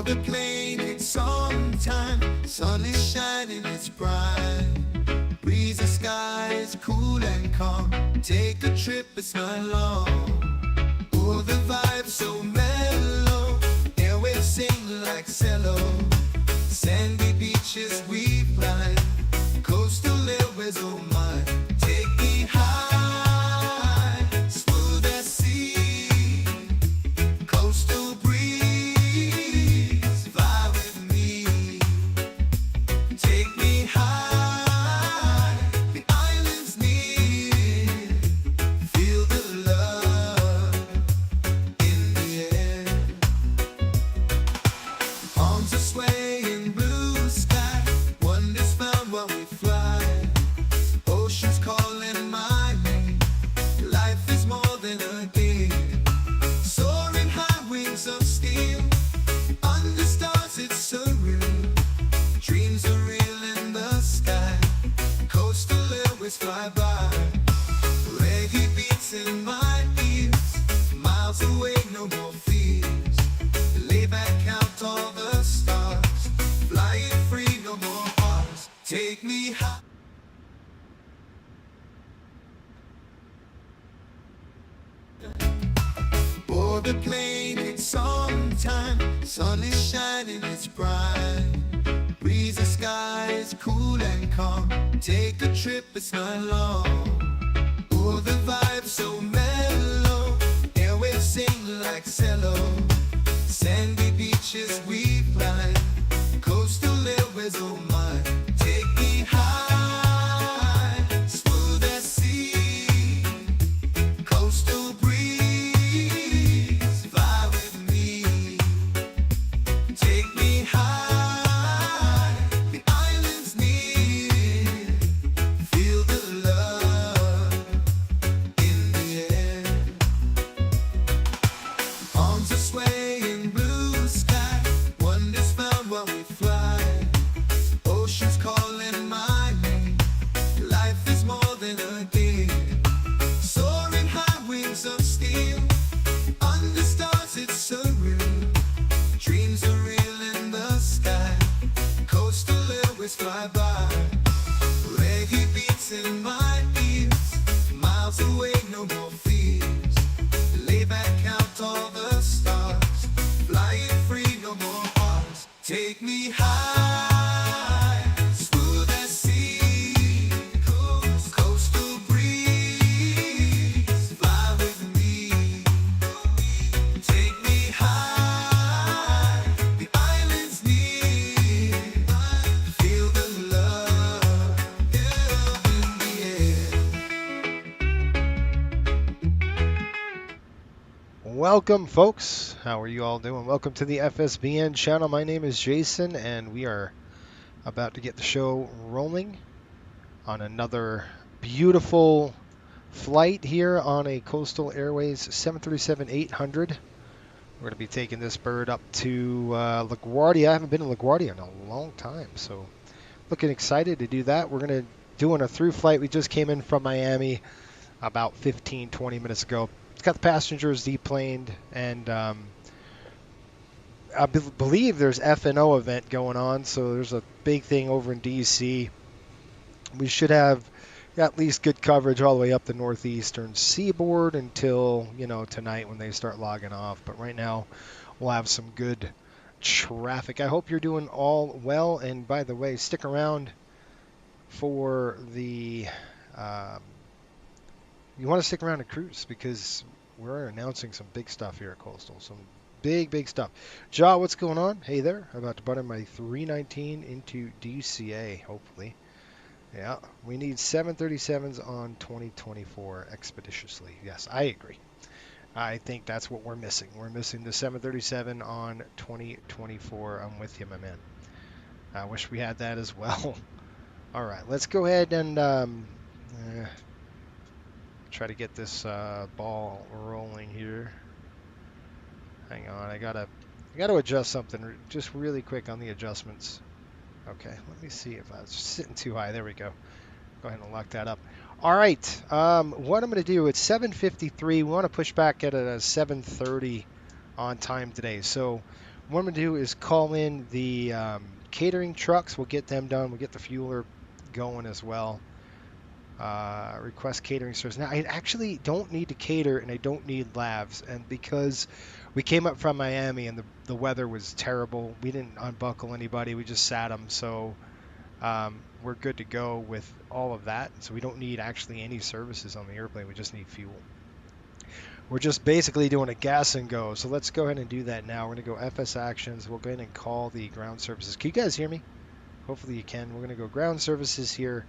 Board the plane, it's on time. Sun is shining, it's bright. Breezy skies, cool and calm. Take a trip, it's not long. Oh, the vibe so mellow. Airwaves sing like cello. Sandy beaches we fly. Coastal Airways, oh my. Take me high, smooth as sea. Coastal breeze, fly with me. Take me high, the island's near. Feel the love in the air. Palms are swaying, blue sky. Wonders found while we fly. Oceans calling my name. Life is more than a game. Soaring high, wings of steel. Under stars, it's surreal. Dreams are real in the sky. Coastal Airways fly by. Reggae beats in my ears. Miles away, no more fears. Lay back, count all the stars. Flying free, no more bars. Take me high. Board the plane, it's on time. Sun is shining, it's bright. Breezy skies, cool and calm. Take a trip, it's not long. Oh, the vibe so mellow. Airwaves sing like cello. Sandy beaches we fly. Coastal Airways, oh my. Take me high, smooth as sea. Coastal breeze, fly with me. Take me high, the island's near. Feel the love in the air. Arms are swaying, blue sky. Wonders found while we fly. Oceans calling my name. Life is more than a game. Soaring high, wings of steel. Under stars, it's surreal. Dreams are real in the sky. Coastal Airways fly by. Reggae beats in my ears. Miles away, no more fears. Lay back, count all the stars. Flying free, no more bars. Take me high, smooth as sea. Coastal breeze, fly with me. Take me high, the island's near. Feel the love in the air. Welcome, folks. How are you all doing? Welcome to the FSBN channel. My name is Jason, and we are about to get the show rolling on another beautiful flight here on a Coastal Airways 737-800. We're going to be taking this bird up to LaGuardia. I haven't been to LaGuardia in a long time, so looking excited to do that. We're going to doing a through flight. We just came in from Miami about 15-20 minutes ago. It's got the passengers deplaned, and I believe there's F&O event going on, so there's a big thing over in DC. We should have at least good coverage all the way up the northeastern seaboard until, tonight when they start logging off. But right now, we'll have some good traffic. I hope you're doing all well. And by the way, stick around for the... you want to stick around to cruise because we're announcing some big stuff here at Coastal. Some big stuff. Ja, what's going on? Hey there. I'm about to butter my 319 into DCA, hopefully. Yeah, we need 737s on 2024 expeditiously. Yes, I agree. I think that's what we're missing. We're missing the 737 on 2024. I'm with you, my man. I wish we had that as well. All right, let's go ahead and try to get this ball rolling here. Hang on, I gotta adjust something just really quick on the adjustments. Okay, let me see if I was sitting too high. There we go. Go ahead and lock that up. All right, what I'm going to do, it's 7:53. We want to push back at a 7:30 on time today. So what I'm going to do is call in the catering trucks. We'll get them done. We'll get the fueler going as well. Request catering service. Now, I actually don't need to cater, and I don't need lavs. And because we came up from Miami and the weather was terrible, we didn't unbuckle anybody. We just sat them. So we're good to go with all of that. So we don't need actually any services on the airplane. We just need fuel. We're just basically doing a gas and go. So let's go ahead and do that now. We're going to go FS actions. We'll go ahead and call the ground services. Can you guys hear me? Hopefully you can. We're going to go ground services here.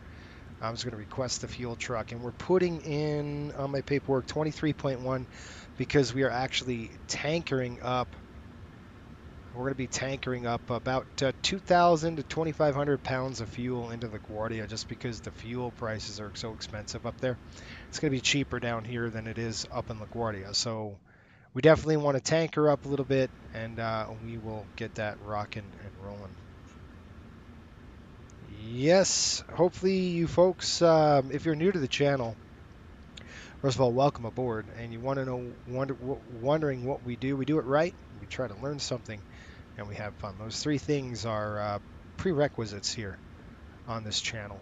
I'm just going to request the fuel truck. And we're putting in on my paperwork 23.1 because we are actually tankering up. We're going to be tankering up about 2,000 to 2,500 pounds of fuel into LaGuardia just because the fuel prices are so expensive up there. It's going to be cheaper down here than it is up in LaGuardia. So we definitely want to tanker up a little bit, and we will get that rocking and rolling. Yes, hopefully you folks, if you're new to the channel, first of all, welcome aboard. And you want to know, wondering what we do it right. We try to learn something, and we have fun. Those three things are prerequisites here on this channel.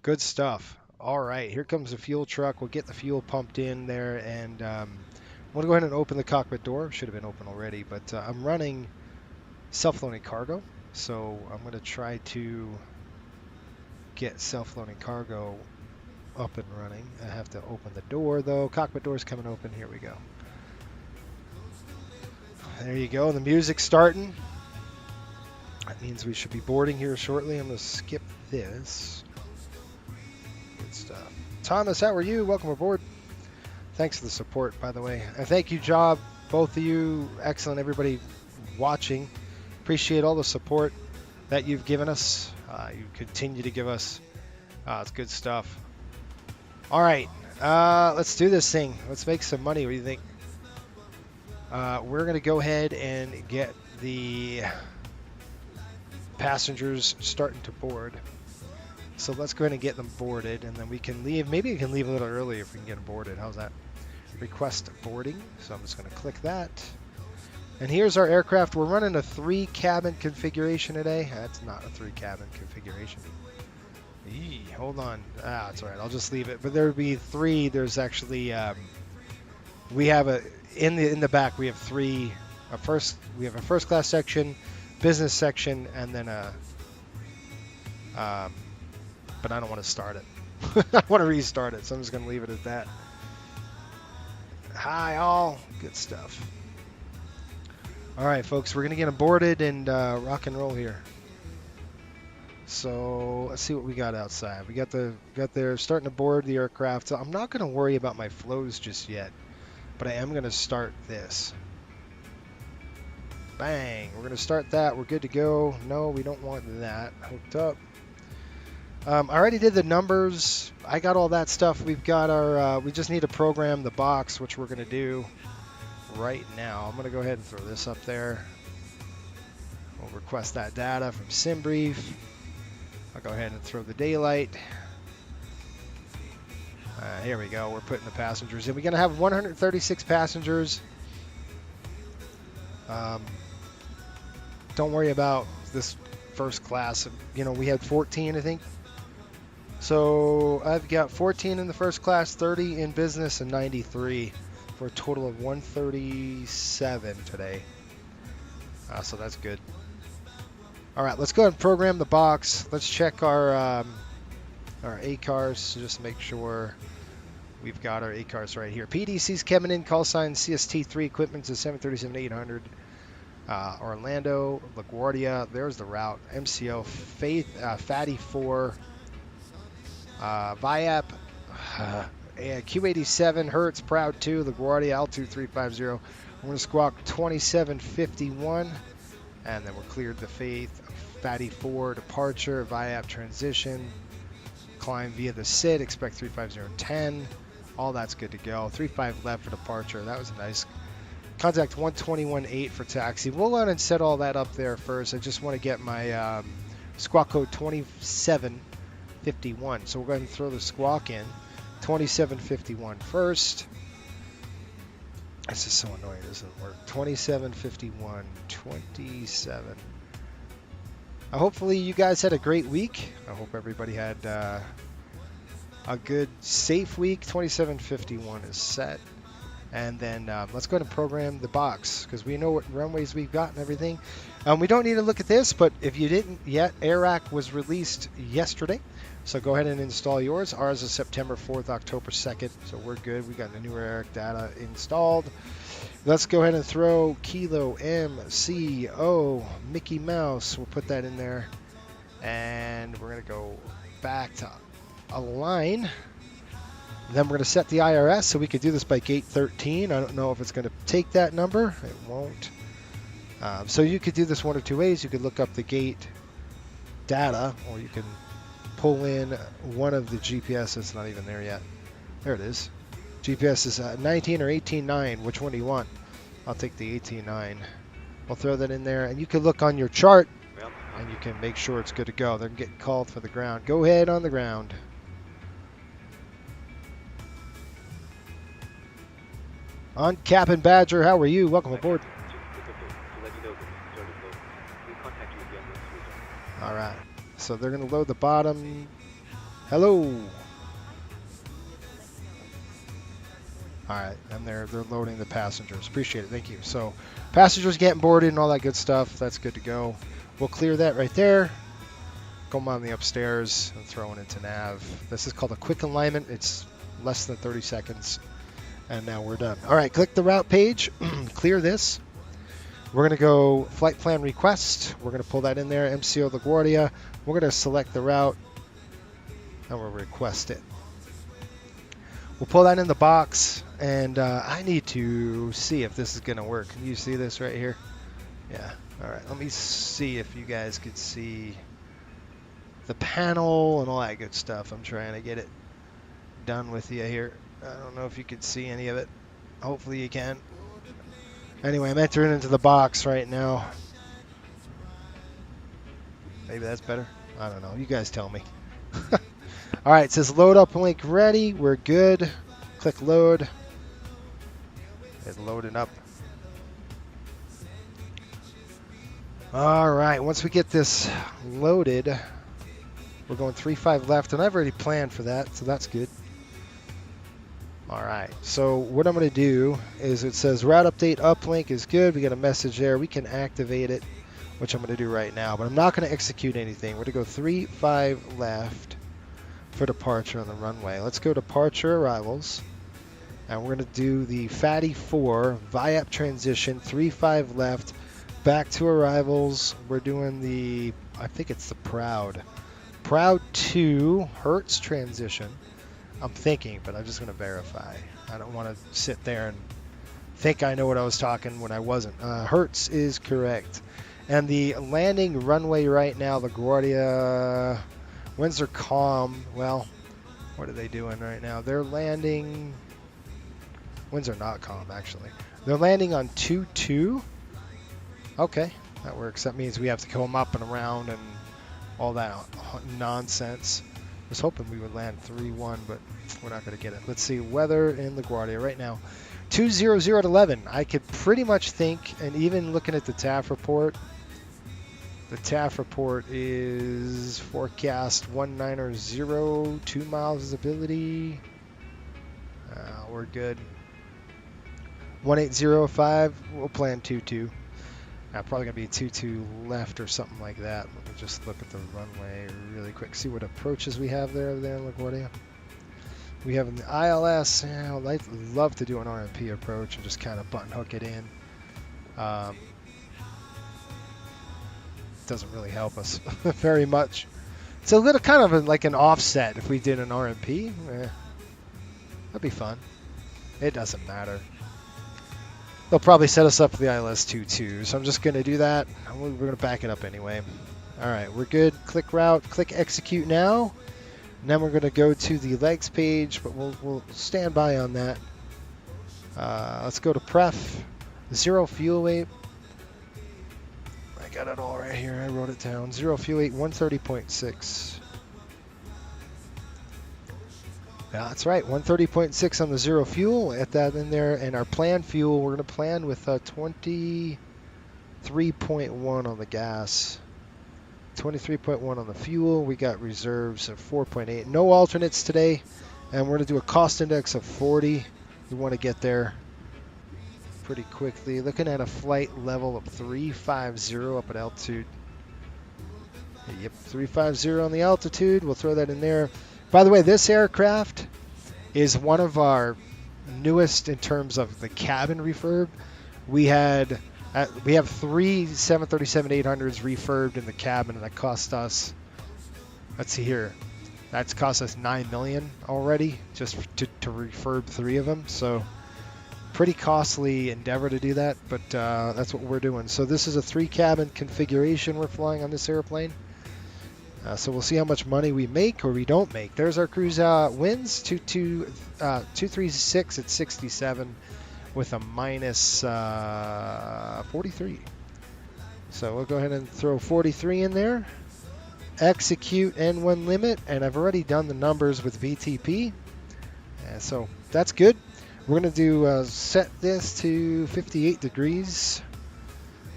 Good stuff. All right, here comes the fuel truck. We'll get the fuel pumped in there, and I'm going to go ahead and open the cockpit door. Should have been open already, but I'm running self-loading cargo, so I'm going to try to get self-loading cargo up and running. I have to open the door, though. Cockpit door is coming open. Here we go. There you go. The music's starting. That means we should be boarding here shortly. I'm going to skip this. Good stuff. Thomas, how are you? Welcome aboard. Thanks for the support, by the way. And thank you, Job, both of you. Excellent, everybody watching. Appreciate all the support that you've given us. You continue to give us. It's good stuff. All right, let's do this thing. Let's make some money. What do you think? We're going to go ahead and get the passengers starting to board. So let's go ahead and get them boarded, and then we can leave. Maybe we can leave a little early if we can get them boarded. How's that? Request boarding. So I'm just going to click that. And here's our aircraft. We're running a 3-cabin configuration today. That's not a 3-cabin configuration. Hold on. That's all right. I'll just leave it. But there would be 3. There's actually we have a in the back. We have 3. We have a first class section, business section, and then a. But I don't want to start it. I want to restart it, so I'm just going to leave it at that. Hi, all. Good stuff. All right, folks, we're going to get them boarded and rock and roll here. So let's see what we got outside. We got they're starting to board the aircraft. So I'm not going to worry about my flows just yet, but I am going to start this. Bang. We're going to start that. We're good to go. No, we don't want that hooked up. I already did the numbers. I got all that stuff. We've got our, we just need to program the box, which we're going to do right now. I'm going to go ahead and throw this up there. We'll request that data from SimBrief. I'll go ahead and throw the daylight. Here we go. We're putting the passengers in. We're going to have 136 passengers. Don't worry about this first class. You know, we had 14, I think. So I've got 14 in the first class, 30 in business, and 93 for a total of 137 today. So that's good. All right, let's go ahead and program the box. Let's check our ACARs to just make sure we've got our ACARs right here. PDC's coming in, call sign CST3 equipment is 737-800. Orlando, LaGuardia, there's the route. MCO, Fatty 4, VIAP, Q87, Hertz, Proud 2, LaGuardia, Altitude 350. We're going to squawk 2751, and then we're cleared the Fatty 4 departure, VIAP transition, climb via the SID, expect 350-10. All that's good to go. 35 left for departure. That was nice. Contact 121.8 for taxi. We'll go ahead and set all that up there first. I just want to get my squawk code 2751. So we're going to throw the squawk in. 2751 first. This is so annoying. This doesn't work. 27:51. 27. Hopefully you guys had a great week. I hope everybody had a good, safe week. 27:51 is set. And then let's go ahead and program the box because we know what runways we've got and everything. We don't need to look at this, but if you didn't yet, AirAC was released yesterday. So go ahead and install yours. Ours is September 4th, October 2nd. So we're good. We got the new AirAC data installed. Let's go ahead and throw Kilo MCO Mickey Mouse. We'll put that in there. And we're going to go back to Align. Then we're going to set the IRS, so we could do this by gate 13. I don't know if it's going to take that number. It won't. So you could do this one or two ways. You could look up the gate data, or you can pull in one of the GPS that's not even there yet. There it is. GPS is 19 or 18.9. Which one do you want? I'll take the 18.9. We'll throw that in there, and you can look on your chart, and you can make sure it's good to go. They're getting called for the ground. Go ahead on the ground. On Captain Badger, how are you? Welcome aboard. All right, so they're going to load the bottom. Hello. All right, and they're loading the passengers. Appreciate it, thank you. So passengers getting boarded and all that good stuff. That's good to go. We'll clear that right there. Go on the upstairs and throw it into nav. This is called a quick alignment. It's less than 30 seconds. And now we're done. All right, click the route page, clear this. We're going to go flight plan request. We're going to pull that in there, MCO-LaGuardia. We're going to select the route, and we'll request it. We'll pull that in the box, and I need to see if this is going to work. Can you see this right here? Yeah. All right, let me see if you guys could see the panel and all that good stuff. I'm trying to get it done with you here. I don't know if you can see any of it. Hopefully you can. Anyway, I'm entering into the box right now. Maybe that's better. I don't know. You guys tell me. All right, it says load up link ready. We're good. Click load. It's loading up. All right, once we get this loaded, we're going 3-5 left, and I've already planned for that, so that's good. All right, so what I'm going to do is it says route update uplink is good. We got a message there. We can activate it, which I'm going to do right now, but I'm not going to execute anything. We're going to go 3-5 left for departure on the runway. Let's go departure arrivals, and we're going to do the Fatty 4 VIAP transition, 3-5 left, back to arrivals. We're doing the, I think it's the Proud 2 Hertz transition. I'm thinking, but I'm just going to verify. I don't want to sit there and think I know what I was talking when I wasn't. Hertz is correct. And the landing runway right now, LaGuardia, winds are calm. Well, what are they doing right now? They're landing, winds are not calm actually. They're landing on 2-2. Okay, that works. That means we have to come up and around and all that nonsense. I was hoping we would land 3-1, but we're not going to get it. Let's see, weather in LaGuardia right now. 200 at 11. I could pretty much think, and even looking at the TAF report, the TAF report is forecast 190, 2 miles visibility. We're good. 1805, we'll plan 22. Probably going to be 22 left or something like that. Let me just look at the runway really quick. See what approaches we have there in LaGuardia. We have the ILS. I'd love to do an RMP approach and just kind of button hook it in. Doesn't really help us very much. It's a little kind of like an offset if we did an RMP. That'd be fun. It doesn't matter. They'll probably set us up for the ILS 22, so I'm just going to do that. We're going to back it up anyway. All right, we're good. Click route, click execute now. And then we're going to go to the legs page, but we'll stand by on that. Let's go to pref, 0 fuel weight. I got it all right here. I wrote it down. 0 fuel weight, 130.6. That's right, 130.6 on the zero fuel. At that in there, and our planned fuel, we're going to plan with 23.1 on the gas, 23.1 on the fuel. We got reserves of 4.8. No alternates today, and we're going to do a cost index of 40. We want to get there pretty quickly. Looking at a flight level of 350 up at altitude. Yep, 350 on the altitude. We'll throw that in there. By the way, this aircraft is one of our newest in terms of the cabin refurb. We have 3 737-800s refurbed in the cabin, and that cost us, let's see here, that's cost us $9 million already just to refurb 3 of them. So pretty costly endeavor to do that, but that's what we're doing. So this is a 3 cabin configuration we're flying on this airplane. So we'll see how much money we make or we don't make. There's our cruise winds, 236 at 67 with a minus 43. So we'll go ahead and throw 43 in there. Execute N1 limit, and I've already done the numbers with VTP. So that's good. We're going to do set this to 58 degrees.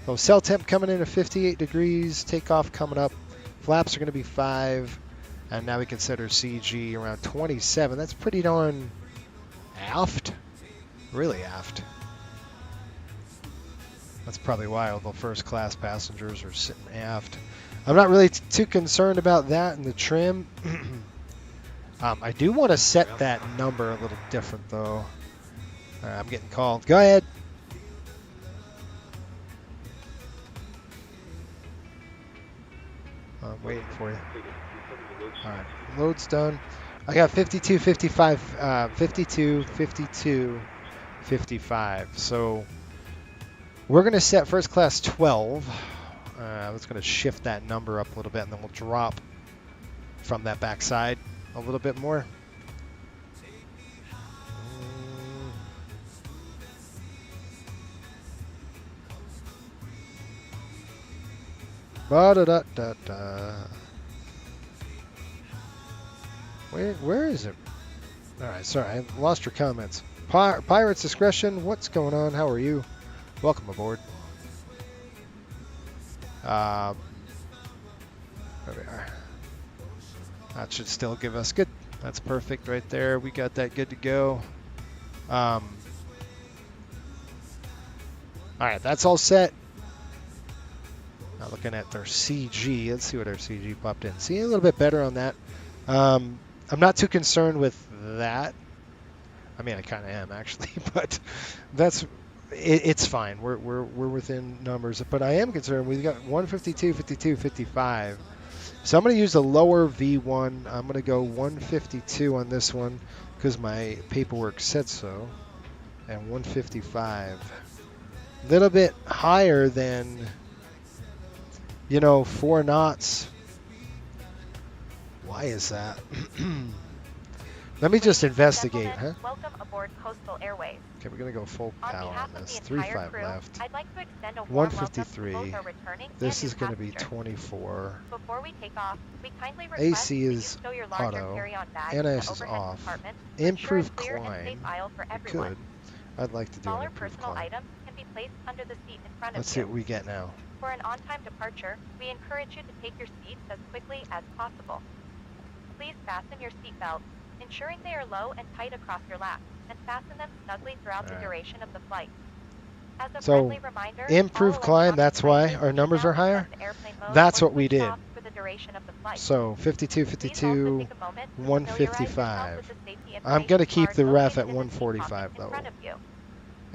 So cell temp coming in at 58 degrees, takeoff coming up. Flaps are going to be 5, and now we can set our CG around 27. That's pretty darn aft, really aft. That's probably why all the first class passengers are sitting aft. I'm not really too concerned about that in the trim. I do want to set that number a little different though. I'm getting called. Go ahead. I'm waiting for you. All right, load's done. I got 52, 55, 52, 52, 55. So we're going to set first class 12. That's going to shift that number up a little bit, and then we'll drop from that backside a little bit more. Ba-da-da-da-da. Where is it? All right, sorry, I lost your comments. Pirate's Discretion, what's going on? How are you? Welcome aboard. There we are. That should still give us good. That's perfect right there. We got that good to go. All right, that's all set. Now looking at their CG, let's see what our CG popped in. See a little bit better on that. I'm not too concerned with that. I mean, I kind of am actually, but it's fine. We're within numbers, but I am concerned. We've got 152, 52, 55. So I'm going to use a lower V1. I'm going to go 152 on this one because my paperwork said so, and 155. A little bit higher than, 4 knots. Why is that? Let me just investigate, huh? Welcome aboard Coastal Airways. Okay, we're going to go full power on this. 3.5 left. I'd like to extend a warm 153. welcome to both our returning This and is new going to be passengers. 24. Before we take off, we kindly request AC that you is stow your larger auto. carry-on bags NIS in is the overhead off. compartment to ensure a Improve clear and climb. safe aisle for I everyone. could. I'd like to do an Smaller improved personal climb. items can be placed under the seat in front Let's of see you. what we get now. For an on-time departure, we encourage you to take your seats as quickly as possible. Please fasten your seat belts, ensuring they are low and tight across your lap, and fasten them snugly throughout the duration of the flight. As a So, friendly reminder, improved all climb, electronic that's why devices our numbers now are higher. adjust airplane mode That's or what we switch did. off for the duration of the flight. So 52, Please 52, also take a moment to familiarize yourself 155. with the safety I'm going to keep information the card ref at located in the seat 145 pocket in though. front of you.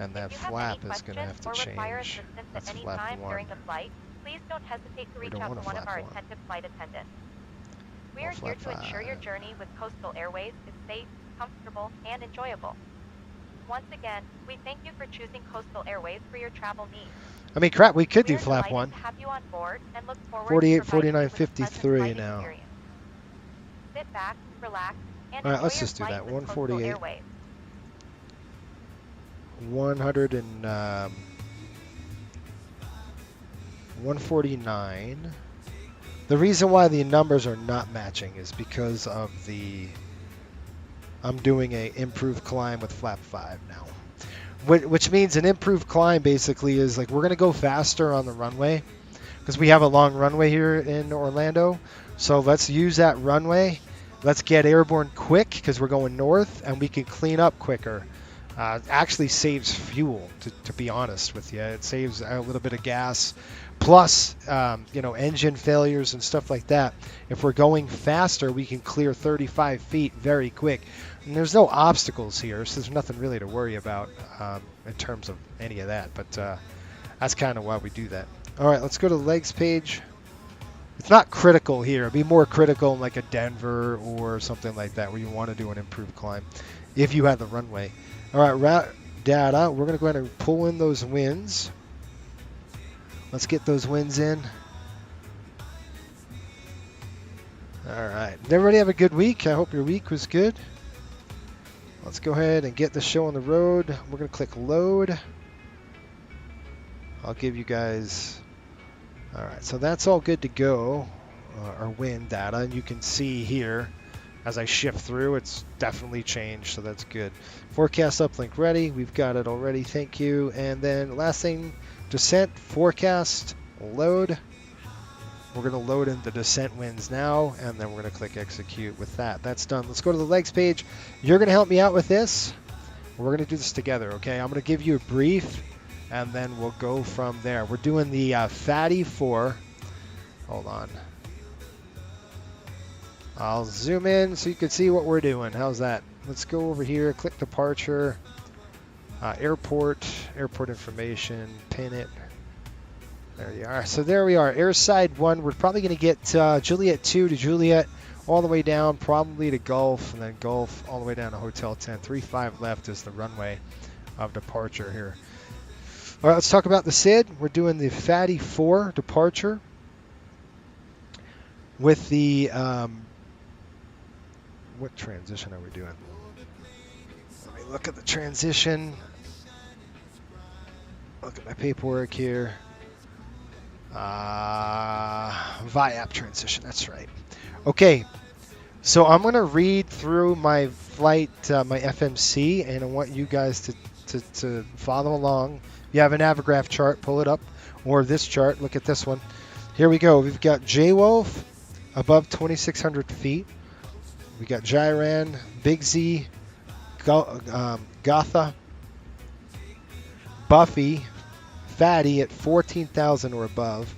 And that If you have flap any is going to have to questions or require change. assistance That's at any flap time 1. during the flight, please don't hesitate to We reach don't out want to a one of flap our 1. attentive flight attendants. We Or are here flap to ensure your 5. journey with Coastal Airways is safe, comfortable, and enjoyable. Once again, we thank you for choosing Coastal Airways for your travel needs. I mean, crap, we could We do are flap delighted 1. to have you on board and look forward 48, to providing 49, you with a pleasant 53 flight now. experience. Sit back, relax, and All right, enjoy let's your just do flight that. with Coastal 148. Airways. 149. The reason why the numbers are not matching is because of the I'm doing a improved climb with flap 5 now. Which means an improved climb basically is like we're going to go faster on the runway because we have a long runway here in Orlando. So let's use that runway. Let's get airborne quick because we're going north and we can clean up quicker. Actually saves fuel, to be honest with you. It saves a little bit of gas. Plus, engine failures and stuff like that. If we're going faster, we can clear 35 feet very quick. And there's no obstacles here, so there's nothing really to worry about in terms of any of that. But that's kind of why we do that. All right, let's go to the legs page. It's not critical here. It'd be more critical in like a Denver or something like that where you want to do an improved climb if you have the runway. All right, route data. We're going to go ahead and pull in those winds. Let's get those winds in. All right. Did everybody have a good week? I hope your week was good. Let's go ahead and get the show on the road. We're going to click load. I'll give you guys... All right, so that's all good to go, our wind data. And you can see here, as I shift through, it's definitely changed, so that's good. Forecast uplink ready. We've got it already. Thank you. And then last thing, descent forecast load. We're going to load in the descent winds now, and then we're going to click execute with that. That's done. Let's go to the legs page. You're going to help me out with this. We're going to do this together, okay? I'm going to give you a brief, and then we'll go from there. We're doing the Fatty 4. Hold on. I'll zoom in so you can see what we're doing. How's that? Let's go over here, click departure, airport information, pin it. There you are. So there we are. Airside 1. We're probably going to get Juliet 2 to Juliet, all the way down, probably to Gulf, and then Gulf all the way down to Hotel 10. 35 left is the runway of departure here. All right, let's talk about the SID. We're doing the Fatty 4 departure with the, what transition are we doing? Let me look at the transition. Look at my paperwork here. VIAP transition, that's right. Okay, so I'm going to read through my flight, my FMC, and I want you guys to follow along. If you have an Avigraph chart, pull it up, or this chart, look at this one. Here we go. We've got J-Wolf above 2,600 feet. We got Jiran, Big Z, Gotha, Buffy, Fatty at 14,000 or above,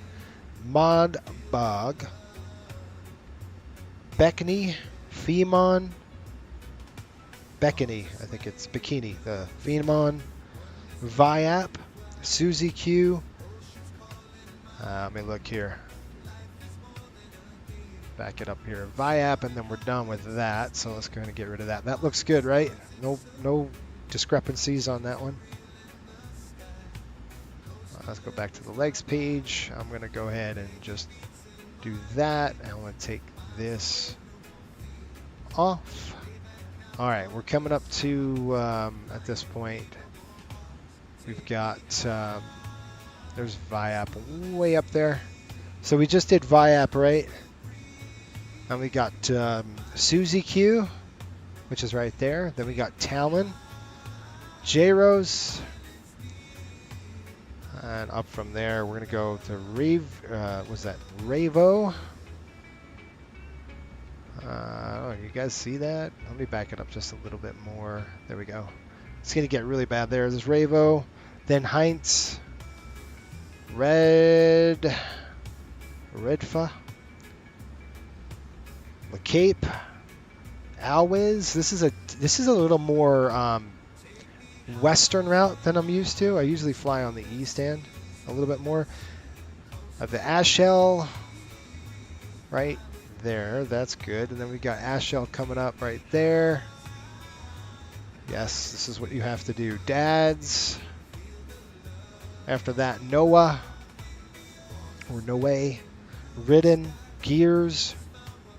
Modbog, Beckney, Femon, Beckney, I think it's Bikini, the Femon, Viap, Suzy Q. Let me look here. Back it up here. Viap, and then we're done with that. So let's go ahead and get rid of that. That looks good, right? No discrepancies on that one. Let's go back to the legs page. I'm going to go ahead and just do that. And I'm going to take this off. All right, we're coming up to, at this point, we've got, there's Viap way up there. So we just did Viap, right? And we got Suzy Q, which is right there. Then we got Talon, J-Rose. And up from there, we're going to go to Ravo. Oh, you guys see that? Let me back it up just a little bit more. There we go. It's going to get really bad there. There's Ravo. Then Heinz. Redfa. The Cape. Always. This is a little more western route than I'm used to. I usually fly on the east end a little bit more. The Ashell right there, that's good. And then we got Ashell coming up right there. Yes, this is what you have to do. Dads. After that, Noah or Noe, Ridden, Gears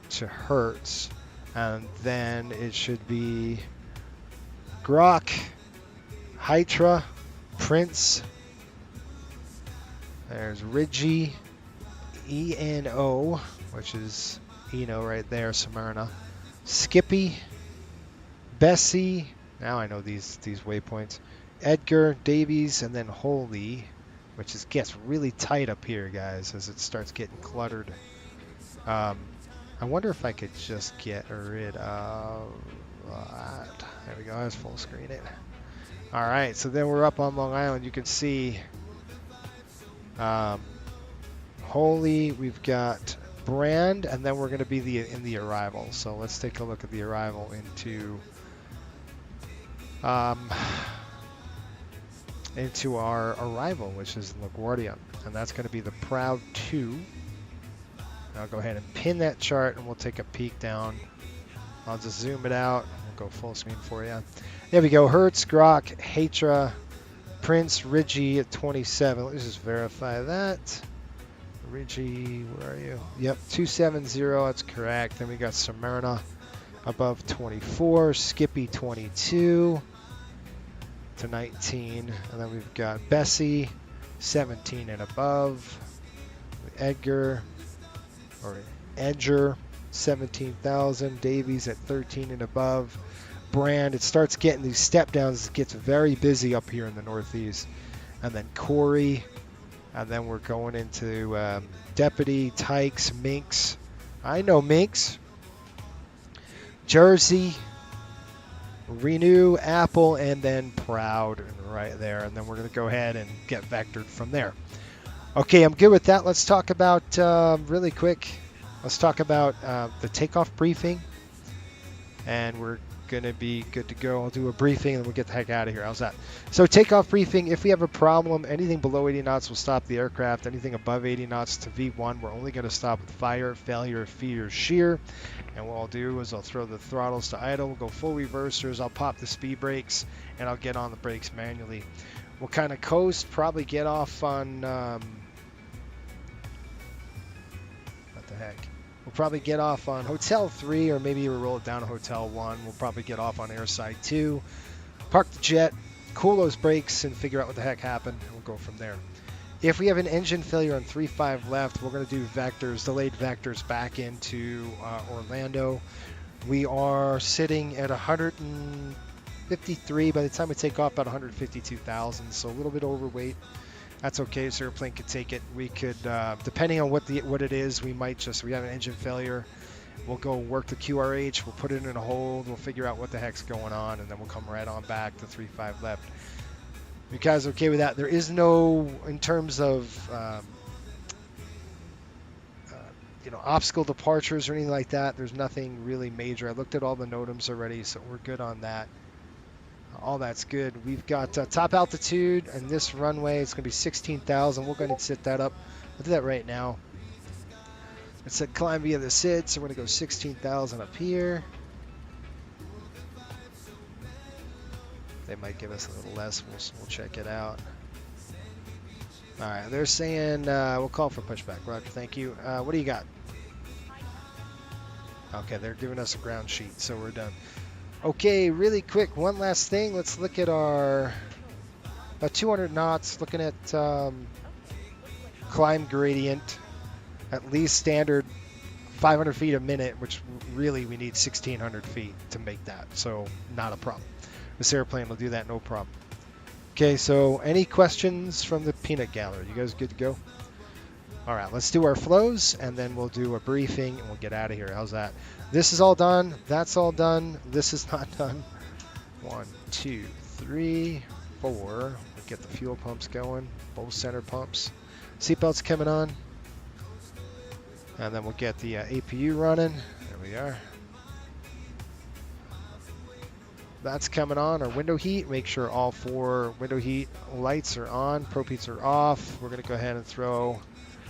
to Hertz, and then it should be Grok, Hydra, Prince. There's Ridgy, ENO, which is Eno right there, Smyrna. Skippy, Bessie. Now I know these waypoints. Edgar, Davies, and then Holy, which gets really tight up here, guys, as it starts getting cluttered. I wonder if I could just get rid of that. There we go. Let's full screen it. All right, so then we're up on Long Island. You can see Holy. We've got Brand, and then we're going to be in the arrival. So let's take a look at the arrival into our arrival, which is LaGuardia, and that's going to be the Proud 2. I'll go ahead and pin that chart, and we'll take a peek down. I'll just zoom it out. We'll go full screen for you. There we go. Hertz, Grok, Hatra, Prince, Ridgie at 27. Let's just verify that. Ridgie, where are you? Yep, 270. That's correct. Then we got Smyrna above 24. Skippy 22 to 19. And then we've got Bessie 17 and above. Edgar 17,000. Davies at 13 and above. Brand, it starts getting these step downs. It gets very busy up here in the Northeast. And then Corey. And then we're going into Deputy, Tykes, Minx. I know Minx. Jersey, Renew, Apple, and then Proud right there. And then we're going to go ahead and get vectored from there. Okay, I'm good with that. Let's talk about, really quick, let's talk about the takeoff briefing. And we're going to be good to go. I'll do a briefing and we'll get the heck out of here. How's that? So takeoff briefing, if we have a problem, anything below 80 knots will stop the aircraft. Anything above 80 knots to V1, we're only going to stop with fire, failure, feed, or shear. And what I'll do is I'll throw the throttles to idle, we'll go full reversers, I'll pop the speed brakes, and I'll get on the brakes manually. We'll kind of coast, probably get off on, what the heck? We'll probably get off on Hotel 3, or maybe we'll roll it down to Hotel 1. We'll probably get off on Airside 2, park the jet, cool those brakes, and figure out what the heck happened, and we'll go from there. If we have an engine failure on 3-5 left, we're going to do vectors, delayed vectors back into Orlando. We are sitting at 153. By the time we take off, about 152,000, so a little bit overweight. That's okay. This airplane could take it. We could, depending on what it is, we might just, we have an engine failure. We'll go work the QRH. We'll put it in a hold. We'll figure out what the heck's going on, and then we'll come right on back to 3-5 left. You guys okay with that? There is no, in terms of, obstacle departures or anything like that. There's nothing really major. I looked at all the NOTAMs already, so we're good on that. All that's good. We've got top altitude and this runway. It's going to be 16,000. We're going to set that up. I'll do that right now. It said climb via the SID, so we're going to go 16,000 up here. They might give us a little less. We'll check it out. All right, they're saying we'll call for pushback. Roger, thank you. What do you got? Okay, they're giving us a ground sheet, so we're done. Okay, really quick, one last thing. Let's look at our 200 knots, looking at climb gradient, at least standard 500 feet a minute, which really we need 1,600 feet to make that, so not a problem. This airplane will do that, no problem. Okay, so any questions from the peanut gallery? You guys good to go? All right, let's do our flows, and then we'll do a briefing, and we'll get out of here. How's that? This is all done. That's all done. This is not done. 1, 2, 3, 4. We'll get the fuel pumps going, both center pumps. Seatbelts coming on. And then we'll get the APU running. There we are. That's coming on. Our window heat. Make sure all 4 window heat lights are on. Prop heats are off. We're going to go ahead and throw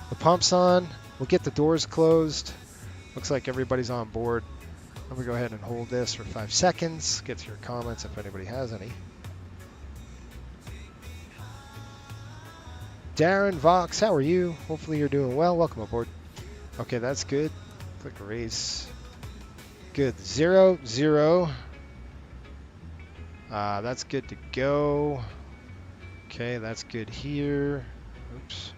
the pumps on. We'll get the doors closed. Looks like everybody's on board. I'm going to go ahead and hold this for 5 seconds. Get to your comments if anybody has any. Darren Vox, how are you? Hopefully you're doing well. Welcome aboard. Okay, that's good. Click race. Good. 0, 0. That's good to go. Okay, that's good here. Oops.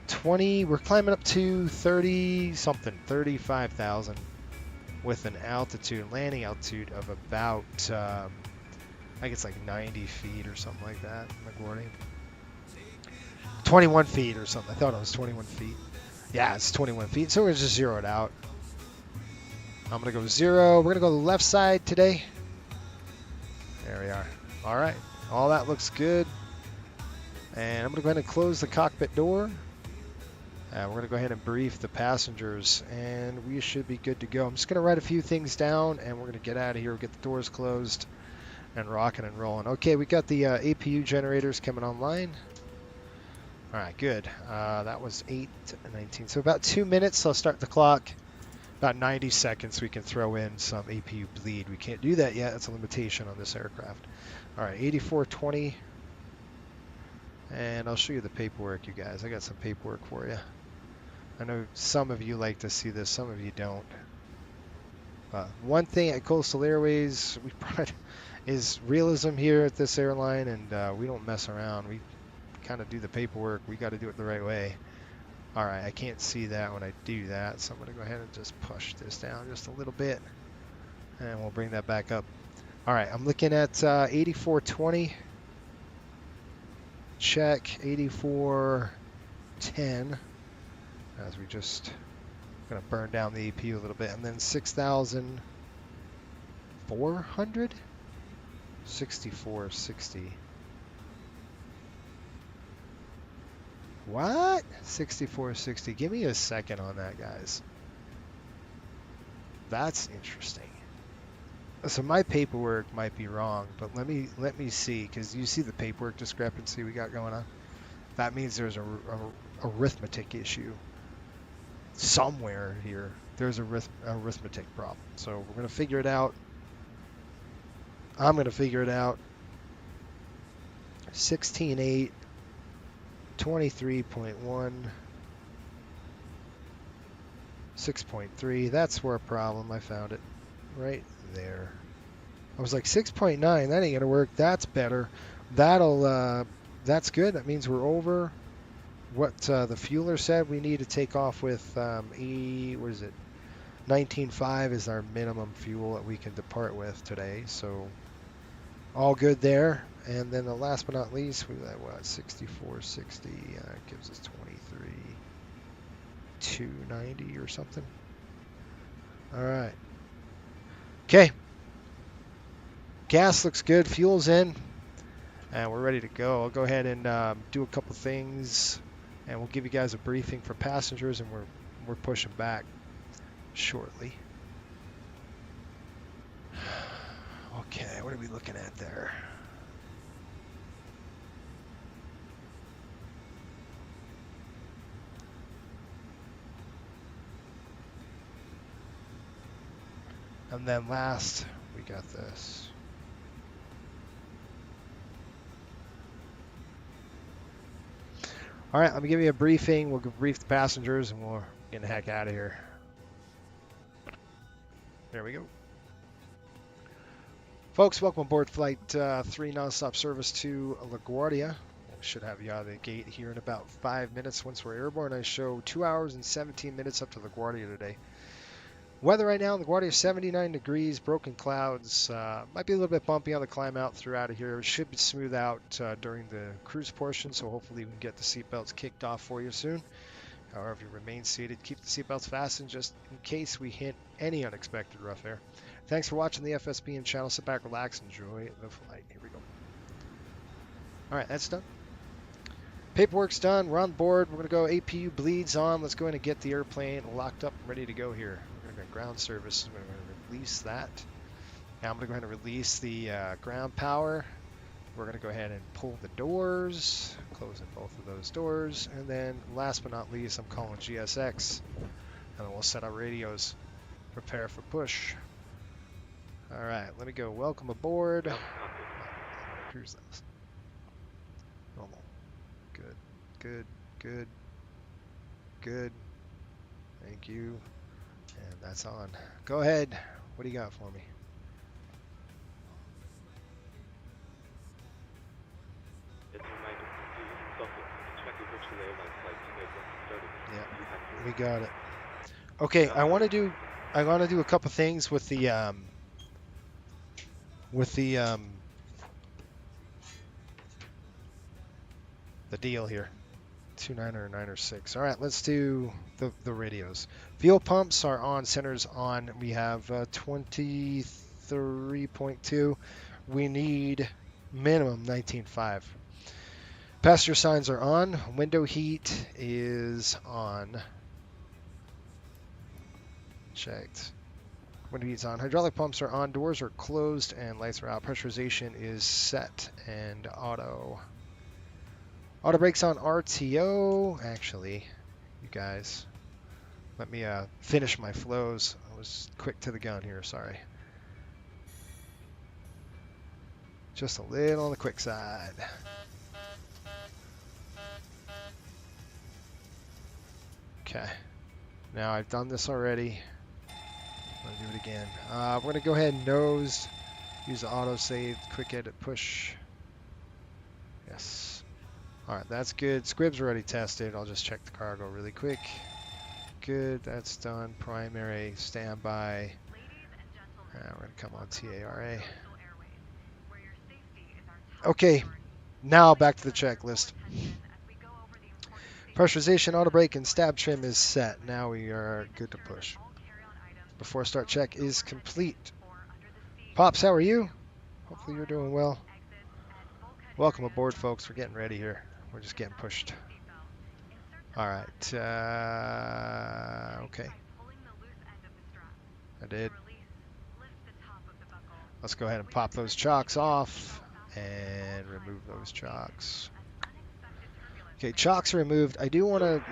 20. We're climbing up to 30 something. 35,000. with an altitude, landing altitude of about, I think it's like 90 feet or something like that, LaGuardia. 21 feet or something. I thought it was 21 feet. Yeah, it's 21 feet, so we're just zero it out. I'm going to go 0. We're going to go to the left side today. There we are. All right. All that looks good. And I'm going to go ahead and close the cockpit door. We're going to go ahead and brief the passengers, and we should be good to go. I'm just going to write a few things down, and we're going to get out of here, get the doors closed, and rocking and rolling. Okay, we got the APU generators coming online. All right, good. That was 8:19. So about 2 minutes, I'll start the clock. About 90 seconds, we can throw in some APU bleed. We can't do that yet. It's a limitation on this aircraft. All right, 8420. And I'll show you the paperwork, you guys. I got some paperwork for you. I know some of you like to see this, some of you don't. One thing at Coastal Airways we brought is realism here at this airline, and we don't mess around. We kind of do the paperwork. We got to do it the right way. All right, I can't see that when I do that, so I'm going to go ahead and just push this down just a little bit, and we'll bring that back up. All right, I'm looking at 8420. Check 8410 as we just going to burn down the APU a little bit, and then 6,400, 6460. What? 6460. Give me a second on that, guys. That's interesting. So my paperwork might be wrong, but let me see, because you see the paperwork discrepancy we got going on. That means there's a arithmetic issue somewhere here. There's a arithmetic problem. So we're gonna figure it out. I'm gonna figure it out. 16.8, 23.1, 6.3. That's where a problem. I found it right there. I was like 6.9. That ain't gonna work. That's better. That's good. That means we're over what the fueler said we need to take off with. What is it? 19.5 is our minimum fuel that we can depart with today. So all good there. And then the last but not least, we got what, 6460. Gives us 23,290 or something. All right. Okay. Gas looks good. Fuel's in. And we're ready to go. I'll go ahead and do a couple things, and we'll give you guys a briefing for passengers, and we're pushing back shortly. Okay, what are we looking at there? And then last, we got this. All right, let me give you a briefing. We'll brief the passengers, and we'll get the heck out of here. There we go. Folks, welcome aboard Flight 3 nonstop service to LaGuardia. We should have you out of the gate here in about 5 minutes. Once we're airborne, I show 2 hours and 17 minutes up to LaGuardia today. Weather right now in LaGuardia, 79 degrees, broken clouds. Might be a little bit bumpy on the climb out through out of here. It should be smooth out during the cruise portion, so hopefully we can get the seatbelts kicked off for you soon. However, you remain seated. Keep the seatbelts fastened just in case we hit any unexpected rough air. Thanks for watching the FSBN channel. Sit back, relax, enjoy the flight. Here we go. All right, that's done. Paperwork's done. We're on board. We're going to go APU bleeds on. Let's go in and get the airplane locked up and ready to go here. We're going to go ground service. We're going to release that. Now I'm going to go ahead and release the ground power. We're going to go ahead and pull the doors, closing both of those doors. And then last but not least, I'm calling GSX. And then we'll set our radios. Prepare for push. All right, let me go. Welcome aboard. Cruise those. Normal. Good, good, good, good. Thank you. And that's on. Go ahead. What do you got for me? Yeah, we got it. Okay, I want to do I'm gonna do a couple things with the deal here. 29 or 9 or 6. All right, let's do the radios. Fuel pumps are on, centers on. We have 23.2. We need minimum 19.5. Passenger signs are on. Window heat is on. Checked. Window heat's on. Hydraulic pumps are on. Doors are closed and lights are out. Pressurization is set and auto. Auto brakes on RTO. Actually, you guys, let me finish my flows. I was quick to the gun here, sorry. Just a little on the quick side. Okay, now I've done this already. I'm gonna do it again. We're gonna go ahead and nose, use the auto save, quick edit push. Yes. All right, that's good. Squib's already tested. I'll just check the cargo really quick. Good, that's done. Primary, standby. We're going to come on TARA. Okay, now back to the checklist. Pressurization, auto brake, and stab trim is set. Now we are good to push. Before start check is complete. Pops, how are you? Hopefully you're doing well. Welcome aboard, folks. We're getting ready here. We're just getting pushed. All right. Okay. I did. Let's go ahead and pop those chocks off and remove those chocks. Okay, chocks are removed. I do want to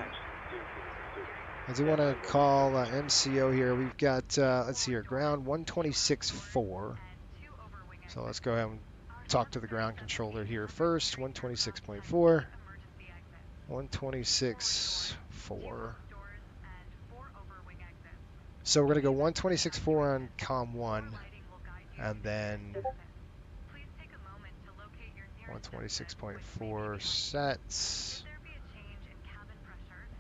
call MCO here. We've got let's see here, ground 126.4. So let's go ahead and talk to the ground controller here first. 126.4. 126.4. So we're going to go 126.4 on COM 1 and then 126.4 sets.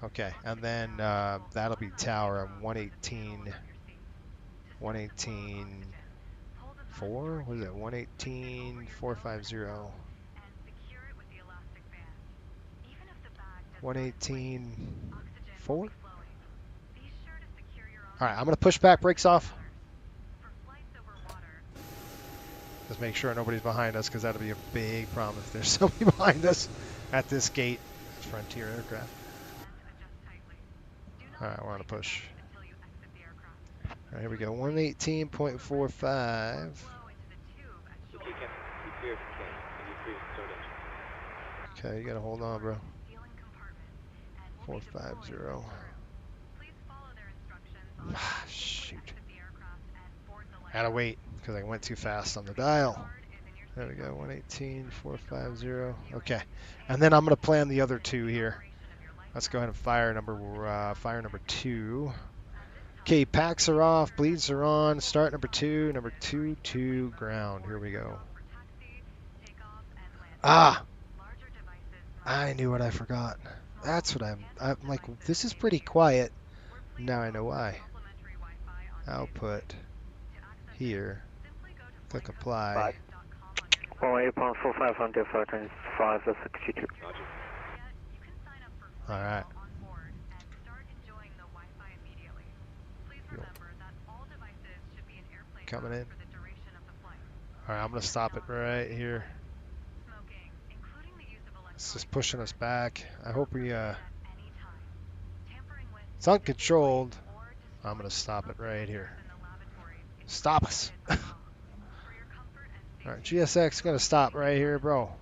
Okay, and then that'll be tower on 118.4. What is it? 118.450. 118.4. All right, I'm gonna push back, brakes off. Just make sure nobody's behind us, because that'll be a big problem if there's somebody behind us at this gate. Frontier aircraft. All right, we're on a push. All right, here we go. 118.45. Okay, you gotta hold on, bro. 450. Ah, shoot. Gotta wait because I went too fast on the dial. There we go. 118.450. Okay, and then I'm gonna plan the other two here. Let's go ahead and fire number 2. Okay, packs are off, bleeds are on. Start number 2 to ground. Here we go. Ah, I knew what I forgot. That's what I'm like. This is pretty quiet. Now I know why. Output here. Click apply. 8.45 on the 562. All right. Coming in. All right, I'm gonna stop it right here. It's just pushing us back. I hope we it's uncontrolled. I'm gonna stop it right here. Stop us. All right, GSX gonna stop right here, bro.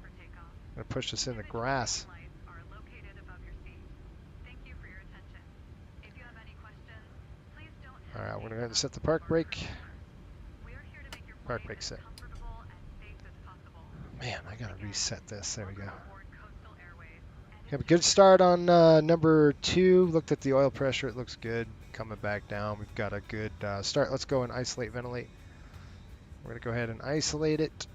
Gonna push us in the grass. All right, we're gonna go ahead and set the park brake. Park brake set. Man, I gotta reset this. There we go. Have a good start on number 2. Looked at the oil pressure. It looks good. Coming back down. We've got a good start. Let's go and isolate, ventilate. We're going to go ahead and isolate it.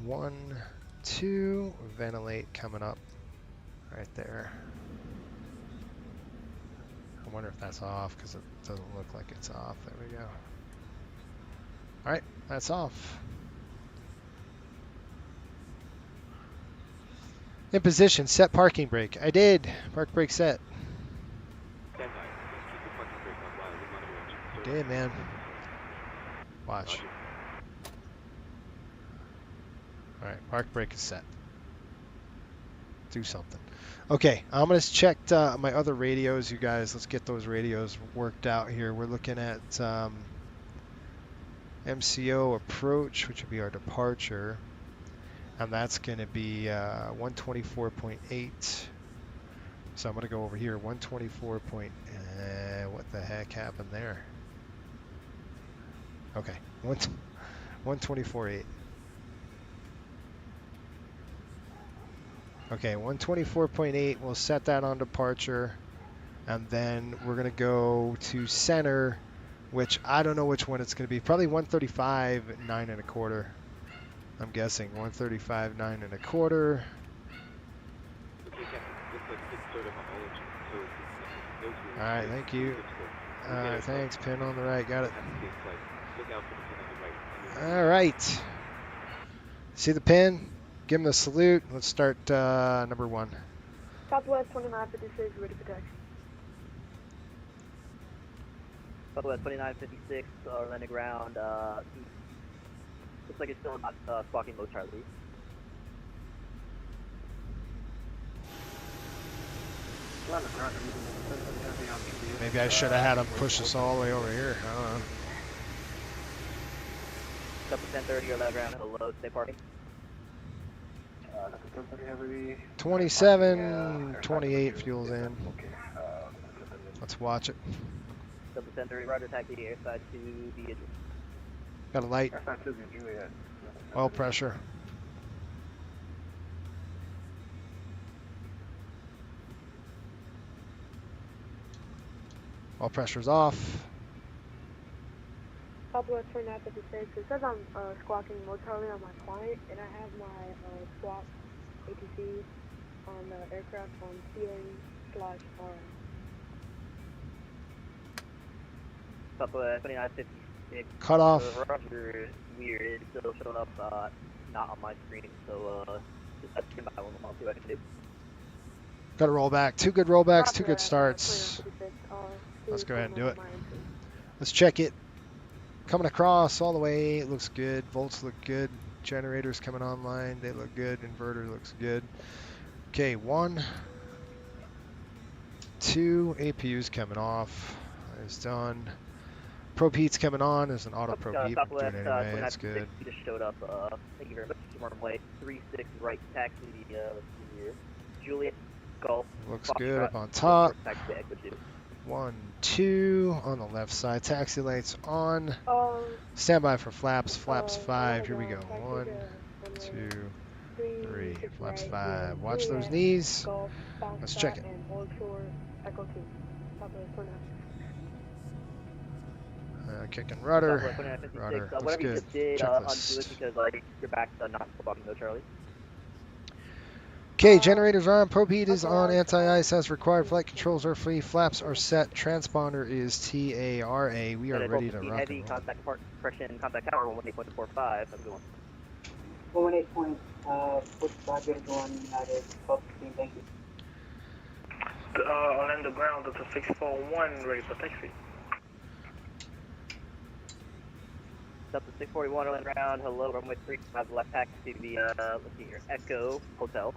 1, 2. Ventilate coming up right there. I wonder if that's off because it doesn't look like it's off. There we go. All right, that's off. In position, set parking brake. I did. Park brake set. Did, man. Watch. All right, park brake is set. Do something. Okay, I'm gonna check my other radios, you guys. Let's get those radios worked out here. We're looking at MCO approach, which would be our departure, and that's going to be 124.8. So I'm going to go over here, 124. What the heck happened there? Okay, 124.8. Okay, 124.8. We'll set that on departure, and then we're going to go to center, which I don't know which one it's going to be. Probably 135, 9 1/4. I'm guessing 135, 9 1/4. All right, thank you. Thanks, pin on the right, got it. All right. See the pin? Give him a salute. Let's start number 1. Southwest 2956, ready for taxi. Southwest 2956, landing ground. Looks like it's still not squawking low Charlie. Maybe I should have had him push us all the way over here. I don't know. Up to 1030 or landing ground at the low, stay parking. 27, 28 fuels in. Let's watch it. Up to 1030, roger, taxi airside to the Idris. Got a light. Oil pressure. Oil pressure's off. Southwest 2956, it says I'm squawking low Charlie on my client, and I have my squawk ATC on the aircraft on CA/R. Southwest 2956. Cut off. Roger is weird. It's still showing up not on my screen, so just have to turn my one. I'll see what I can do. Got to roll back. 2 good rollbacks, 2 good Roger, starts. 2956, Let's go ahead and do it. my entry. Let's check it. Coming across all the way. It looks good. Volts look good. Generators coming online. They look good. Inverter looks good. Okay, 1, 2. APU's coming off. It's done. Probe heat's coming on. There's an auto probe heat. We're doing it anyway. That's good. You just showed up. Thank you very much. Runway 36 right taxi. Let's see here. Juliet Golf. Looks good up on top. Taxi exit 2. 1, 2 on the left side. Taxi lights on. Stand by for flaps. Flaps 5. Here we go. 1, 2, 3. Flaps 5. Watch those knees. Let's check it. Kicking rudder. Rudder looks Whatever you good. just did, undo it Checklist. because you're back to not squawking low Charlie. Okay, generators are on. Probe heat is on. Anti-ice as required. Flight controls are free. Flaps are set. Transponder is TARA. We are ready to rock heavy and roll. contact compression, contact tower 118.45. That's a good one. 118.45, United, 1216, thank you. Orlando ground, Delta 641, ready for taxi. Delta 641 on ground, hello, runway 35 left taxi to the, let's see here, Echo Hotel.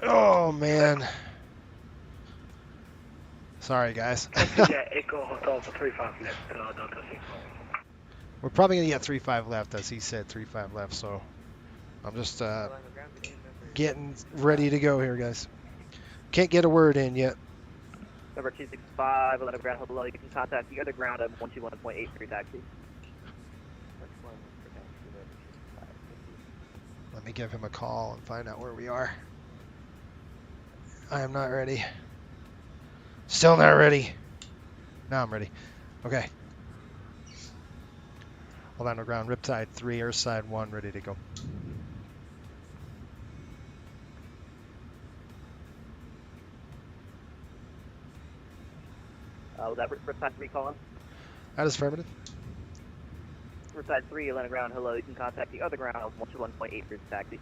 Oh, man. Sorry, guys. Yeah, Echo Hotel for 35 left, Delta 641. We're probably going to get 3-5 left, as he said, 3-5 left, so I'm just getting ready to go here, guys. Can't get a word in yet. Number 265, Orlando ground, hello, you can contact the other ground at 121.83 taxi. Let me give him a call and find out where we are. I am not ready. Still not ready. Now I'm ready. Okay. Orlando ground, Riptide 3, Airside 1, ready to go. is that Riptide 3 calling? That is affirmative. Riptide 3, Atlanta ground, hello. You can contact the other ground, 121.8 for taxi.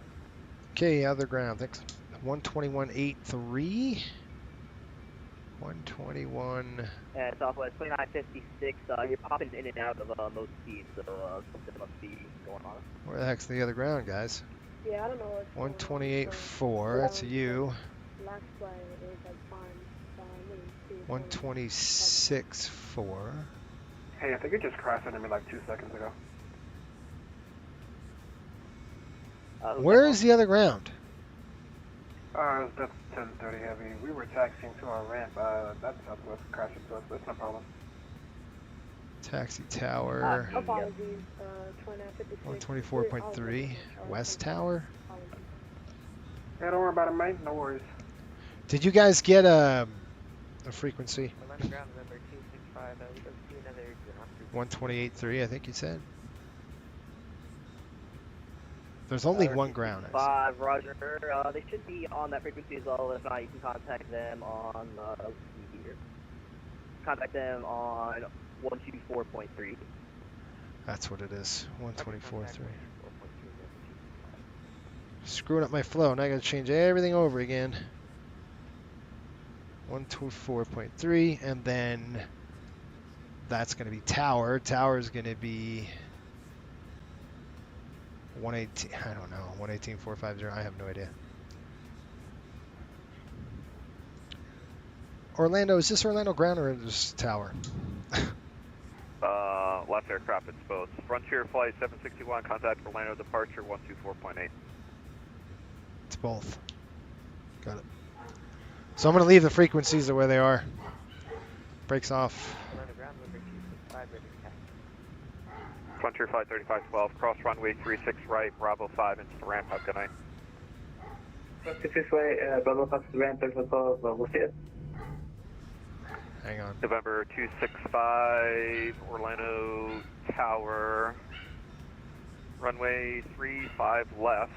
Okay, other ground, thanks. 121.83. 121. And Southwest 2956, you're popping in and out of most speeds, so something must be going on. Where the heck's the other ground, guys? Yeah, I don't know what's going on. 128.4. That's you. Last flight it was like fine. So I didn't see it. 126.4. Hey, I think it just crashed into me like 2 seconds ago. Where is the other ground? That's 1030 heavy. We were taxiing to our ramp. That's Southwest crashed into us, but it's no problem. Taxi tower. Apologies. 2956. 124.3. West Tower. Yeah, don't worry about it, mate. No worries. Did you guys get a frequency? Atlanta ground, number 265, we don't see another 128.3, I think you said. There's only one ground. 5, Roger. They should be on that frequency as well. If not, you can contact them on, let's see here. Contact them on 124.3. That's what it is. 124.3. Screwing up my flow. Now I gotta change everything over again. 124.3, and then that's gonna be tower. Tower is gonna be 118. I don't know. 118.450. I have no idea. Orlando, is this Orlando ground or is this tower? Left aircraft, it's both. Frontier Flight 761, contact Orlando departure 124.8. It's both. Got it. So I'm going to leave the frequencies the way they are. Brakes off. Frontier Flight 3512, cross runway 36 right, Bravo 5 into the ramp. Have a good night. 36 way, Bravo 5 to the ramp, 3512, we'll see it. Hang on. November 265, Orlando Tower, runway 35 left,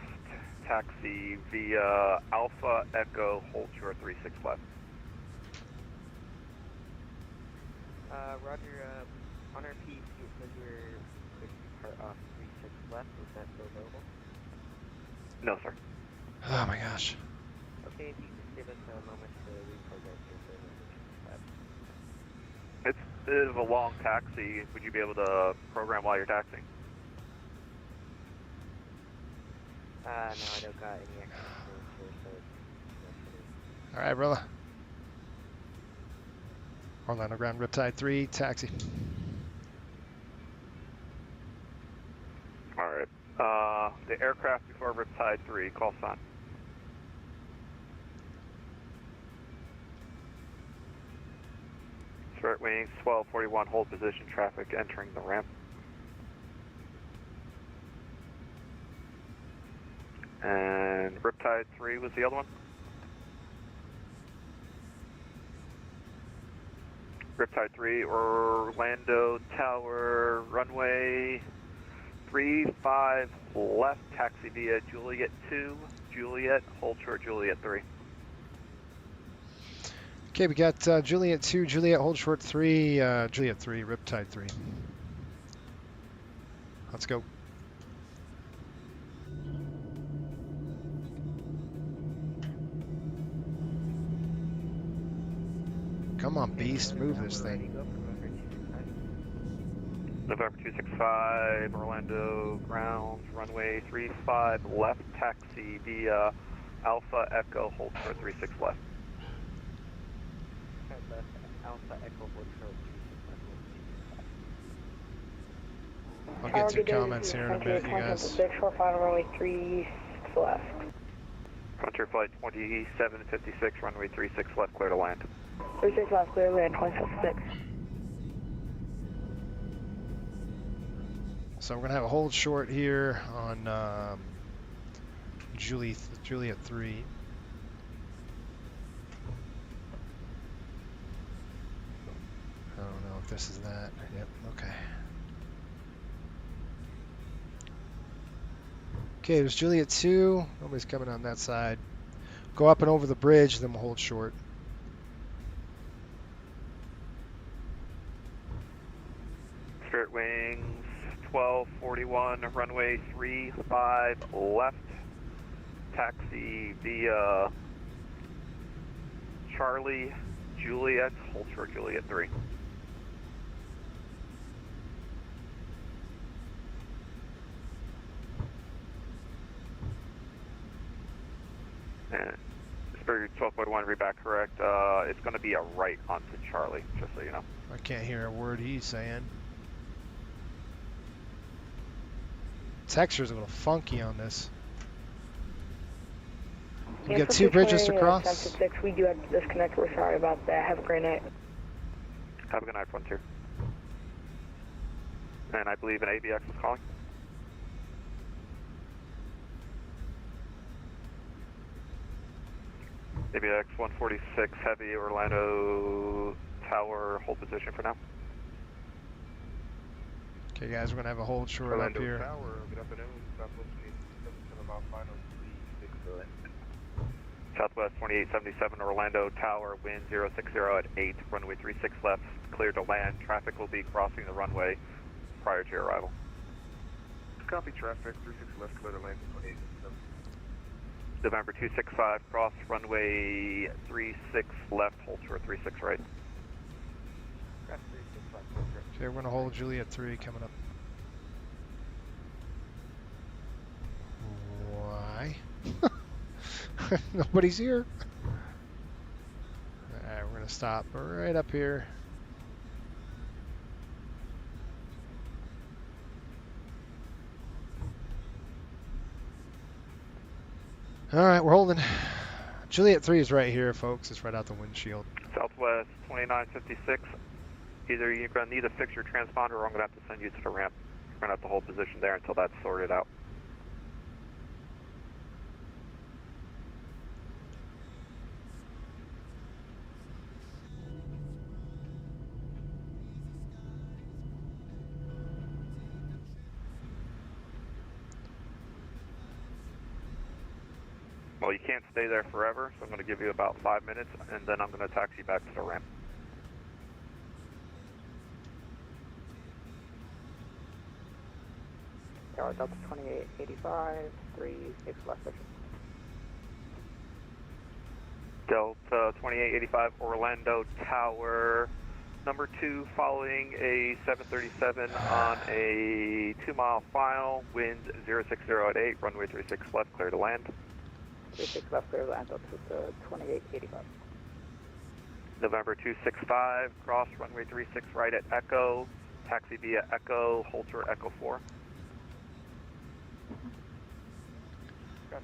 taxi via Alpha Echo, hold short 36 left. Roger, on our PC, it says you're cut off 36 left. Is that still available? No, sir. Oh my gosh. Okay, if you just give us a moment to reprogram your service. It's a bit of a long taxi. Would you be able to program while you're taxiing? No, I don't got any extra experience here, so All right, brother. Orlando ground, Riptide 3, taxi. All right. The aircraft before Riptide 3, call sign. Start wings 1241, hold position, traffic entering the ramp. And Riptide 3 was the other one? Riptide 3, Orlando Tower, runway 35 left, taxi via Juliet 2, Juliet, hold short Juliet 3. Okay, we got Juliet 2, Juliet, hold short 3, Juliet 3, Riptide 3. Let's go. Come on, beast, move this thing. November 265, Orlando ground, runway 35 left, taxi via Alpha Echo, hold short 36 left. Alpha Echo, hold short 36 left. I'll get to comments here in a bit, you guys. 645, runway 36 left. Frontier Flight 2756, runway 36 left, clear to land. 36 left, clear land, 26. So we're going to have a hold short here on Juliet 3. I don't know if this is that. Yep, okay. Okay, there's Juliet 2. Nobody's coming on that side. Go up and over the bridge, then we'll hold short. 1241, runway 35 left, taxi via Charlie, Juliet, hold short Juliet 3. And Spirit 12.1, read back correct. It's going to be a right onto Charlie, just so you know. I can't hear a word he's saying. Texture's a little funky on this. We got two bridges to cross. We do have to disconnect. We're sorry about that. Have a great night. Have a good night, Frontier. And I believe an ABX is calling. ABX 146 Heavy, Orlando Tower, hold position for now. Okay, guys, we're gonna have a hold short Orlando up here. Tower, good afternoon. Southwest 2877 about final 36. Southwest 2877 Orlando Tower, wind 060 at 8, runway 36 left, clear to land. Traffic will be crossing the runway prior to your arrival. Copy traffic, 36 left, clear to land, 2877. November 265, cross runway 36 left, hold short 36 right. Okay, we're gonna hold Juliet 3 coming up. Why? Nobody's here. Alright, we're gonna stop right up here. Alright, we're holding. Juliet 3 is right here, folks. It's right out the windshield. Southwest 2956. Either you're going to need to fix your transponder or I'm going to have to send you to the ramp. We're going to have to hold position there until that's sorted out. Well, you can't stay there forever, so I'm going to give you about 5 minutes, and then I'm going to taxi you back to the ramp. Tower Delta 2885, 36 left section. Delta 2885 Orlando Tower, number 2 following a 737 on a 2-mile file, wind 060 at 8, runway 36 left, clear to land. 36 left, clear to land, Delta 2885. November 265, cross runway 36 right at Echo, taxi via Echo, hold short Echo 4.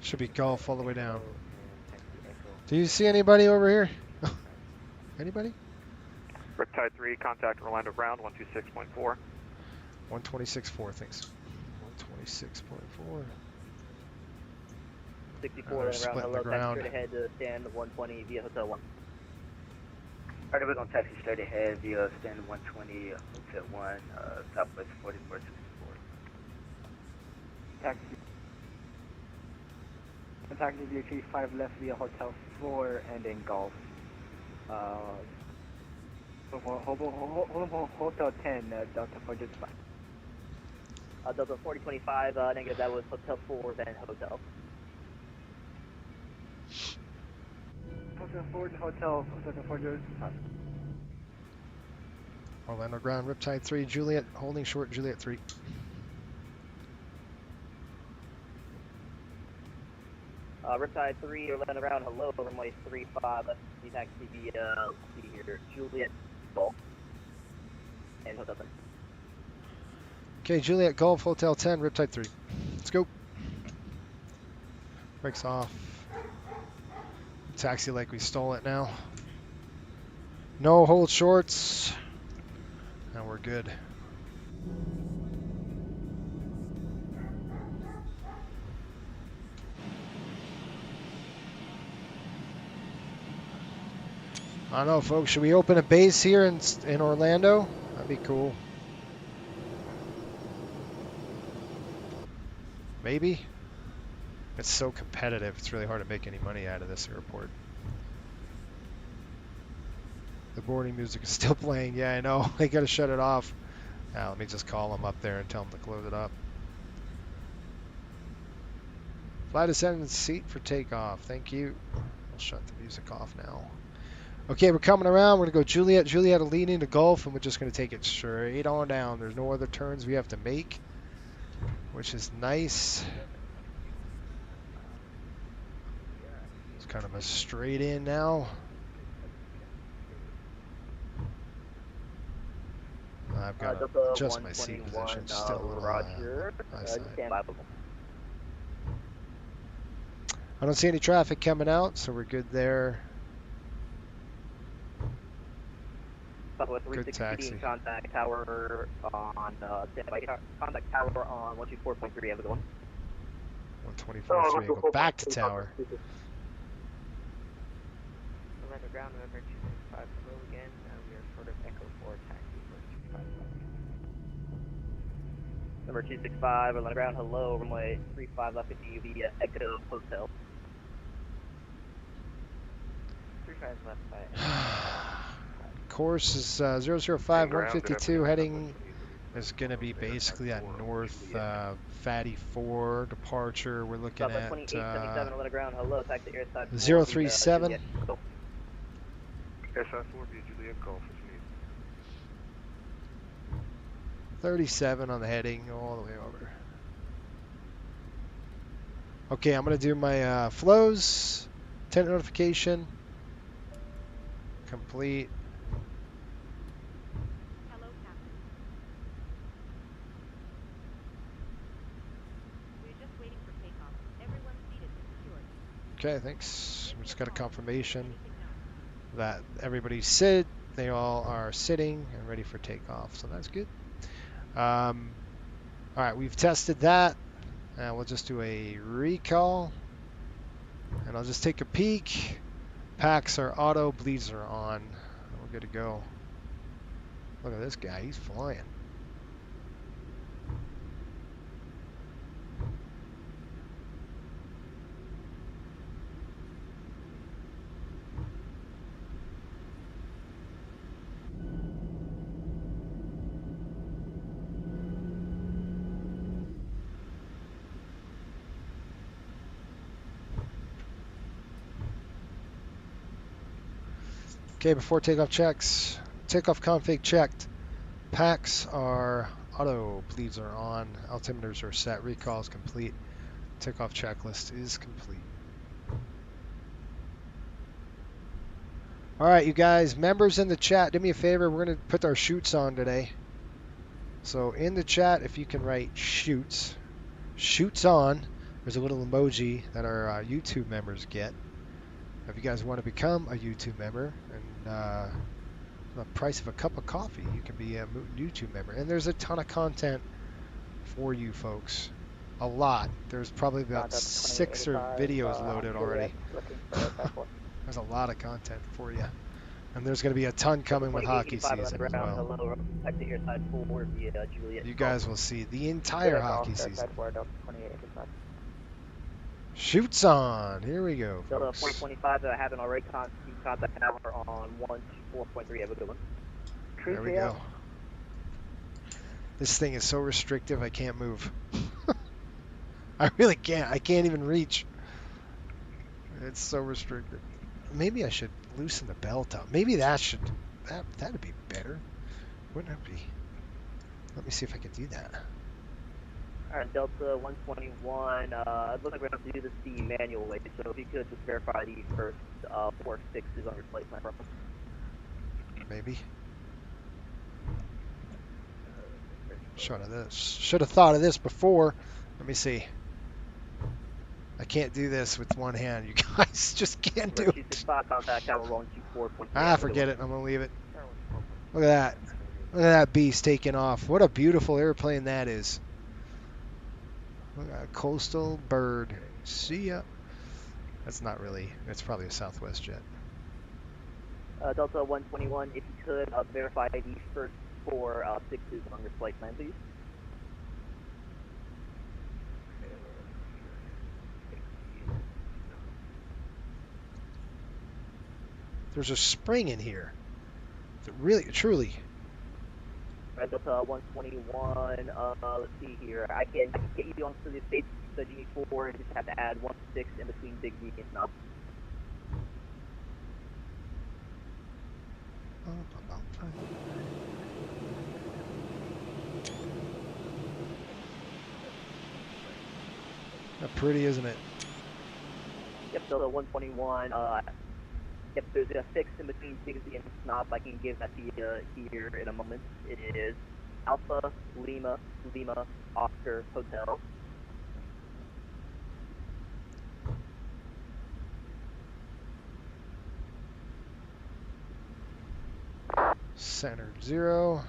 Should be golf all the way down. Do you see anybody over here? Anybody? Riptide 3, contact Orlando ground 126.4. 126.4, thanks. 126.4. 64 around hello, taxi straight ahead to stand 120 via Hotel 1. Alright, we're going to taxi straight ahead via stand 120, Hotel 1, Southwest 4464. Taxi. Taxi via 35 left via Hotel 4 and then Golf. Hotel 10, Delta 425. Delta 4025, negative, that was Hotel 4, then Hotel. Hotel 4 and Hotel 425. Orlando ground, Riptide 3, Juliet, holding short, Juliet 3. Riptide 3, Orlando ground, hello, runway 35, let's see taxi via, let's see here, Juliet, Golf, and Hotel 10. Okay, Juliet Golf, Hotel 10, Riptide 3. Let's go. Brakes off. Taxi like we stole it now. No hold shorts. Now we're good. I don't know, folks. Should we open a base here in Orlando? That'd be cool. Maybe. It's so competitive. It's really hard to make any money out of this airport. The boarding music is still playing. Yeah, I know. I gotta shut it off. Let me just call them up there and tell them to close it up. Flight attendant seat for takeoff. Thank you. I'll shut the music off now. Okay, we're coming around. We're going to go Juliet. Juliet will lead into Gulf, and we're just going to take it straight on down. There's no other turns we have to make, which is nice. It's kind of a straight in now. I've got to adjust my seat position. Still a little Roger. high side. Stand by. I don't see any traffic coming out, so we're good there. Good taxi. Contact tower on standby. Contact tower on 124.3. Have a good one. 124.3. Go back to tower. November ground, November 265 below again. We are short of Echo 4 taxi for 265. Number 265, Atlanta ground. Hello, runway 35 left into you via Echo Hotel. 35 left by. Course is 005 152 heading is going to be basically at north Fatty 4 departure. We're looking at 037. SI 4 via Juliet Golf is needed. 37 on the heading all the way over. Okay, I'm going to do my flows. Tent notification. Complete. Hello, Captain. We're just waiting for takeoff. Everyone's seated and secured. Okay, thanks. We just got a confirmation that everybody's sit. They all are sitting and ready for takeoff, so that's good. All right, we've tested that. We'll just do a recall, and I'll just take a peek. Packs are auto, bleeds are on. We're good to go. Look at this guy, he's flying. Okay, before takeoff checks, takeoff config checked. Packs are auto, bleeds are on, altimeters are set, recall is complete, takeoff checklist is complete. All right, you guys, members in the chat, do me a favor. We're going to put our shoots on today. So in the chat, if you can write shoots on, there's a little emoji that our YouTube members get. If you guys want to become a YouTube member, and the price of a cup of coffee, you can be a YouTube member. And there's a ton of content for you folks. A lot. There's probably about 6 or videos loaded already. There's a lot of content for you. And there's going to be a ton coming with hockey season as well. You guys will see the entire hockey season. Shoots on. Here we go, folks. 425 that I haven't already contact tower on 124.3. Have a good one. There we go. This thing is so restrictive, I can't move. I really can't. I can't even reach. It's so restricted. Maybe I should loosen the belt up. Maybe that'd be better. Wouldn't it be? Let me see if I can do that. Alright, Delta 121, it looks like we're going to have to do this the manual way, so if you could just verify the first 4 6s on your flight plan. Maybe. Should have thought of this before. Let me see. I can't do this with one hand. You guys just can't do it. Forget it. I'm going to leave it. Look at that. Look at that beast taking off. What a beautiful airplane that is. Look at a coastal bird. See ya. That's not really. It's probably a Southwest jet. Delta 121, if you could verify the first 4 6s on your flight plan, please. There's a spring in here. Really, truly. Red Delta 121, let's see here. I can get you onto the States that you need for, and just have to add 1-6 in between Big V and Knob. Pretty, isn't it? Yep, Delta 121, yep, there's a 6 in between Big V and Knob. I can give that to you here in a moment. It is Alpha, Lima, Lima, Oscar, Hotel. Center 0.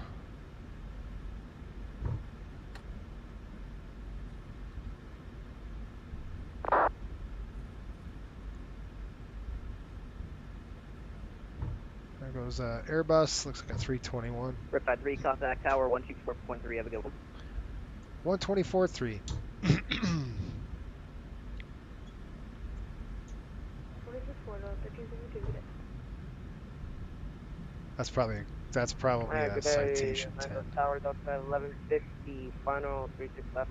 There goes Airbus. Looks like a 321. Riptide 3, contact tower 124.3. Have a good one. 124.3. 26 That's probably a good citation day. 10. Tower Delta 1150, final 36 left.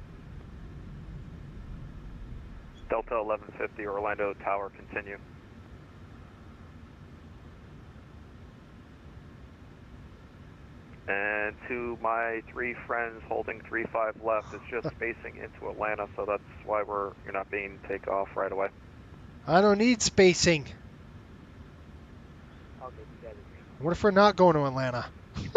Delta 1150, Orlando Tower, continue. And to my 3 friends holding 35 left, it's just spacing into Atlanta, so that's why you're not being takeoff right away. I don't need spacing. What if we're not going to Atlanta?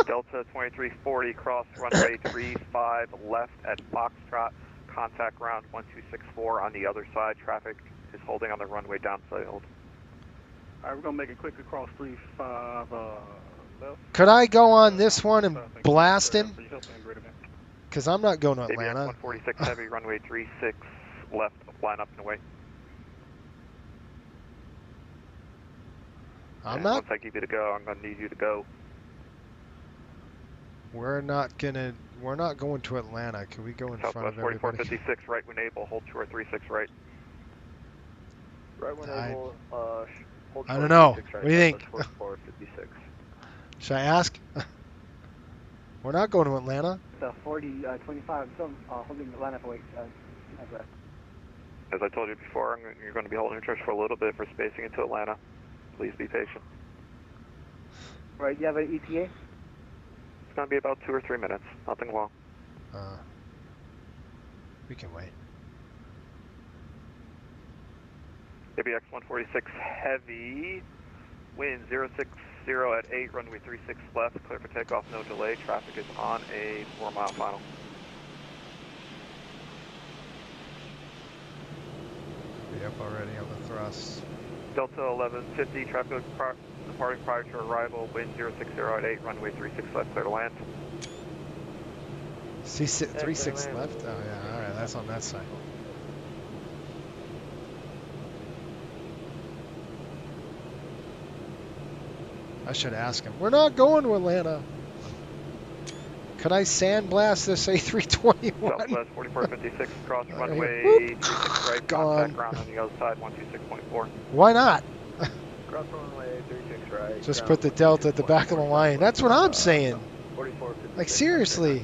Delta 2340, cross runway 35 left at Foxtrot, contact ground 1264 on the other side. Traffic is holding on the runway downfield. All right, we're going to make it quick across 35 left. Could I go on this one and blast him? Because I'm not going to ABS Atlanta. 146 heavy, runway 36 left, line up and away. Once I give you to go, I'm going to need you to go. We're not going to Atlanta. Can we go in front of everybody? 4456, right when able, hold short 36 right. Right when able, hold short I don't know. 36 right. What do you think? 4456. Should I ask? We're not going to Atlanta. The 4025, holding Atlanta for address. As I told you before, you're going to be holding interest for a little bit for spacing into Atlanta. Please be patient. Right, you have an ETA? It's going to be about 2 or 3 minutes, nothing long. We can wait. ABX 146 heavy, wind 060 at 8, runway 36 left, clear for takeoff, no delay. Traffic is on a 4-mile final. Be up already on the thrust. Delta 1150, traffic departing prior to arrival, wind 060 at 8, runway 36 left, clear to land. See, 36 left? Oh, yeah, all right, that's on that side. I should ask him. We're not going to Atlanta. Could I sandblast this A321? Southwest 4456, cross runway 36 right, Gone. contact ground on the other side, 126.4. Why not? Cross runway 36 right. Just put the Delta at the back of the line. That's what I'm saying. 4456. Like, seriously.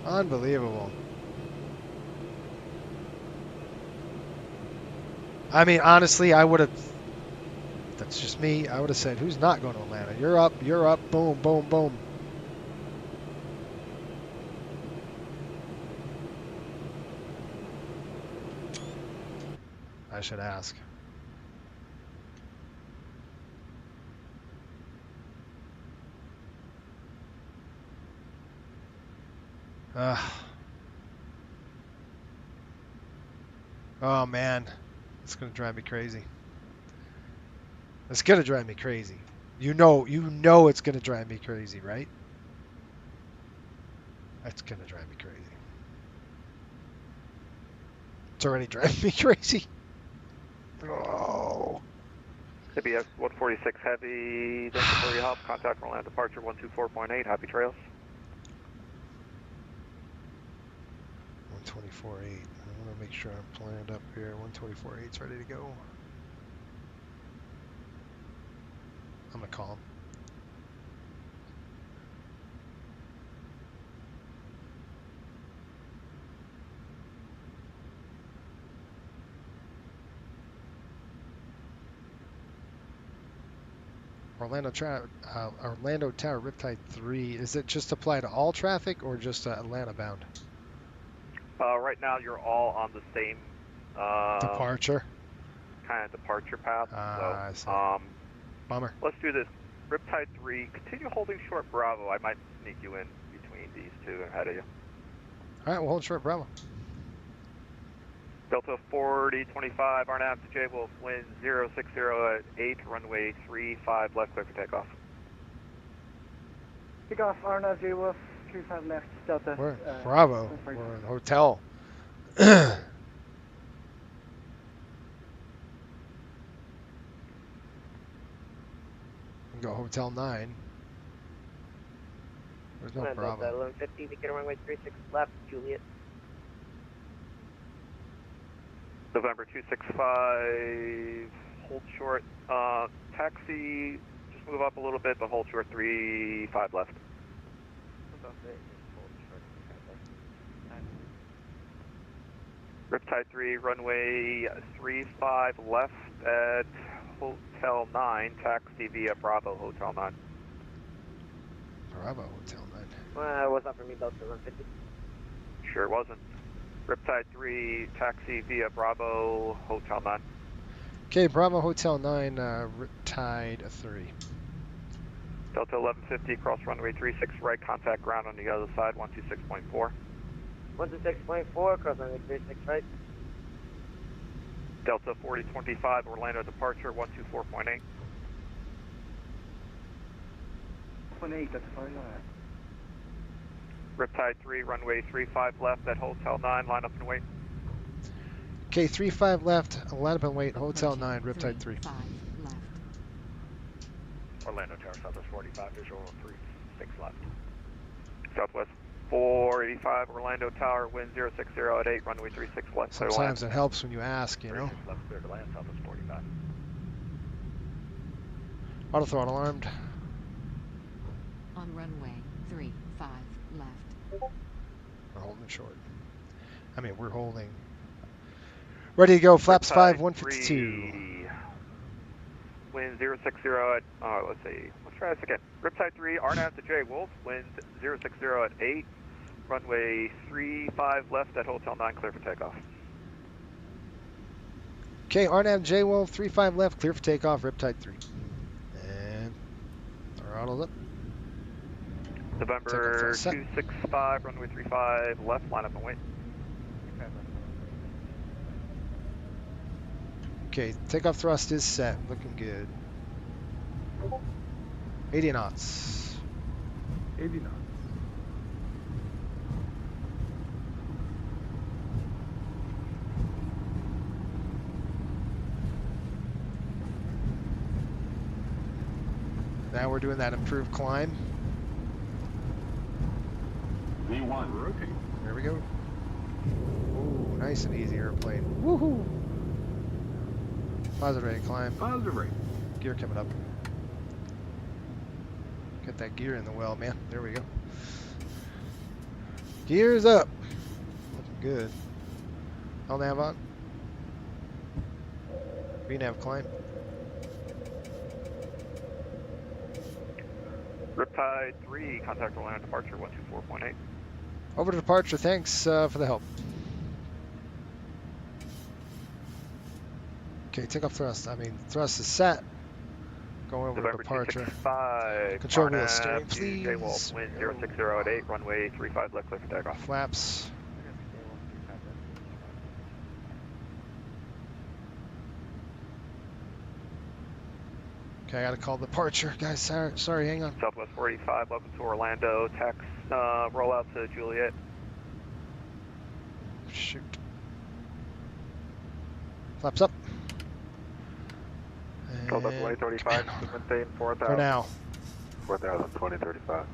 Unbelievable. I mean, honestly, I would have, that's just me, I would have said, who's not going to Atlanta? You're up, boom, boom, boom. I should ask. Oh man, it's gonna drive me crazy. It's gonna drive me crazy. You know it's gonna drive me crazy, right? It's gonna drive me crazy. It's already driving me crazy. Oh. ABX 146 heavy, Delta 3 hop, contact Orlando departure 124.8, happy trails. 124.8. I want to make sure I'm planned up here. 124.8's ready to go. I'm gonna call him. Orlando Tower Riptide 3. Is it just apply to all traffic or just Atlanta bound? Right now, you're all on the same Departure. kind of departure path. I see. Bummer. Let's do this. Riptide 3, continue holding short Bravo. I might sneak you in between these two ahead of you. All right, we'll hold short Bravo. Delta 4025, RNAV to J Wolf, wind 060 at 8, runway 35 left, clear for takeoff. Takeoff, RNAV J Wolf, 35 left, Delta. We're Bravo. We're in hotel. Go Hotel 9. There's no Bravo. 1150, we get runway 36 left, Juliet. November 265, hold short, taxi, just move up a little bit, but hold short 35 left. Riptide 3, runway 35 left at Hotel 9, taxi via Bravo Hotel 9. Bravo Hotel 9. Well, it was not for me, Delta 1150. Sure wasn't. Riptide 3, taxi via Bravo Hotel 9. Okay, Bravo Hotel 9, Riptide 3. Delta 1150, cross runway 36 right, contact ground on the other side, 126.4. 126.4, cross runway 36 right. Delta 4025, Orlando departure, 124.8. 0.8, that's fine. Riptide 3, runway 35 left at Hotel 9, line up and wait. Okay, 35 left, line up and wait, Hotel 9, Riptide 3. Orlando Tower, Southwest 45, visual 36 left. Southwest 485, Orlando Tower, wind 060 at 8, runway 36 left. Sometimes it helps when you ask, you know. 36 left, clear to land, Southwest 45. Auto throttle armed. On runway 35 left. We're holding short. I mean, we're holding. Ready to go, flaps 5, 152. Wind 060 at, let's see, let's try this again. Riptide 3, RNAV to J Wolf, wind 060 at 8, runway 35 left at Hotel 9, clear for takeoff. Okay, RNAV J Wolf, 35 left, clear for takeoff, Riptide 3. And throttle's up. November 265, runway 35 left, line up and wait. Okay, takeoff thrust is set, looking good. 80 knots. 80 knots. Now we're doing that improved climb. V1, rotate. There we go. Ooh, nice and easy airplane. Woohoo! Positive rate climb. Positive rate. Gear coming up. Get that gear in the well, man. There we go. Gears up. Looking good. LNAV on. VNAV climb. Riptide 3, contact Orlando departure 124.8. Over to departure. Thanks for the help. Okay, takeoff thrust. I mean, thrust is set. Going over to November departure. 265, Control wheel RNAV steering, to J Wolf, please. wind 060 at 8, runway 35 left, clear for takeoff. Flaps. Okay, I gotta call departure. Guys, sorry, hang on. Southwest 45, welcome to Orlando, tax, roll out to Juliet. Shoot. Flaps up. Hold up, light 35, maintain 4,000. For now. 4,000, 2035.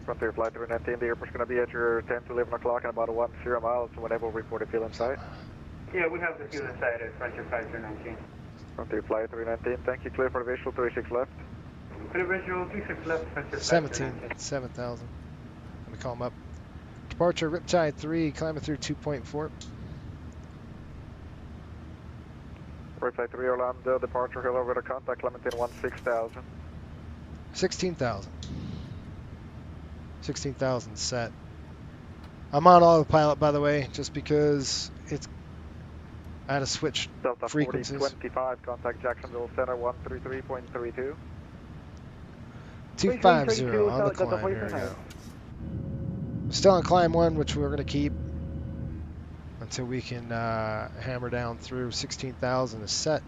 Frontier Flight 319, the airport's going to be at your 10 to 11 o'clock in about 10 miles, so whenever we report a fuel in sight. Yeah, we have the fuel inside at Frontier Flight 319. Frontier Flight 319, thank you, clear for the visual, 36 left. For the visual, 26 left, 7,000. Let me call him up. Departure, Riptide 3, climbing through 2.4. Riptide 3 Orlando, departure hill over the contact, Clementine 16,000. 16,000. 16,000 set. I'm on autopilot, by the way, just because I had to switch Delta frequencies. 4025, contact Jacksonville Center 133.32. 250 on the climb. Here we go. Still on climb 1, which we're going to keep until we can hammer down through 16,000 is set.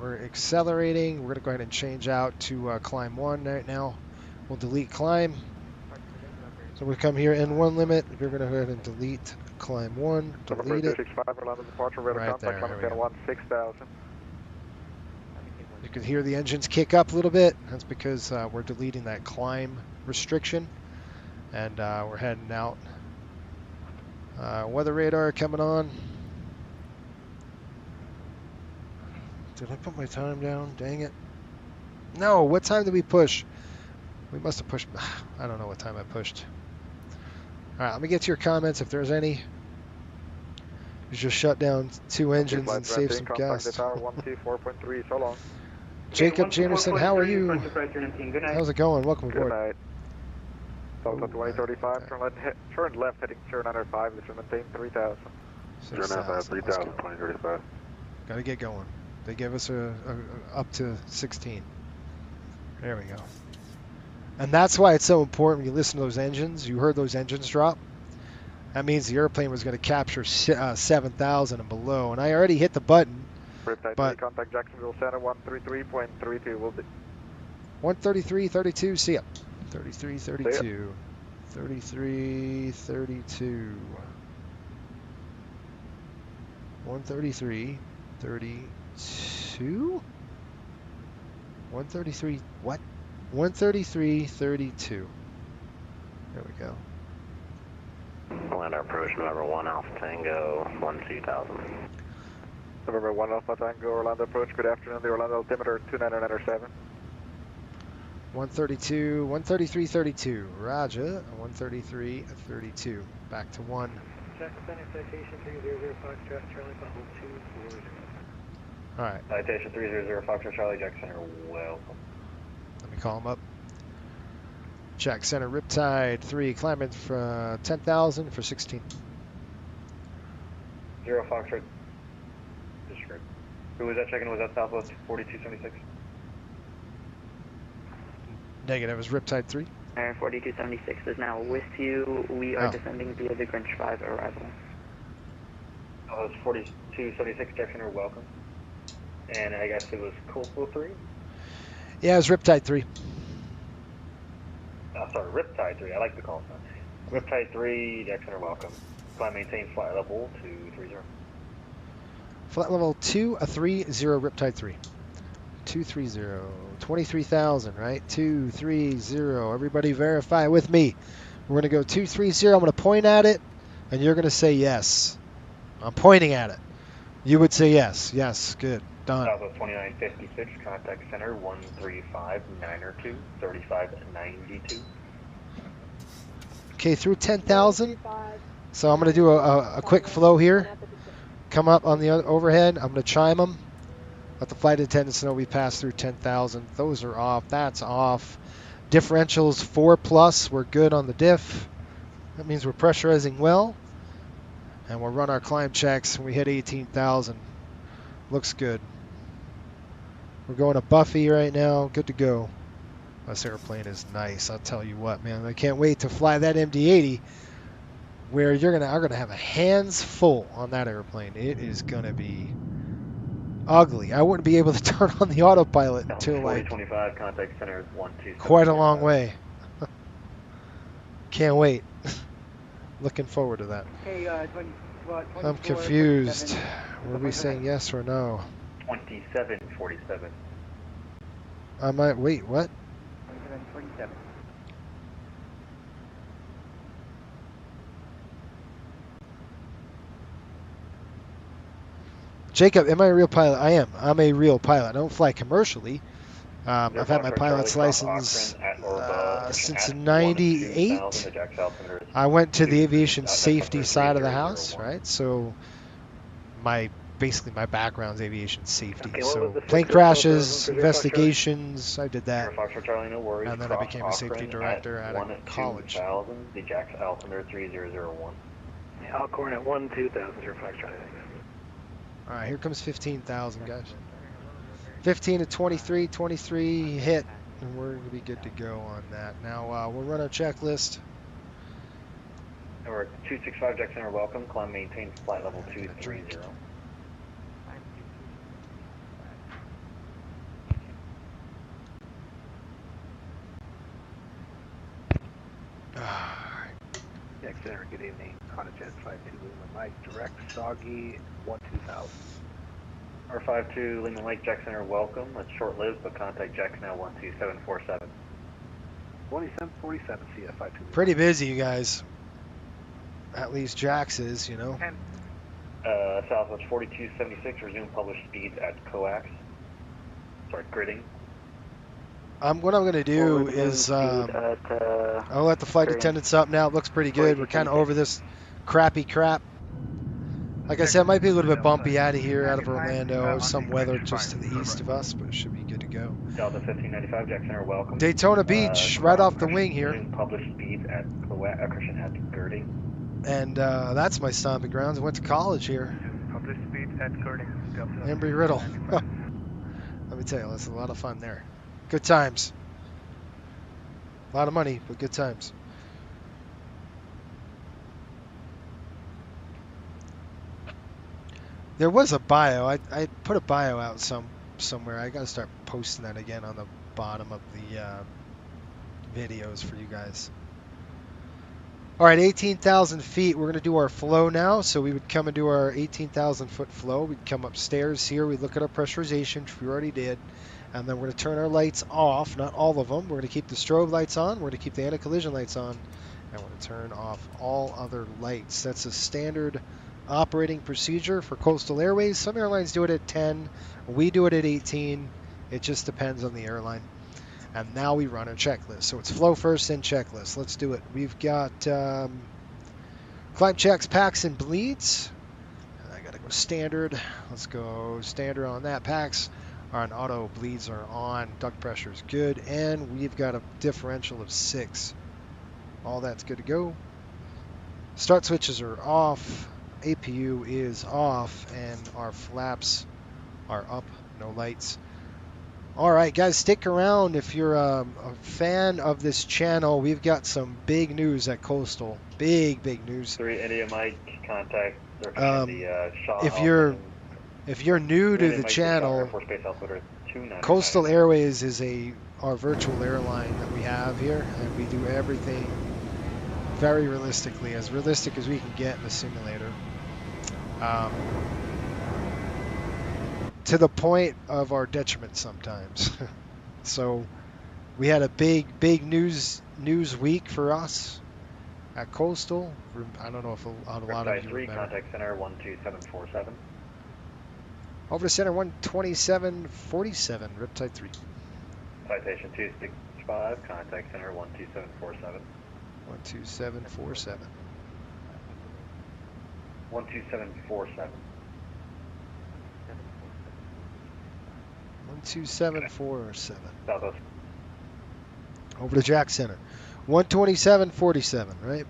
We're accelerating. We're going to go ahead and change out to climb 1 right now. We'll delete climb. So we come here in 1 limit. You're going to go ahead and delete climb 1. Delete it. Right there. There we go. 16,000. You can hear the engines kick up a little bit. That's because we're deleting that climb restriction. And we're heading out. Weather radar coming on. Did I put my time down? Dang it. No, what time did we push? We must have pushed. I don't know what time I pushed. All right, let me get to your comments if there's any. You just shut down 2 engines and save some gas. 124.3, so long. Jacob Jamerson, how are you? How's it going? Welcome aboard. Good night. Delta 2035, turn left heading 0905, this will maintain 3,000. 3,000, 2035. Gotta get going. They give us up to 16. There we go. And that's why it's so important when you listen to those engines. You heard those engines drop. That means the airplane was going to capture 7,000 and below. And I already hit the button. But contact Jacksonville Center 133.32 will be 133.32. See ya. 33.32. 33.32. 133.32. 133. What? 133.32. There we go. Land approach November 1 Alpha Tango 12,000. November 1 Alpha Tango, Orlando approach. Good afternoon. The Orlando altimeter 2997. 132, 133.32. Roger. 133.32. Back to 1. Jack Center, citation 300 Foxtrot, Charlie Papa 240. All right. Citation 300 Foxtrot, Charlie, Jack Center, welcome. Let me call him up. Jack Center, Riptide 3, climbing for 10,000 for 16. 0 Foxtrot. Disregard. Who was that checking? Was that Southwest 4276? Negative. It was Riptide 3. 4276 is now with you. We are descending via the Grinch 5 arrival. Oh, it was 4276, Jack Center, welcome. And I guess it was Coastal 3? Yeah, it was Riptide 3. Sorry, Riptide 3. I like the call sign. Riptide 3, Jack Center, welcome. Climb maintain flight level 230. Flight level 230, Riptide 3. 230. 23,000, right? 230. Everybody verify with me. We're going to go 230. I'm going to point at it, and you're going to say yes. I'm pointing at it. You would say yes. Yes, good. Done. Southwest 2956, contact center 135-902, 3592. Okay, through 10,000. So I'm going to do a quick flow here. Come up on the overhead. I'm going to chime them. Let the flight attendants know we passed through 10,000. Those are off. That's off. Differentials 4+. We're good on the diff. That means we're pressurizing well. And we'll run our climb checks when we hit 18,000. Looks good. We're going to Buffy right now. Good to go. This airplane is nice. I'll tell you what, man. I can't wait to fly that MD-80 where are gonna have a hands full on that airplane. It is gonna be ugly. I wouldn't be able to turn on the autopilot until like 4025, contact center 127. Quite a long way. Can't wait. Looking forward to that. Hey, I'm confused. Were we saying yes or no? 2747. I might wait. What? 27. Jacob, am I a real pilot? I am. I'm a real pilot. I don't fly commercially. I've had my pilot's license since '98. I went to the aviation safety side of the house, right? So basically my background's aviation safety. Okay, what So was the plane fix of crashes, the investigations, I did that. Foxtrot Charlie, no worries. And then I Cross became a safety Auckland director at a college. 1-2000, the Jack's altimeter 3001. Yeah, Alcorn at 1-2000, Foxtrot. All right, here comes 15,000, guys. 15 to 23, 23 hit, and we're going to be good to go on that. Now, we'll run a checklist. Number 265 Jack Center, welcome. Climb maintain flight level 230. Jack Center, good evening. Contact 52 Lima Mike, direct, Soggy, 1-2000. Number 52 Lima Lake Jack Center, welcome. It's short-lived, but contact Jack now 12747. 2747 CF52. Pretty busy, you guys. At least Jax is, you know. Southwest 4276, resume published speeds at coax. Start gridding. What I'm going to do is I'll let the flight attendants up now. It looks pretty good. We're kind of over this crappy crap. Like I said, it might be a little bit bumpy out of here, out of Orlando. Some weather just to the east of us, but it should be good to go. Delta 1595 Jack Center, welcome. Daytona Beach, right off the wing here. Resume published speeds at girding. And that's my stomping grounds. I went to college here. Published speed at girding. Embry-Riddle. Let me tell you, it's a lot of fun there. Good times. A lot of money, but good times. There was a bio. I put a bio out somewhere. I got to start posting that again on the bottom of the videos for you guys. All right, 18,000 feet. We're going to do our flow now. So we would come and do our 18,000 foot flow. We'd come upstairs here. We'd look at our pressurization, which we already did. And then we're going to turn our lights off, not all of them. We're going to keep the strobe lights on. We're going to keep the anti-collision lights on. And we're going to turn off all other lights. That's a standard operating procedure for Coastal Airways. Some airlines do it at 10. We do it at 18. It just depends on the airline. And now we run a checklist. So it's flow first, then checklist. Let's do it. We've got climb checks, packs, and bleeds. I got to go standard. Let's go standard on that. Packs are on auto. Bleeds are on. Duct pressure is good. And we've got a differential of 6. All that's good to go. Start switches are off. APU is off. And our flaps are up. No lights. All right, guys, stick around if you're a fan of this channel. We've got some big news at Coastal. Big news. 3 India Mike, contact. If you're new to the channel, Coastal Airways is our virtual airline that we have here, and we do everything very realistically, as realistic as we can get in the simulator. To the point of our detriment sometimes. So we had a big news week for us at Coastal. I don't know if a lot of you remember. Contact center 12747. Over to center 12747, Riptide 3. Citation 265, contact center 12747. 12747. 12747. 12747. Southwest. Over to Jack Center. 12747, right?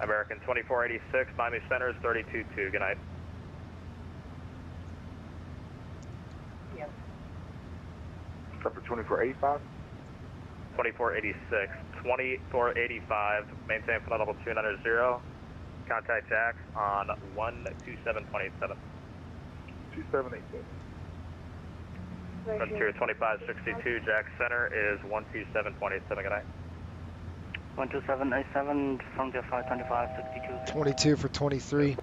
American 2486, Miami Center is 322. Good night. Yep. Upper 2485? 2486. 2485, maintain flight level 290. Contact Jax on 127.87. 2787. Frontier 2562, Jax Center is 127.87. Good night. 12787, Frontier 52562. 22 for 23.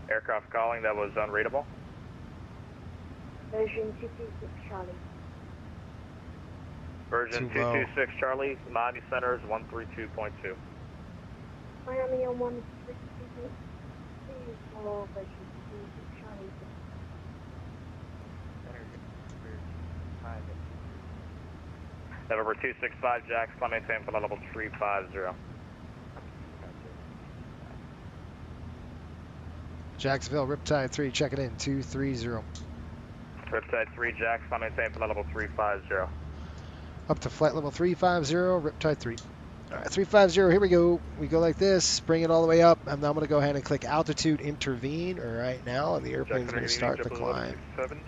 Aircraft calling, that was unreadable. Version 226 Charlie. Version 226 Charlie, Miami Center is 132.2. Miami on 132. Version November 265, Jax, climb maintain for level 350. Jacksonville, Riptide 3, checking in, 230. Riptide 3, Jax, climb maintain for level 350. Up to flight level 350, Riptide 3. All right, 350, here we go. We go like this, bring it all the way up, and I'm going to go ahead and click altitude intervene right now, and the airplane's going to start the climb.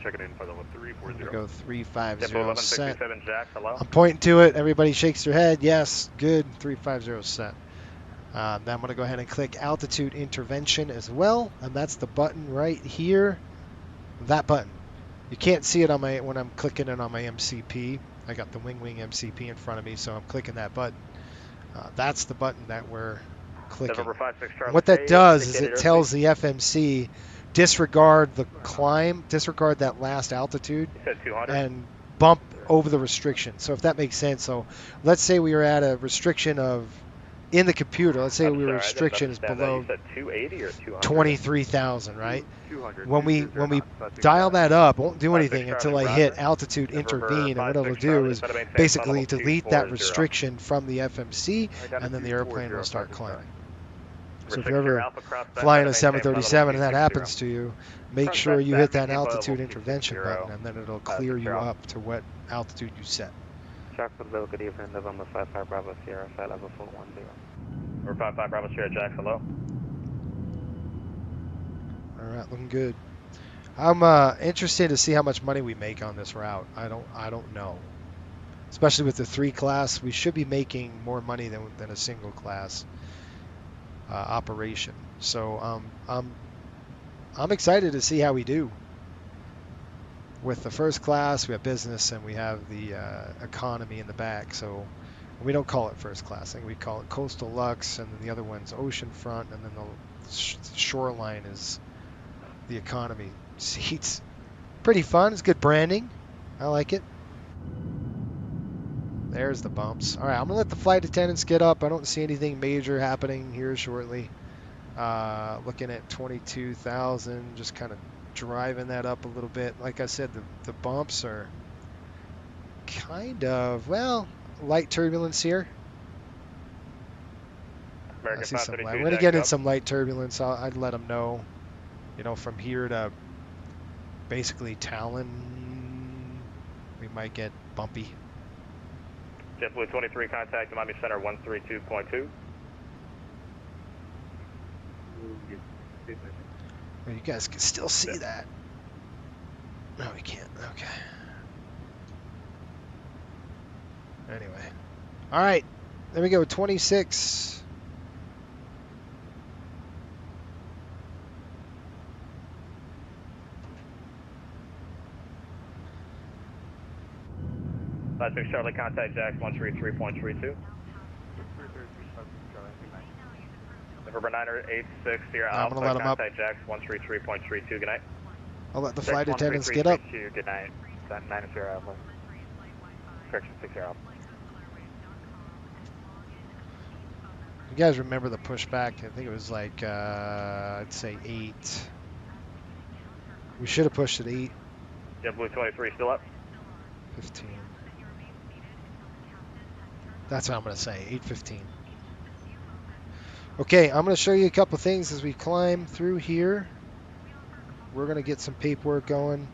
Checking in for level 340. I'm going to go 350 set. 1167, Jax, hello. I'm pointing to it. Everybody shakes their head. Yes, good. 350 set. Then I'm going to go ahead and click altitude intervention as well, and that's the button right here. That button. You can't see it on my when I'm clicking it on my MCP. I got the wing MCP in front of me, so I'm clicking that button. That's the button that we're clicking. And what that does is it tells the FMC disregard the climb, disregard that last altitude, and bump over the restriction. So if that makes sense, so let's say we were at a restriction of in the computer. Let's say restriction is below 23,000, right? When we dial that up, it won't do anything until I hit altitude intervene, and what it'll do is basically delete that restriction from the FMC, and then the airplane will start climbing. So if you're ever flying a 737 and that happens to you, make sure you hit that altitude intervention button, and then it'll clear you up to what altitude you set. Jacksonville, good evening, November 55 Bravo Sierra, flight level 410. Number 55 Bravo Sierra, Jax, hello. All right, looking good. I'm interested to see how much money we make on this route. I don't know. Especially with the 3 class, we should be making more money than a single class operation. So I'm excited to see how we do. With the first class, we have business and we have the economy in the back. So we don't call it first class. I think we call it Coastal Lux, and then the other one's Oceanfront, and then the Shoreline is the economy seats. Pretty fun. It's good branding. I like it. There's the bumps. All right, I'm going to let the flight attendants get up. I don't see anything major happening here shortly. Looking at 22,000, just kind of driving that up a little bit. Like I said, the bumps are kind of, well, light turbulence here. I see some light. We're going to get in some light turbulence. I'd let them know, you know, from here to basically Talon, we might get bumpy. JetBlue 23, contact Miami Center 132.2. You guys can still see that. No, we can't. Okay. Anyway. All right. There we go. 26. Last 6 Charlie, contact Jax 133.32. November 986, Sierra Alpha, contact Jax 133.32, good night. I'll let the flight attendants get up. Good night. 9 Sierra Alpha. Correction, 6 Sierra Alpha. You guys remember the pushback? I think it was like, I'd say 8. We should have pushed at 8. JetBlue 23 still up? 15. That's what I'm going to say, 8:15. Okay, I'm going to show you a couple things as we climb through here. We're going to get some paperwork going.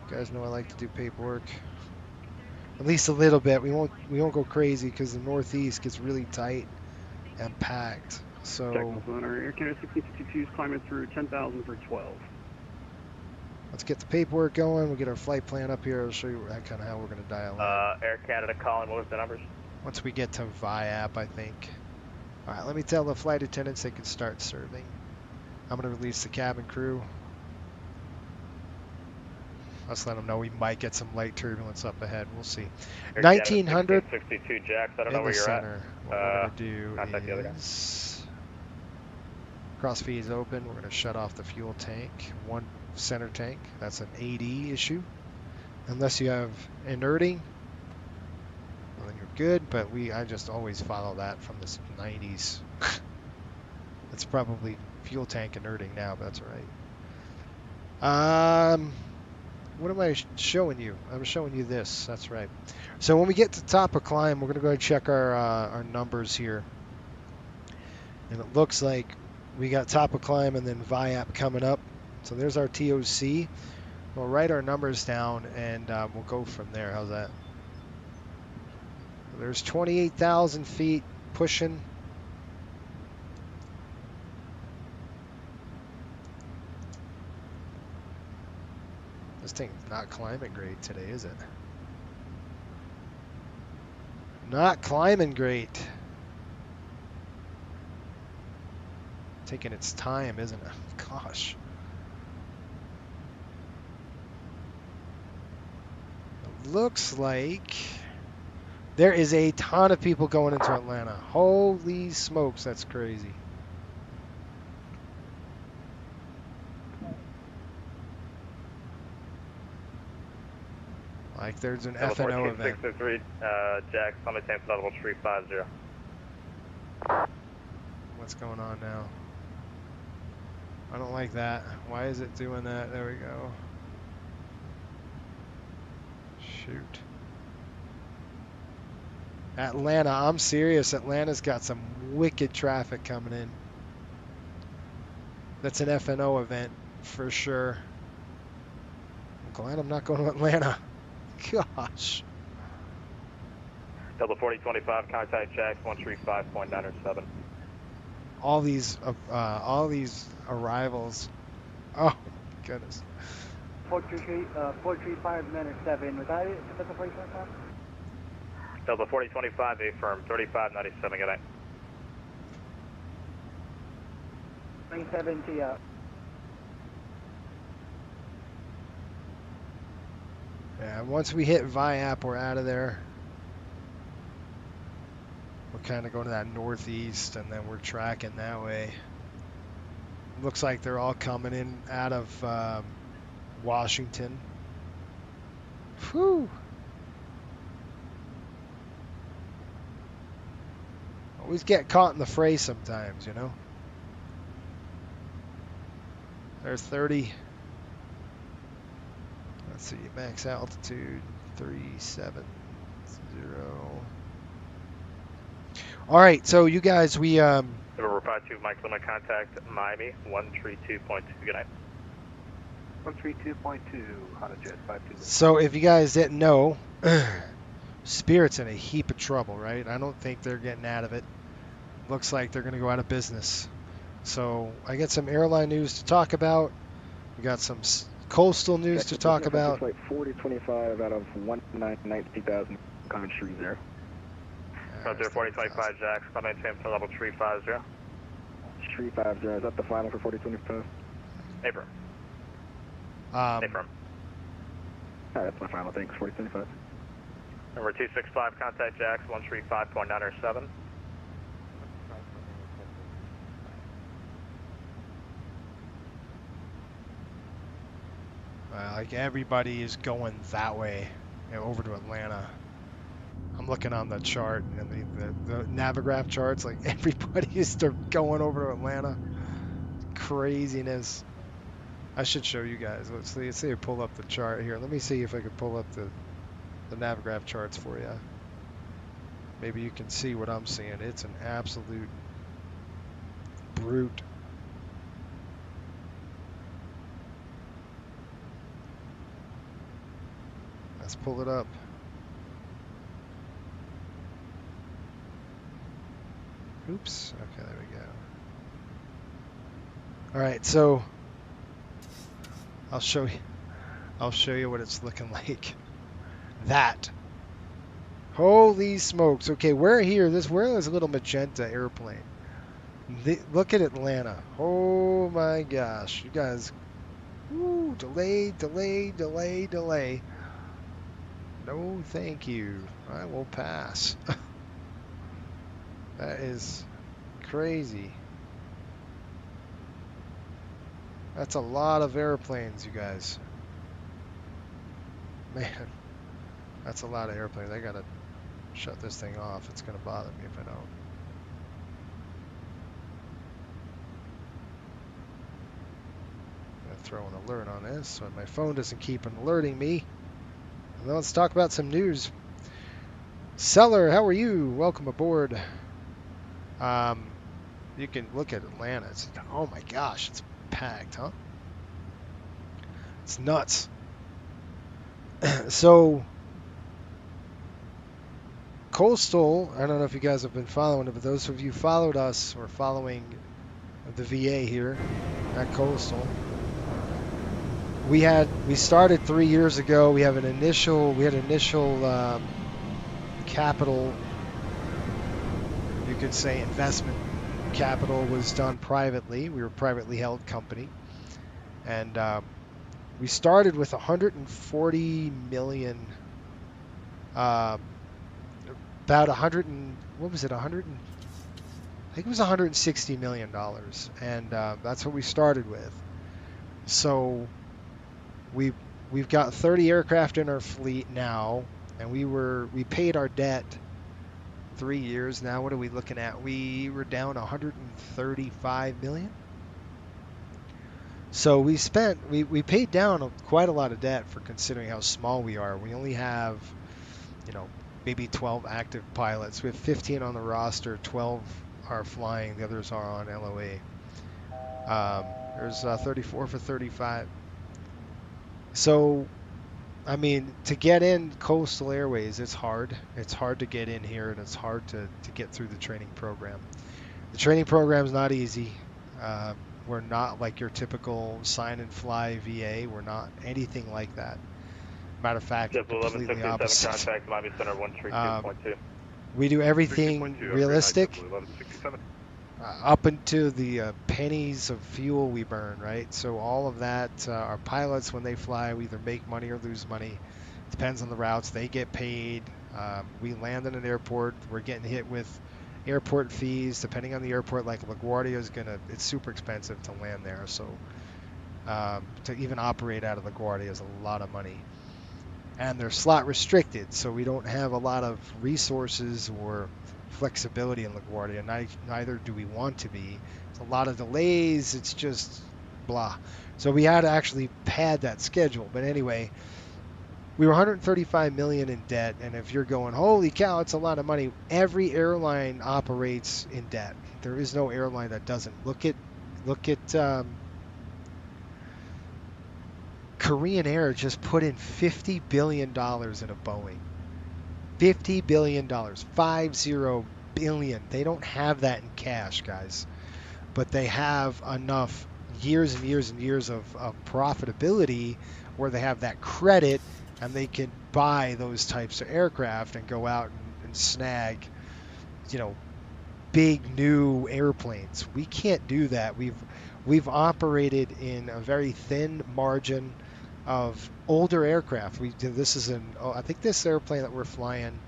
You guys know I like to do paperwork. At least a little bit. We won't go crazy because the Northeast gets really tight and packed. So Air Canada 6052 is climbing through 10,000 for 12. Let's get the paperwork going. We'll get our flight plan up here. I'll show you kind of how we're going to dial in. Air Canada calling, what was the numbers? Once we get to VIAP, I think. All right, let me tell the flight attendants they can start serving. I'm going to release the cabin crew. Let's let them know we might get some light turbulence up ahead. We'll see. 1900 62 Jax, I don't in know where the you're center. at. What we're going to do is cross feed is open. We're going to shut off the fuel tank. One center tank. That's an AD issue. Unless you have inerting, well, then you're good. But I just always follow that from the 90s. It's probably fuel tank inerting now, but that's all right. What am I showing you? I'm showing you this. That's right. So when we get to top of climb, we're going to go ahead and check our numbers here. And it looks like we got top of climb and then VIAP coming up. So there's our TOC. We'll write our numbers down and we'll go from there. How's that? There's 28,000 feet pushing. This thing's not climbing great today, is it? Not climbing great. Taking its time, isn't it? Gosh. It looks like there is a ton of people going into Atlanta. Holy smokes, that's crazy. Like there's an F&O event. 663, Jack, summit time for level 350. What's going on now? I don't like that. Why is it doing that? There we go. Shoot. Atlanta, I'm serious. Atlanta's got some wicked traffic coming in. That's an F&O event for sure. I'm glad I'm not going to Atlanta. Gosh. Delta 4025, contact Jax 135.907. All these arrivals. Oh goodness. 435.97. Was that it? That's the 425? Delta 4025, affirm 3597. Good night. 97 to you. Yeah, once we hit VIAP, we're out of there. We're kind of going to that northeast, and then we're tracking that way. Looks like they're all coming in out of Washington. Whew. Always get caught in the fray sometimes, you know. There's 30. Let's see, max altitude 370. All right, so you guys, we Number 52, Mike Lima, contact Miami 132.2. Good night. 132.2, Honda-Jet 520. So if you guys didn't know, Spirit's in a heap of trouble, right? I don't think they're getting out of it. Looks like they're going to go out of business. So I got some airline news to talk about. We got some coastal news to talk about. Flight 4025 out of 192,000 Common Street there. Delta 4025, Jax, summit time for level 350. 350, is that the final for 4025? Affirm. Affirm. Alright, that's my final, thanks, 4025. Number 265, contact Jax 135.907. Like everybody is going that way, over to Atlanta. I'm looking on the chart and the Navigraph charts. Like everybody is going over to Atlanta. Craziness. I should show you guys. Let's see. I pull up the chart here. Let me see if I can pull up the Navigraph charts for you. Maybe you can see what I'm seeing. It's an absolute brute. Let's pull it up. Oops. Okay, there we go. All right, so I'll show you what it's looking like. That. Holy smokes. Okay, we're here. We're this little magenta airplane. Look at Atlanta. Oh my gosh. You guys. Woo, delay. No, thank you. I will pass. That is crazy. That's a lot of airplanes, you guys. Man, that's a lot of airplanes. I gotta shut this thing off. It's gonna bother me if I don't. throw an alert on this so my phone doesn't keep alerting me. And then let's talk about some news. Seller, how are you? Welcome aboard. You can look at Atlanta. Oh my gosh, it's packed, huh? It's nuts. So, Coastal, I don't know if you guys have been following it, but those of you followed us or following the VA here at Coastal, we started 3 years ago. We had initial capital, you could say investment capital was done privately. We were a privately held company, and we started with 140 million, about 100 and what was it? 100 and I think it was 160 million dollars, and that's what we started with. So we've got 30 aircraft in our fleet now, and we paid our debt 3 years now. What are we looking at? We were down 135 million. So we paid down quite a lot of debt for considering how small we are. We only have, maybe 12 active pilots. We have 15 on the roster, 12 are flying, the others are on LOA. There's 34 for 35. So, I mean, to get in Coastal Airways, it's hard. It's hard to get in here, and it's hard to get through the training program. The training program is not easy. We're not like your typical sign and fly VA. We're not anything like that. Matter of fact, completely opposite. We do everything realistic, up into the pennies of fuel we burn, right? So all of that, our pilots, when they fly, we either make money or lose money. Depends on the routes. They get paid. We land in an airport. We're getting hit with airport fees. Depending on the airport, like LaGuardia it's super expensive to land there. So to even operate out of LaGuardia is a lot of money. And they're slot restricted, so we don't have a lot of resources or flexibility in LaGuardia. Neither do we want to be. It's a lot of delays. It's just blah. So we had to actually pad that schedule. But anyway, we were 135 million in debt, and if you're going, holy cow, it's a lot of money. Every airline operates in debt. There is no airline that doesn't. Look at Korean Air just put in $50 billion in a Boeing. $50 billion. 50 billion. They don't have that in cash, guys. But they have enough years and years and years of profitability where they have that credit and they can buy those types of aircraft and go out and snag, big new airplanes. We can't do that. We've operated in a very thin margin of older aircraft. I think this airplane that we're flying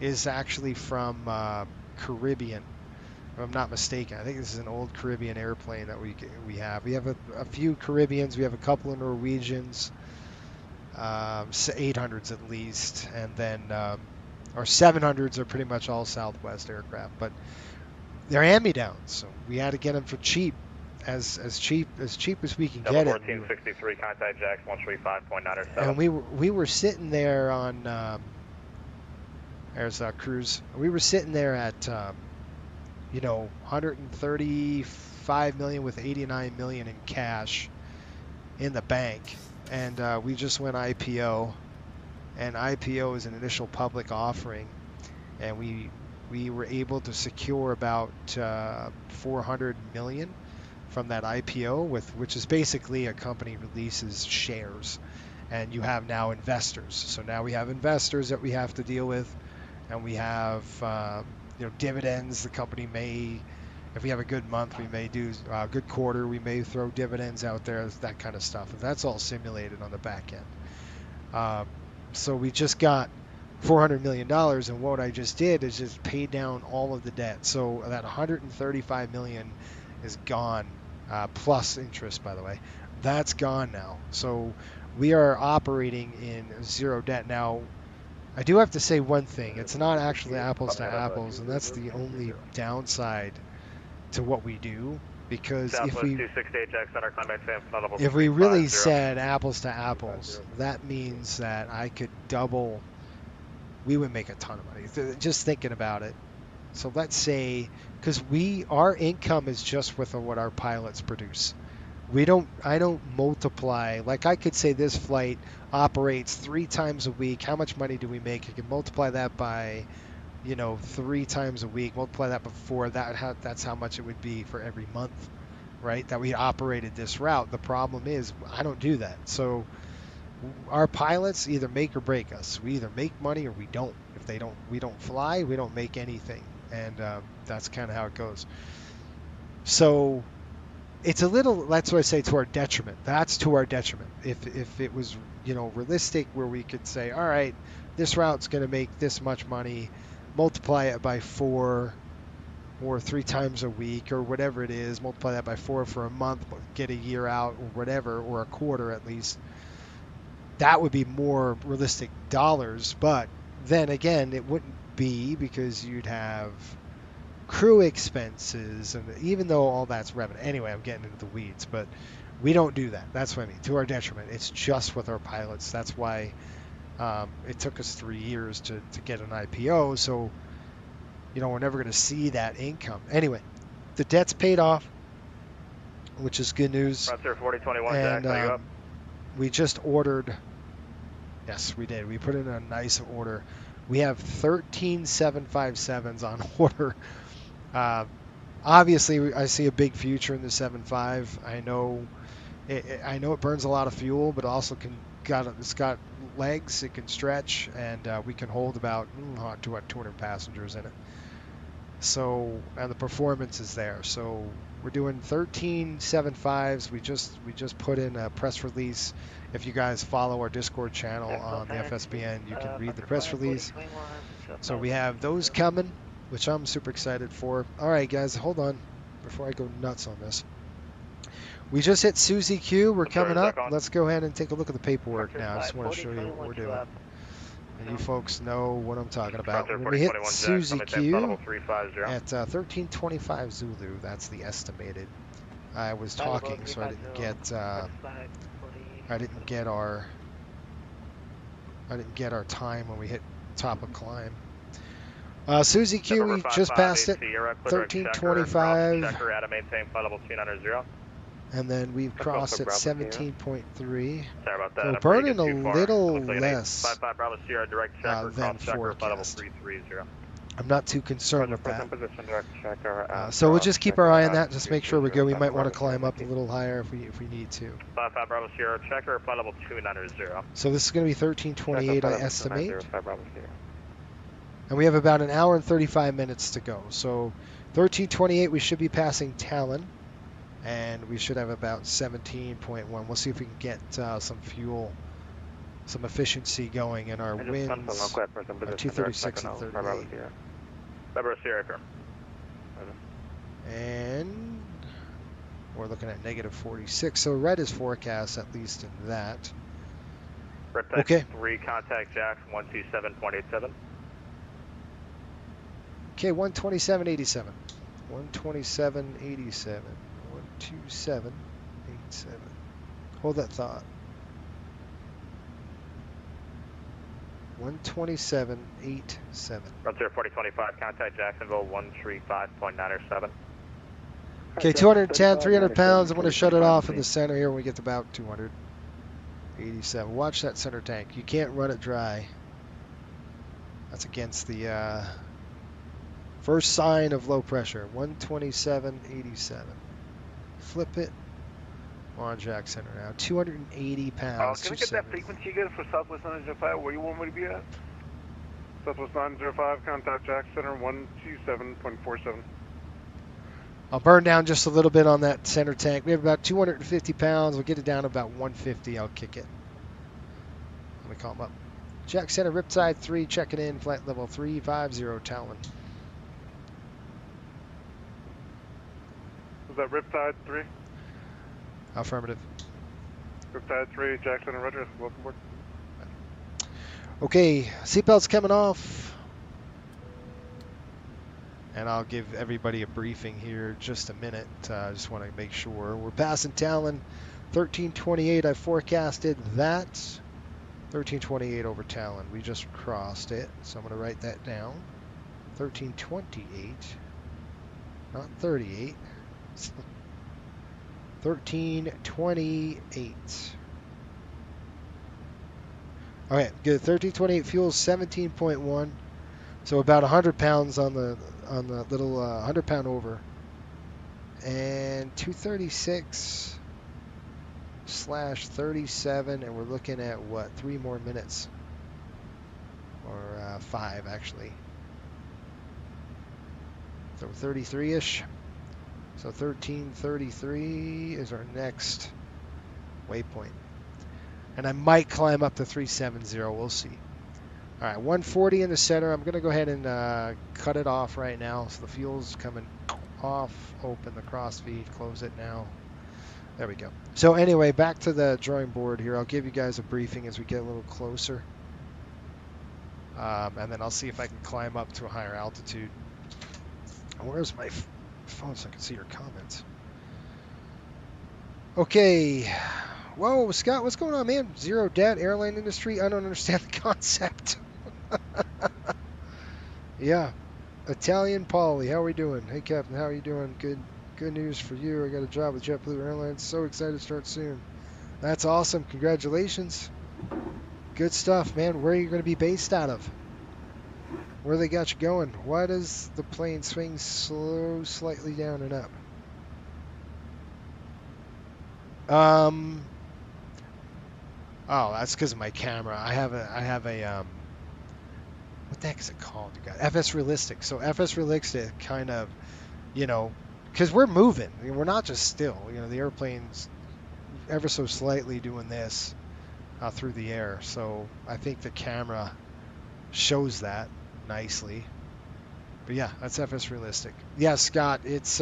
is actually from Caribbean, if I'm not mistaken. I think this is an old Caribbean airplane that we have. We have a few Caribbeans. We have a couple of Norwegians, 800s at least, and then our 700s are pretty much all Southwest aircraft, but they're hand-me-downs, so we had to get them for cheap. As cheap as we can get it. 1463, contact Jax 135.907. And we were sitting there on there's our cruise. We were sitting there at 135 million with 89 million in cash in the bank, and we just went IPO, and IPO is an initial public offering, and we were able to secure about 400 million from that IPO, which is basically a company releases shares, and you have now investors. So now we have investors that we have to deal with, and we have dividends. The company may, if we have a good month, we may do a good quarter. We may throw dividends out there, that kind of stuff. And that's all simulated on the back end. So we just got $400 million, and what I just did is just pay down all of the debt. So that 135 million is gone. Plus interest, by the way, that's gone now. So we are operating in zero debt. Now, I do have to say one thing. It's not actually apples to apples, and that's the only downside to what we do, Because Southwest 268, Jack Center, climb maintain flight level if we really 350. said apples to apples, that means that I could double, we would make a ton of money. Just thinking about it. So let's say, because our income is just with what our pilots produce. I don't multiply, like I could say this flight operates 3 times a week. How much money do we make? I can multiply that by, 3 times a week, multiply that by 4. That's how much it would be for every month, right? That we operated this route. The problem is I don't do that. So our pilots either make or break us. We either make money or we don't. If we don't fly, we don't make anything. And that's kind of how it goes. So it's a little, that's what I say, to our detriment. That's to our detriment. If it was, realistic where we could say, all right, this route's going to make this much money, multiply it by 4 or 3 times a week or whatever it is, multiply that by 4 for a month, get a year out or whatever, or a quarter at least. That would be more realistic dollars. But then again, it wouldn't be, because you'd have crew expenses, and even though all that's revenue. Anyway, I'm getting into the weeds, but we don't do that. That's what I mean, to our detriment. It's just with our pilots. That's why it took us 3 years to get an IPO. So, we're never going to see that income. Anyway, the debt's paid off, which is good news. Frontier 4021, And Jack, how you up? we just ordered. Yes, we did. We put in a nice order. We have 13 757s on order. Obviously, I see a big future in the 75. I know it burns a lot of fuel, but also it's got legs. It can stretch, and we can hold about 200 passengers in it. So, and the performance is there. So we're doing 13 75s. We just put in a press release. If you guys follow our Discord channel on the FSBN, you can read the press release. So we have those coming, which I'm super excited for. All right, guys, hold on before I go nuts on this. We just hit Susie Q. We're coming up. Let's go ahead and take a look at the paperwork now. I just want to show you what we're doing. And you folks know what I'm talking about. When we hit Susie Q at 1325 Zulu, that's the estimated. I was talking, so I didn't get our time when we hit top of climb. Susie Q, we just passed it, 1325. And then we've crossed at 17.3. Sorry about that. So burning a little less than forecast. I'm not too concerned with that. So we'll just keep our eye on that. Just make sure we're good. We might want to climb up a little higher if we need to. 55 Bravo Sierra, checker, flight level 290. So this is going to be 1328, I estimate. And we have about an hour and 35 minutes to go. So 1328, we should be passing Talon. And we should have about 17.1. We'll see if we can get some fuel, some efficiency going in our winds. 236 and 38. And we're looking at negative 46. So red is forecast, at least in that. Okay. 3, contact Jax 127.87. Okay, 127.87. 127.87. 127.87. Hold that thought. 127.87. Frontier 4025, contact Jacksonville 135.97. Okay, 210, 300 pounds. I'm going to shut it off in the center here when we get to about 287. Watch that center tank. You can't run it dry. That's against the first sign of low pressure. 127.87. Flip it. On Jack Center now. 280 pounds. Can I get that frequency again for Southwest 905? Where you want me to be at? Southwest 905, contact Jack Center 127.47. I'll burn down just a little bit on that center tank. We have about 250 pounds. We'll get it down to about 150. I'll kick it. Let me call him up. Jack Center, Riptide 3, checking in. Flight level 350, Talon. Was that Riptide 3? Affirmative. Riptide 3, Jack Center, Roger. Welcome aboard. Okay, seatbelts coming off. and I'll give everybody a briefing here just a minute. I just want to make sure. We're passing Talon, 1328. I forecasted that. 1328 over Talon. We just crossed it, so I'm going to write that down. 1328, not 38. 1328. Okay, good. 1328 fuels 17.1, so about 100 pounds on the little 100 pound over, and 236/37, and we're looking at what, 3 more minutes, or 5 actually. So 33ish. So 1333 is our next waypoint. And I might climb up to 370. We'll see. All right, 140 in the center. I'm going to go ahead and cut it off right now. So the fuel's coming off. Open the cross feed. Close it now. There we go. So anyway, back to the drawing board here. I'll give you guys a briefing as we get a little closer. And then I'll see if I can climb up to a higher altitude. Where's my phone so I can see your comments? Okay. Whoa, Scott, what's going on, man? Zero debt, airline industry. I don't understand the concept. Yeah. Italian Polly, how are we doing? Hey, Captain, how are you doing? Good news for you. I got a job with JetBlue Airlines. So excited to start soon. That's awesome. Congratulations. Good stuff, man. Where are you going to be based out of? Where they got you going? Why does the plane swing slow, slightly down and up? Oh, that's because of my camera. I have a what the heck is it called, you guys? FS Realistic. So FS Realistic kind of, because we're moving. I mean, we're not just still. The airplane's ever so slightly doing this through the air. So I think the camera shows that nicely. But yeah, that's FS Realistic. Yeah, Scott, it's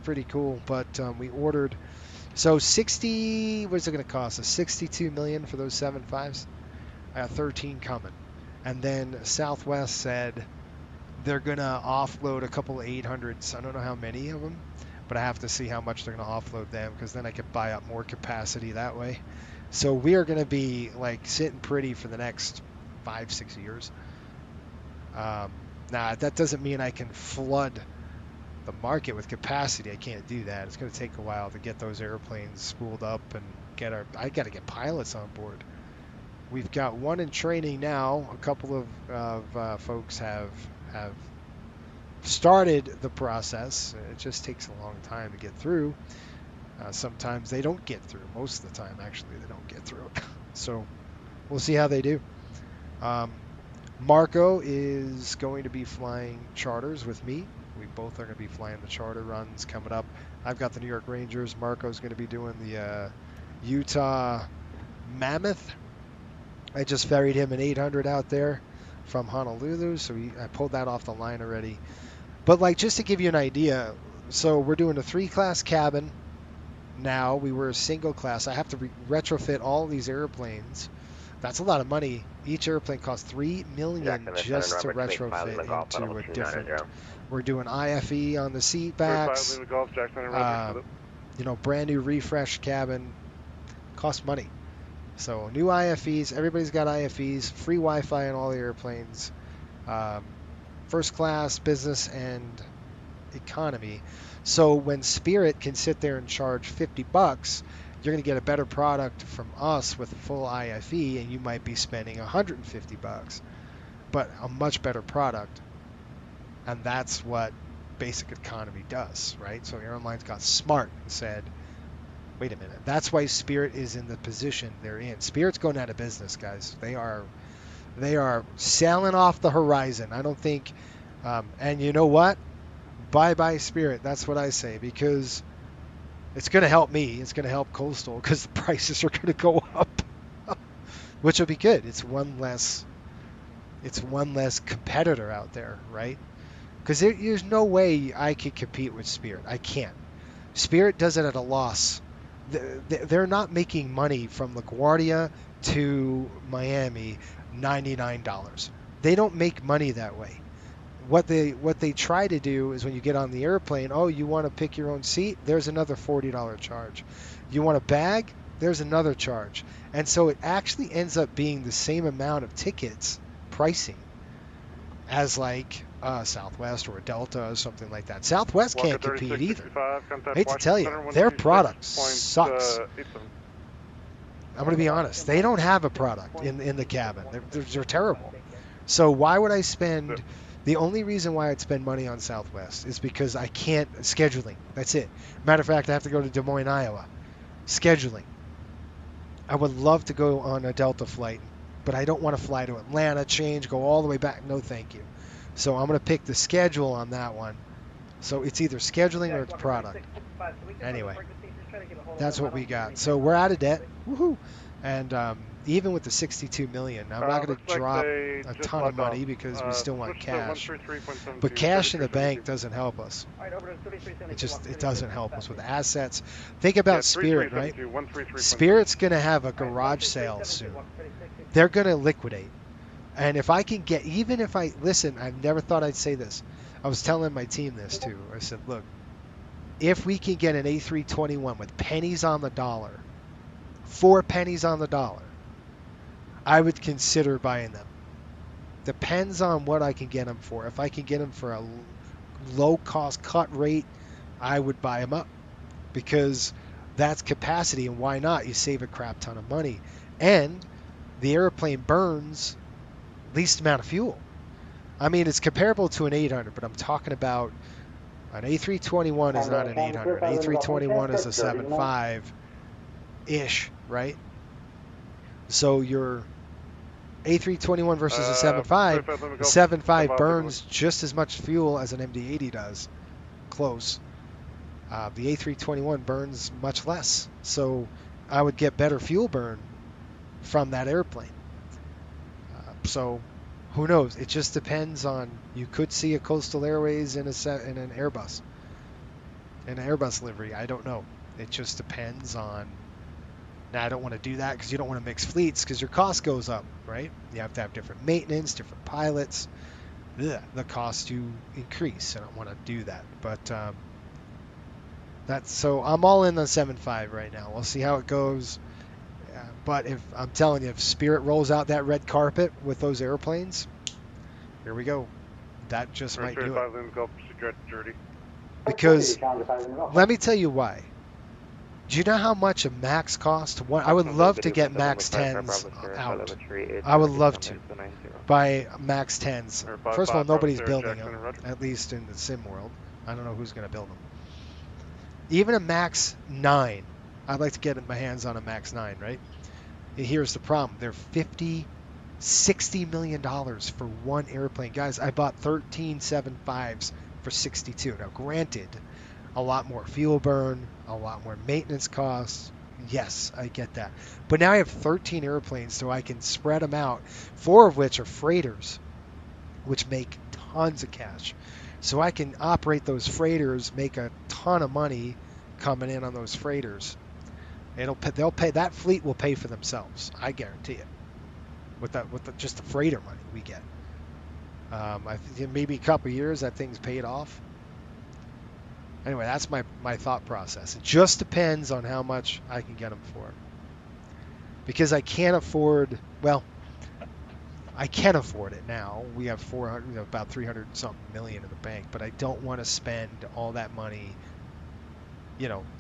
pretty cool. But we ordered, so 60. What is it going to cost us? 62 million for those 75s. I got 13 coming. And then Southwest said they're going to offload a couple of 800s. I don't know how many of them, but I have to see how much they're going to offload them, because then I could buy up more capacity that way. So we are going to be like sitting pretty for the next 5-6 years. Now, that doesn't mean I can flood the market with capacity. I can't do that. It's going to take a while to get those airplanes spooled up and I got to get pilots on board. We've got one in training now. A couple of folks have started the process. It just takes a long time to get through. Sometimes they don't get through. Most of the time, actually, they don't get through. So we'll see how they do. Marco is going to be flying charters with me. We both are going to be flying the charter runs coming up. I've got the New York Rangers. Marco's going to be doing the Utah Mammoth. I just ferried him an 800 out there from Honolulu, so I pulled that off the line already. But just to give you an idea, so we're doing a 3-class cabin now. We were a single class. I have to retrofit all these airplanes. That's a lot of money. Each airplane costs $3 million just to retrofit into a different. We're doing IFE on the seat backs. Brand new refreshed cabin. Costs money. So new IFEs, everybody's got IFEs, free Wi-Fi on all the airplanes, first class, business, and economy. So when Spirit can sit there and charge $50, you're going to get a better product from us with full IFE, and you might be spending $150, but a much better product. And that's what basic economy does, right? So airlines got smart and said, wait a minute. That's why Spirit is in the position they're in. Spirit's going out of business, guys. They are sailing off the horizon. I don't think, and you know what? Bye-bye Spirit. That's what I say, because it's going to help me. It's going to help Coastal, because the prices are going to go up, which will be good. It's one less competitor out there, right? Because there's no way I could compete with Spirit. I can't. Spirit does it at a loss. They're not making money from LaGuardia to Miami $99. They don't make money that way. what they try to do is when you get on the airplane, oh, you want to pick your own seat? There's another $40 charge. You want a bag? There's another charge. And so it actually ends up being the same amount of tickets pricing as like Southwest or a Delta or something like that. Southwest can't compete either. I hate to tell you, their product sucks. I'm going to be honest. They don't have a product in the cabin. They're terrible. So why would I spend... The only reason why I'd spend money on Southwest is because I can't... Scheduling. That's it. Matter of fact, I have to go to Des Moines, Iowa. Scheduling. I would love to go on a Delta flight, but I don't want to fly to Atlanta, change, go all the way back. No, thank you. So I'm going to pick the schedule on that one. So it's either scheduling or it's product. Anyway, that's what we got. So we're out of debt. Woohoo! And even with the $62 million, I'm not going to drop a ton of money because we still want cash. But cash in the bank doesn't help us. It doesn't help us with assets. Think about Spirit, right? Spirit's going to have a garage sale soon. They're going to liquidate. And if I can get, even if I, listen, I never thought I'd say this. I was telling my team this too. I said, look, if we can get an A321 with pennies on the dollar, 4 pennies on the dollar, I would consider buying them. Depends on what I can get them for. If I can get them for a low cost cut rate, I would buy them up because that's capacity, and why not? You save a crap ton of money, and the airplane burns least amount of fuel. I mean, it's comparable to an 800, but I'm talking about an A321 is not an 800. An A321 is a 7.5-ish, right? So your A321 versus a 7.5, the 7.5 burns just as much fuel as an MD-80 does. Close. The A321 burns much less. So I would get better fuel burn from that airplane. So who knows? It just depends on, you could see a Coastal Airways in an Airbus. In an Airbus livery. I don't know. It just depends on. Now, I don't want to do that because you don't want to mix fleets because your cost goes up, right? You have to have different maintenance, different pilots. The cost to increase. I don't want to do that. But so I'm all in on 7.5 right now. We'll see how it goes. But if I'm telling you, if Spirit rolls out that red carpet with those airplanes, here we go. That just might do it. Because let me tell you why. Do you know how much a MAX costs? I would love to get MAX 10s out. I would love to buy MAX 10s. First of all, nobody's building them, at least in the sim world. I don't know who's going to build them. Even a MAX 9, I'd like to get my hands on a MAX 9, right? Here's the problem. They're $50-60 million for one airplane. Guys, I bought 13 7.5s for 62. Now, granted, a lot more fuel burn, a lot more maintenance costs. Yes, I get that. But now I have 13 airplanes, so I can spread them out, 4 of which are freighters, which make tons of cash. So I can operate those freighters, make a ton of money coming in on those freighters. They'll pay, that fleet will pay for themselves. I guarantee it. With just the freighter money we get. I think maybe a couple of years that thing's paid off. Anyway, that's my thought process. It just depends on how much I can get them for. Because I can't afford, well, I can afford it now. We have about 300 something million in the bank, but I don't want to spend all that money.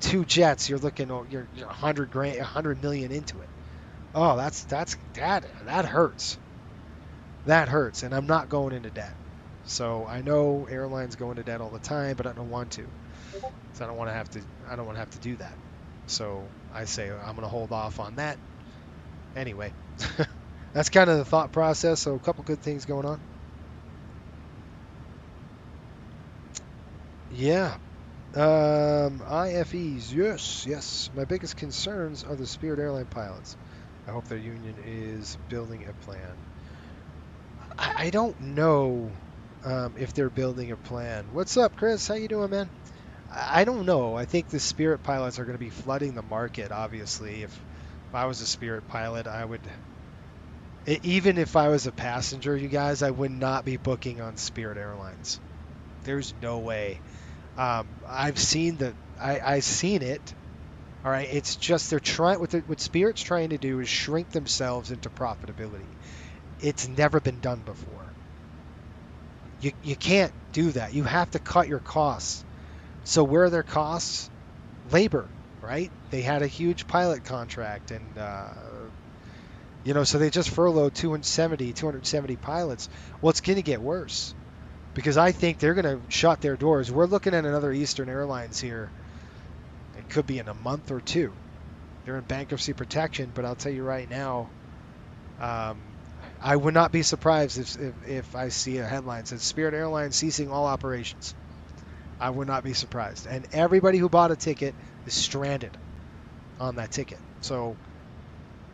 2 jets, you're looking, you're $100 million into it. Oh, that hurts. That hurts, and I'm not going into debt. So I know airlines go into debt all the time, but I don't want to. So I don't want to have to do that. So I say I'm going to hold off on that. Anyway, that's kind of the thought process. So a couple good things going on. Yeah. IFEs, yes. My biggest concerns are the Spirit Airline pilots. I hope their union is building a plan. I don't know if they're building a plan. What's up, Chris? How you doing, man? I don't know. I think the Spirit pilots are going to be flooding the market, obviously. If I was a Spirit pilot, I would Even if I was a passenger, you guys, I would not be booking on Spirit Airlines. There's no way. I've seen I've seen it. All right, it's just they're trying what Spirit's trying to do is shrink themselves into profitability. It's never been done before. You can't do that. You have to cut your costs. So where are their costs? Labor, right? They had a huge pilot contract, and so they just furloughed 270 pilots. Well, it's going to get worse because I think they're going to shut their doors. We're looking at another Eastern Airlines here. It could be in a month or two. They're in bankruptcy protection, but I'll tell you right now, I would not be surprised if I see a headline that says Spirit Airlines ceasing all operations. I would not be surprised. And everybody who bought a ticket is stranded on that ticket. So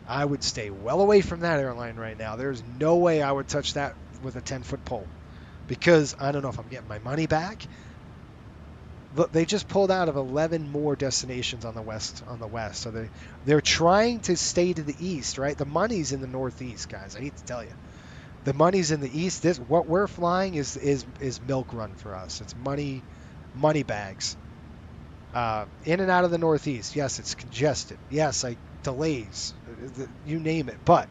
I would stay well away from that airline right now. There's no way I would touch that with a 10-foot pole because I don't know if I'm getting my money back. Look, they just pulled out of 11 more destinations on the west. So they're trying to stay to the east, right? The money's in the northeast, guys. I hate to tell you. The money's in the east. What we're flying is milk run for us. It's money bags. In and out of the northeast. Yes, it's congested. Yes, delays. You name it. But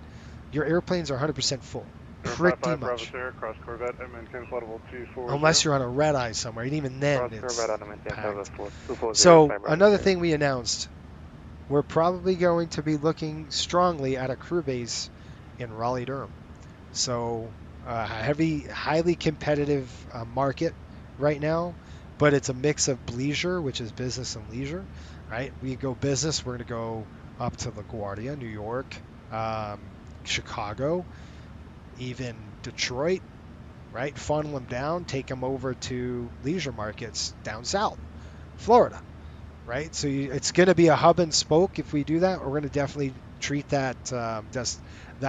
your airplanes are 100% full. Pretty much. Cross Corvette, Unless you're on a red eye somewhere, and even then it's packed. So another thing we announced, we're probably going to be looking strongly at a crew base in Raleigh-Durham. So a highly competitive market right now, but it's a mix of leisure, which is business and leisure, right? We go business, we're going to go up to LaGuardia, New York, Chicago, even Detroit, right? Funnel them down, take them over to leisure markets down south, Florida, right? So it's going to be a hub and spoke if we do that. We're going to definitely treat that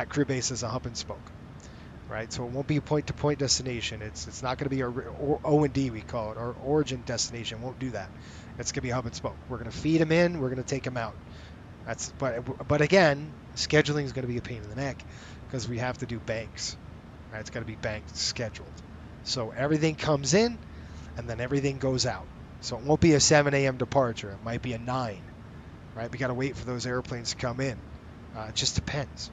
crew base as a hub and spoke, right? So it won't be a point-to-point destination. It's not going to be our O&D, we call it, our origin destination. It won't do that. It's going to be hub and spoke. We're going to feed them in. We're going to take them out. But again, scheduling is going to be a pain in the neck because we have to do banks. Right? It's got to be banked scheduled. So everything comes in and then everything goes out. So it won't be a 7 a.m. departure. It might be a 9. Right? We got to wait for those airplanes to come in. It just depends.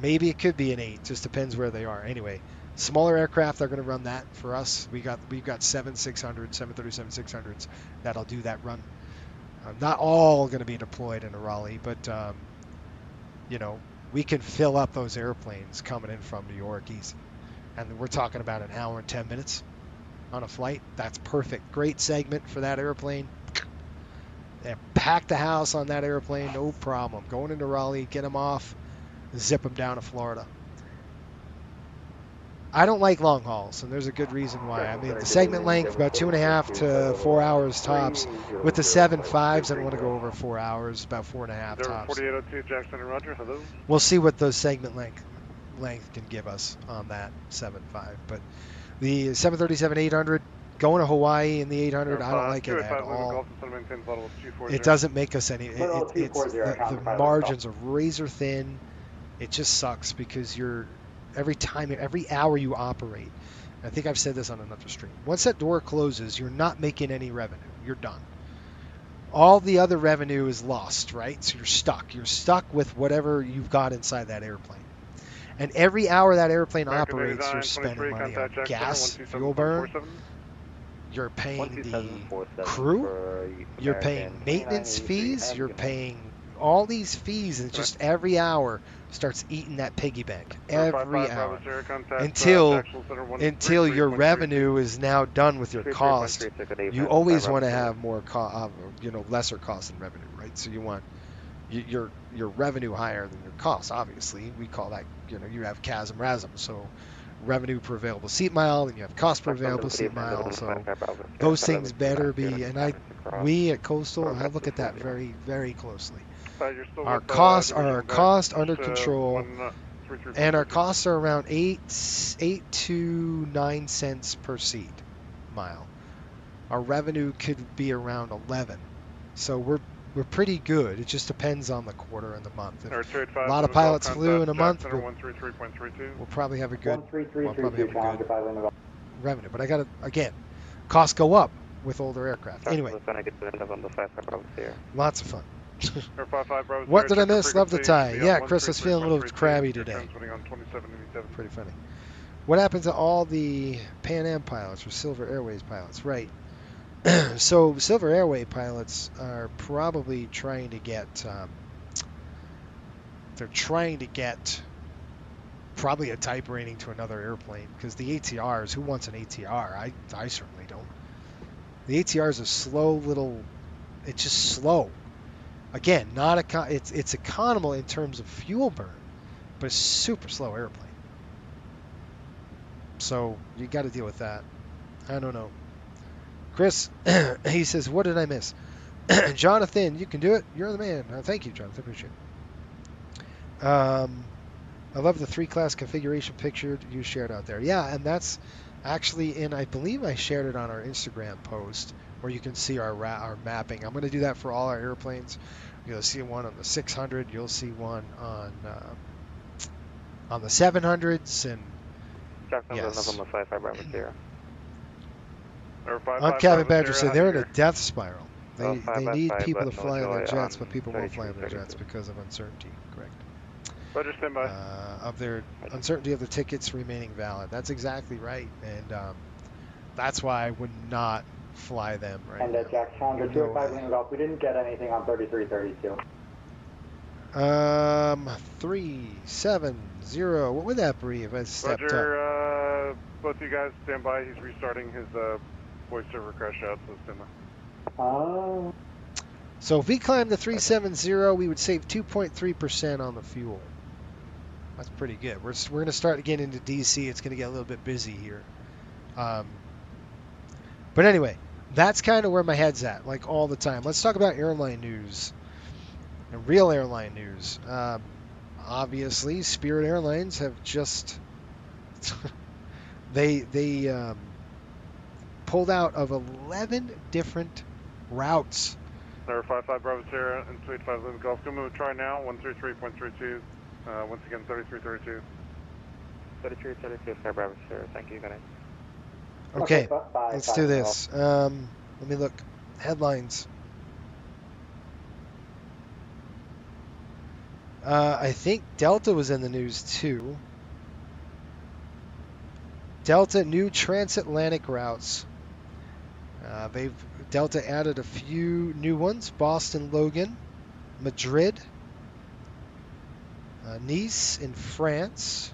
Maybe it could be an 8. Just depends where they are. Anyway, smaller aircraft are going to run that for us. We've got 737-600s that'll do that run. Not all going to be deployed into Raleigh, but we can fill up those airplanes coming in from New York easy. And we're talking about an hour and 10 minutes on a flight. That's perfect. Great segment for that airplane. They pack the house on that airplane, no problem. Going into Raleigh, get them off, zip them down to Florida. I don't like long hauls, and there's a good reason why. I mean, the segment length, about 2.5 to 4 hours tops. With the 7.5s, I don't want to go over 4 hours, about 4.5 tops. 4802 Jackson and Roger, hello. We'll see what the segment length can give us on that 7.5. But the 737-800, going to Hawaii in the 800, I don't like it at all. It doesn't make us any. The margins are razor thin. It just sucks because every hour you operate, I think I've said this on another stream, once that door closes, you're not making any revenue. You're done. All the other revenue is lost, right? So you're stuck. You're stuck with whatever you've got inside that airplane. And every hour that airplane operates, you're spending money on gas, fuel burn. You're paying the crew. You're paying maintenance fees. You're paying all these fees, and just every hour starts eating that piggy bank every hour until your revenue is now done with your cost. You always want to have more lesser cost than revenue, right? So you want your revenue higher than your cost. Obviously, we call that you have CASM RASM. So revenue per available seat mile, and you have cost per available seat mile. So those things better be. And we at Coastal, I look at that very, very closely. Our costs are under control, and our costs are around 8 to 9 cents per seat mile. Our revenue could be around 11, so we're pretty good. It just depends on the quarter and the month. If Or 285, a lot of pilots flew in a month, Center we'll 133.32. probably have a good, 13332, Challenger 5 Lima Golf. revenue. But I got to, again, costs go up with older aircraft. Anyway, lots of fun. Air 55 Bravo What Sierra, did I miss? check Love the your tie. frequency, Yeah, on Chris is feeling a little 133.32, crabby you're today. transmitting on 2787. Pretty funny. What happened to all the Pan Am pilots or Silver Airways pilots? Right. So Silver Airway pilots are probably trying to get probably a type rating to another airplane, because the ATRs, who wants an ATR? I certainly don't. The ATR is a slow little, it's just slow. Again, it's economical in terms of fuel burn, but it's super slow airplane. So you got to deal with that. I don't know. Chris, he says, what did I miss? Jonathan, you can do it. You're the man. Thank you, Jonathan. Appreciate it. I love the 3-class configuration picture you shared out there. Yeah, and that's actually in, I believe I shared it on our Instagram post, where you can see our mapping. I'm going to do that for all our airplanes. You'll see one on the 600. You'll see one on the 700s, and yes. On cabin badger say they're in a death spiral. They need people to fly in their jets, but people won't fly in their jets because of uncertainty. Correct. Roger, stand by. Of their uncertainty of the tickets remaining valid. That's exactly right, and that's why I would not fly them right And now. Jack Challenger 205 Lima Golf. We didn't get anything on 3332. 370. What would that be if I stepped Roger, up? both you guys stand by. He's restarting his voice server crash out, so stand by. So if we climb to 370, we would save 2.3% on the fuel. That's pretty good. We're going to start to get into DC. It's going to get a little bit busy here. But anyway, that's kind of where my head's at, like all the time. Let's talk about airline news. And real airline news. Obviously, Spirit Airlines have just they pulled out of 11 different routes. Number 55 Bravo Sierra and 285 Lima Golf. Going to try now. 133.32. Once again, 3332. 3332, Sierra Bravo Sierra. Thank you, good night. Okay, let's do this. Let me look. Headlines. I think Delta was in the news too. Delta new transatlantic routes. Delta added a few new ones: Boston Logan, Madrid, Nice in France.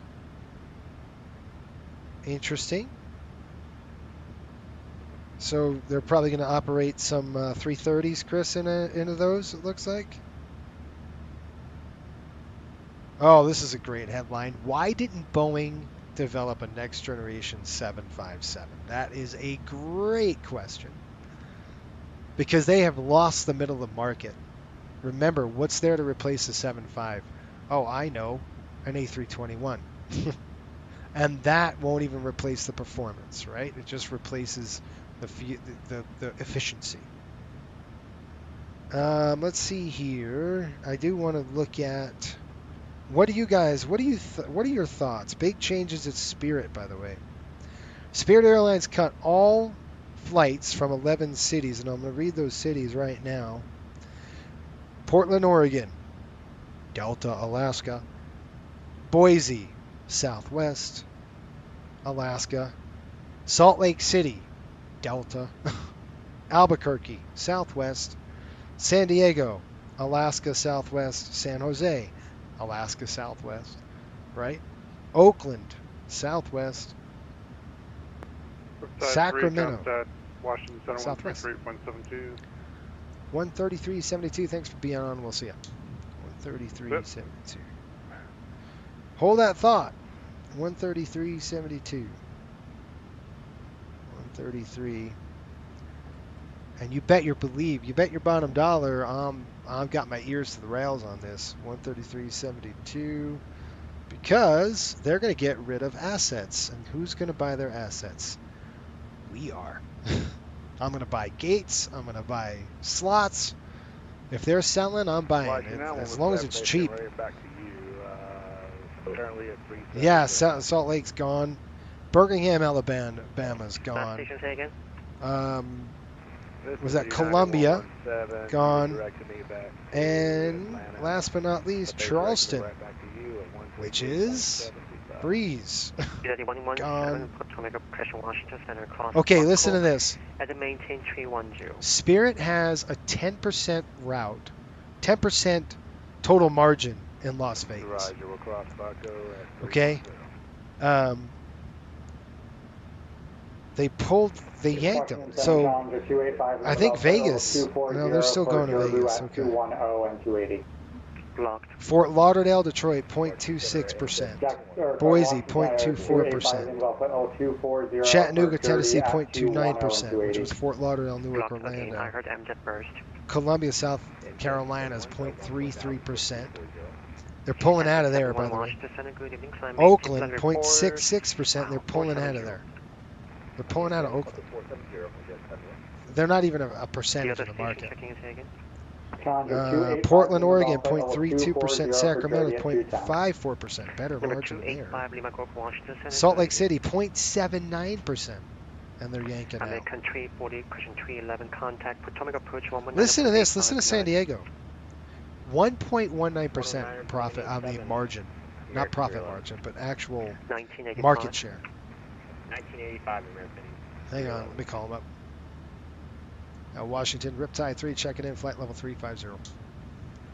Interesting. So they're probably going to operate some 330s, Chris, into those, it looks like. Oh, this is a great headline. Why didn't Boeing develop a next generation 757? That is a great question. Because they have lost the middle of the market. Remember, what's there to replace the 75? Oh, I know, an A321. And that won't even replace the performance, right? It just replaces the efficiency. Let's see here. I do want to look at what are your thoughts? Big changes at Spirit, by the way. Spirit Airlines cut all flights from 11 cities, and I'm going to read those cities right now. Portland, Oregon, Delta, Alaska, Boise, Southwest, Alaska, Salt Lake City, Delta, Albuquerque, Southwest, San Diego, Alaska, Southwest, San Jose, Alaska, Southwest, right? Oakland, Southwest, Sacramento, Washington Center, Southwest. 133.72. 133.72. Thanks for being on. We'll see you. 133.72. Hold that thought. 133.72. 133. And you bet your bottom dollar. I've got my ears to the rails on this. 133.72. Because they're going to get rid of assets. And who's going to buy their assets? We are. I'm going to buy gates. I'm going to buy slots. If they're selling, I'm buying Like it now, as on long the as it's 7, cheap. right back to you. Currently at 3. Yeah, Salt Lake's gone. Birmingham, Alabama's Last gone. station, say again. Was that Columbia? Gone. And Atlanta. last but not least, Charleston, Right back to you at 1 which is Breeze. Gone. Okay, listen to this. At the maintain 310. Spirit has a 10% route, 10% total margin in Las Vegas. Okay? They yanked them. So I think Vegas, no, they're still going to Vegas. Okay. 210 and 280. Blocked. Fort Lauderdale, Detroit, 0.26%. Boise, 0.24%. Chattanooga, Tennessee, 0.29%, which was Fort Lauderdale, Newark, Blocked again. I Orlando. heard MJet burst. Columbia, South Carolina is 0.33%. They're pulling out of there, by the way. Oakland, 0.66%. They're pulling out of there. They're pulling out of Oakland. They're not even a percentage of the market. Portland, Oregon, 0.32%. Sacramento, 0.54%. Better margin there. Salt Lake City, 0.79%. And they're yanking out. Listen to this. Listen to San Diego. 1.19% profit on the margin. Not profit margin, but actual market share. 1985 American. Hang on, let me call them up. Washington, Riptide 3, checking in, flight level 350.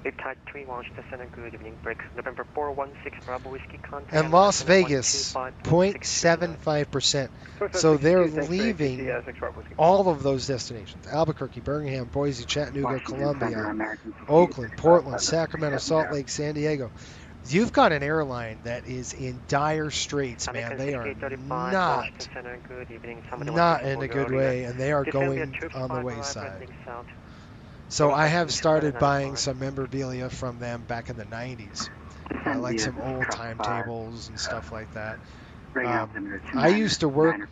Riptide 3, Washington Center, good evening, break. November 416, Bravo Whiskey contact. And Las Vegas, 0.75%. So they're leaving all of those destinations. Albuquerque, Birmingham, Boise, Chattanooga, Columbia, Oakland, Portland, Sacramento, Salt Lake, San Diego. You've got an airline that is in dire straits, man. They are not in a good way, and they are going on the wayside. So I have started buying some memorabilia from them back in the 90s, like some old timetables and stuff like that. I used to work,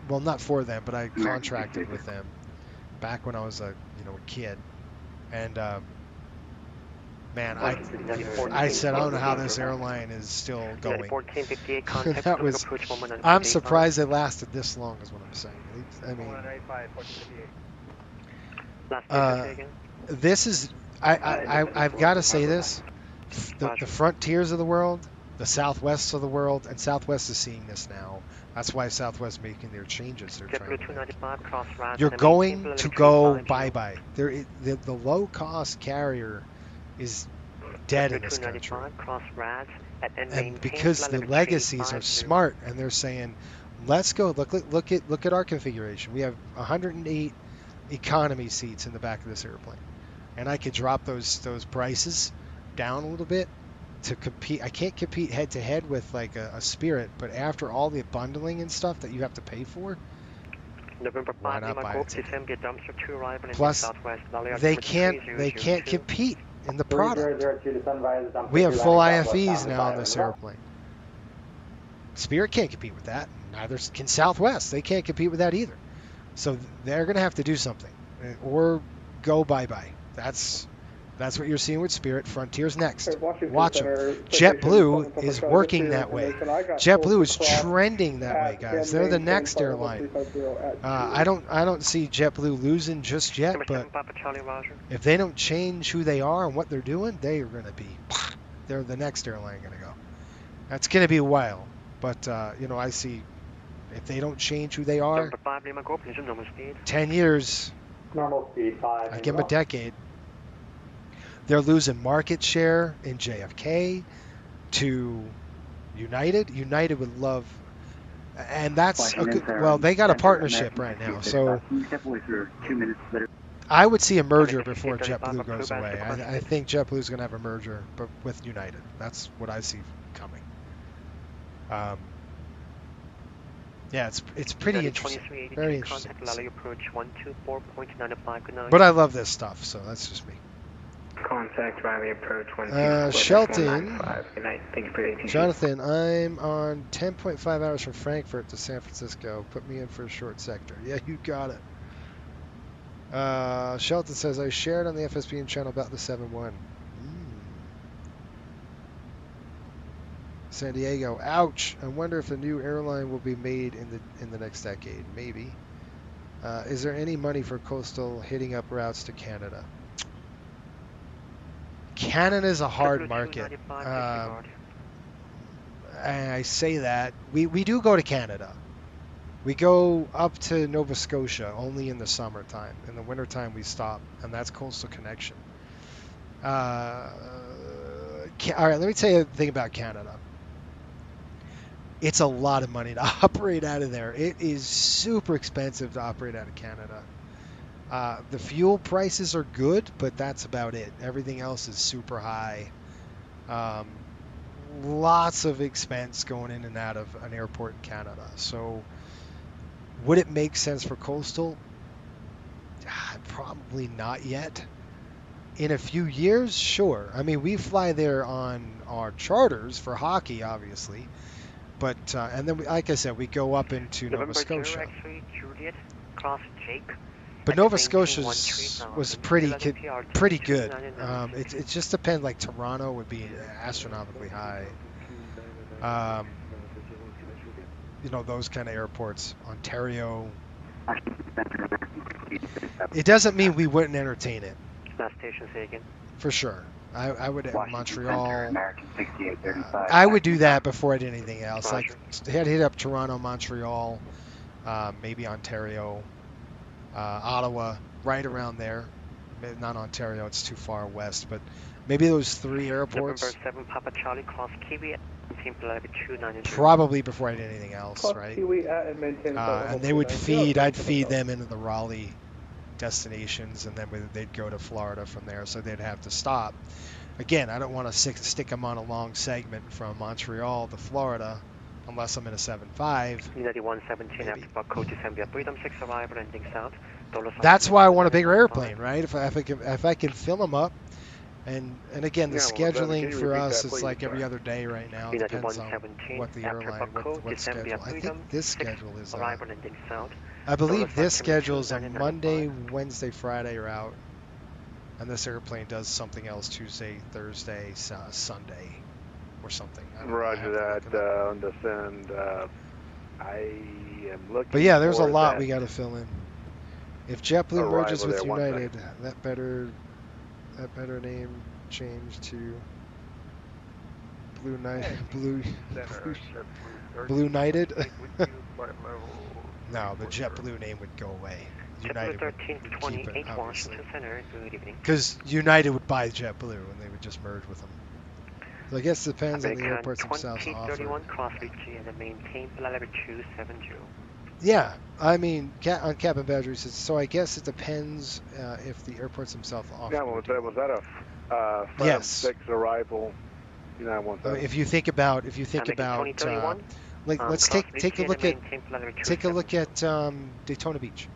well, not for them, but I contracted with them back when I was a kid, and man, I said, I don't know how this airline is still going. That was, I'm surprised it lasted this long, is what I'm saying. I mean, this is, I've got to say this, the Frontiers of the world, the Southwests of the world, and Southwest is seeing this now. That's why Southwest making their changes they're trying to make. You're going to go bye-bye. The low-cost carrier is dead in this country. And because the legacies are smart and they're saying, let's go, look at our configuration. We have 108 economy seats in the back of this airplane. And I could drop those prices down a little bit to compete. I can't compete head to head with like a Spirit, but after all the bundling and stuff that you have to pay for, why not buy it? Plus, they can't compete in the product. We have full IFEs now on this airplane. Spirit can't compete with that. Neither can Southwest. They can't compete with that either. So they're going to have to do something or go bye-bye. That's what you're seeing with Spirit. Frontier's next. Watch them. JetBlue is working that way. JetBlue is trending that way, guys. They're the next airline. I don't see JetBlue losing just yet, but if they don't change who they are and what they're doing, they are going to be. They're the next airline going to go. That's going to be a while, but I see if they don't change who they are, 10 years. Normal speed 5. I give them a decade. They're losing market share in JFK to United. United would love, and that's a good, well, they got a partnership right now. So I would see a merger before JetBlue goes away. I think JetBlue is going to have a merger, but with United. That's what I see coming. Yeah, it's pretty interesting. Very interesting. But I love this stuff, so that's just me. Contact Riley approach 124. Shelton. Good night. Thank you for your ATC. Jonathan, I'm on 10.5 hours from Frankfurt to San Francisco. Put me in for a short sector. Yeah, you got it. Shelton says, I shared on the FSBN channel about the 7-1. San Diego, ouch. I wonder if a new airline will be made in the next decade. Maybe. Is there any money for Coastal hitting up routes to Canada? Canada is a hard market. I say that. We do go to Canada. We go up to Nova Scotia only in the summertime. In the wintertime, we stop, and that's Coastal Connection. All right, let me tell you a thing about Canada. It's a lot of money to operate out of there. It is super expensive to operate out of Canada. The fuel prices are good, but that's about it. Everything else is super high. Lots of expense going in and out of an airport in Canada. So would it make sense for Coastal? Probably not yet. In a few years, sure. I mean, we fly there on our charters for hockey, obviously. But and then, like I said, we go up into Nova Scotia. But Nova Scotia was pretty good. It just depends. Like Toronto would be astronomically high. You know, those kind of airports. Ontario. It doesn't mean we wouldn't entertain it. For sure. I would at Montreal. I would do that before I did anything else. Like I'd hit up Toronto, Montreal, maybe Ontario, Ottawa, right around there. Maybe not Ontario; it's too far west. But maybe those 3 airports. Probably before I did anything else, right? And they would feed. I'd feed them into the Raleigh destinations, and then they'd go to Florida from there, so they'd have to stop. Again, I don't want to stick them on a long segment from Montreal to Florida unless I'm in a 7.5. That's why I want a bigger airplane, right? If I can fill them up, and again, the scheduling for us, it's like every other day right now. It depends on what the airline, what schedule. I think this schedule is I believe this schedule is on Monday, Wednesday, Friday are out. And this airplane does something else Tuesday, Thursday, Sunday, or something. Roger that. Understand. I am looking. But yeah, there's a lot we got to fill in. If JetBlue merges with United, that better name change to Blue United. No, the JetBlue name would go away. United would keep it, obviously. Because United would buy JetBlue and they would just merge with them. So I guess it depends on the airports themselves offer. Yeah, I mean, on Captain Badger says, so I guess it depends if the airports themselves offer. Yeah, was that a yes. 6 arrival? If you think about like let's take a look at Daytona Beach.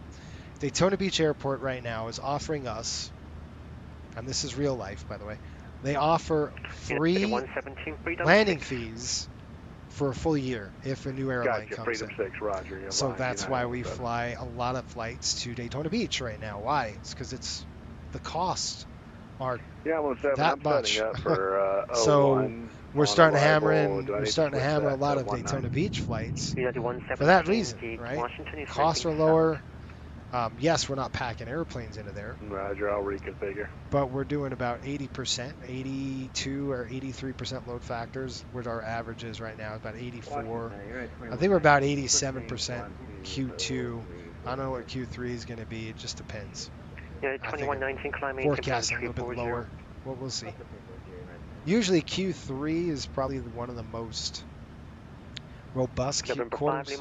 Daytona Beach Airport right now is offering us, and this is real life, by the way, they offer free landing fees for a full year if a new airline comes in. So that's why we fly a lot of flights to Daytona Beach right now. Why? It's because the costs are that much. So we're starting to hammer a lot of Daytona Beach flights for that reason, right? Costs are lower. Yes, we're not packing airplanes into there. Roger, I'll reconfigure. But we're doing about 80%, 82 or 83% load factors, which our average is right now, about 84. I think we're about 87% Q2. I don't know what Q3 is going to be. It just depends. I think forecasting a little bit lower. Well, we'll see. Usually Q3 is probably one of the most robust quarters.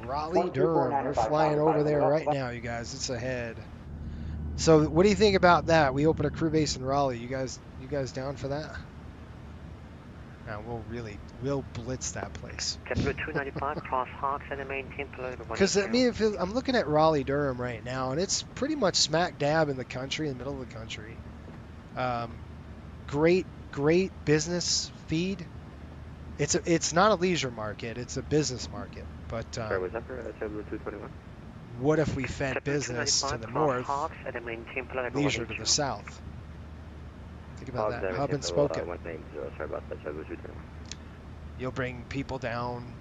Raleigh, Durham. We're flying over there right now, you guys. It's ahead. So what do you think about that? We open a crew base in Raleigh. You guys down for that? Now we'll blitz that place. Because I mean, I'm looking at Raleigh, Durham right now, and it's pretty much smack dab in the country, in the middle of the country. Great business feed. It's not a leisure market; it's a business market. But What if we fed business to the north, leisure to the south? Think about that. Hub and spoken. Sorry about that. You'll bring people down.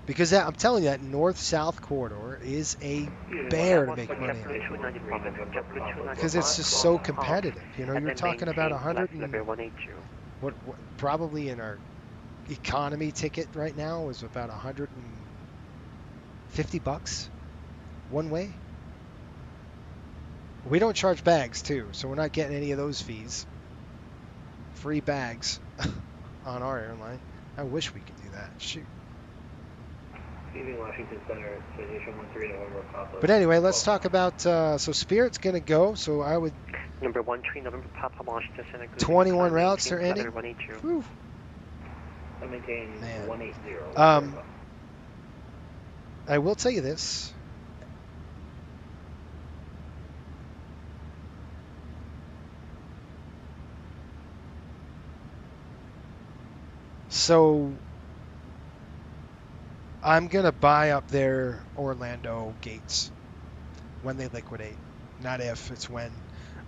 Because I'm telling you, that north-south corridor is a bear to make money on. Because it's just so competitive. You know, you're talking about probably in our economy ticket right now is about $150 one way. We don't charge bags too, so we're not getting any of those fees. Free bags on our airline. I wish we could do that. Shoot. Washington Center, Citation 13 November Papa. But anyway, let's talk about, so Spirit's going to go, so I would... Number 13 November Papa Washington Center. 21 routes they're ending? Whew. I maintain 180. I will tell you this. So... I'm going to buy up their Orlando gates when they liquidate. Not if, it's when.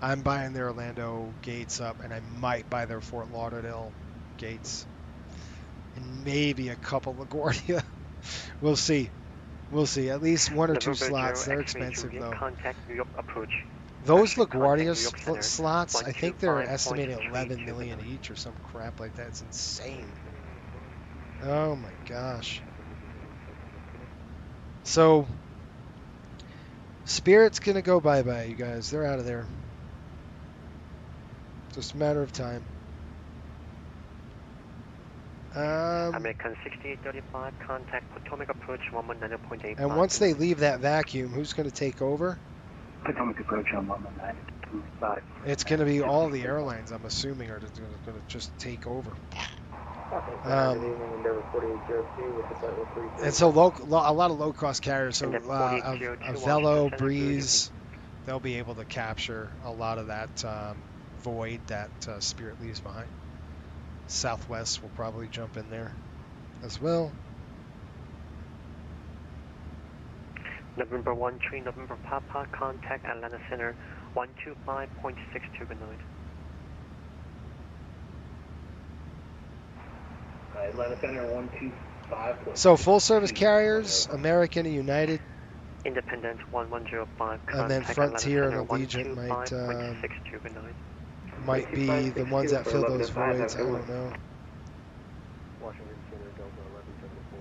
I'm buying their Orlando gates up, and I might buy their Fort Lauderdale gates. And maybe a couple LaGuardia. We'll see. We'll see. At least one or two slots. They're expensive, though. Those LaGuardia slots, I think they're estimated $11 million each or some crap like that. It's insane. Oh, my gosh. So, Spirit's going to go bye-bye, you guys. They're out of there. Just a matter of time. American 6835, contact Potomac approach 119.8. And once they leave that vacuum, who's going to take over? Potomac approach on 119.5. It's going to be all the airlines, I'm assuming, are going to just take over. And so a lot of low-cost carriers, so Velo, Breeze, they'll be able to capture a lot of that void that Spirit leaves behind. Southwest will probably jump in there as well. November 13, November Papa, contact Atlanta Center 125.62, good night. Atlanta Center 125. So full service carriers, American and United. Independent 1105. And then Frontier and Allegiant might be the ones that fill those voids. I don't know.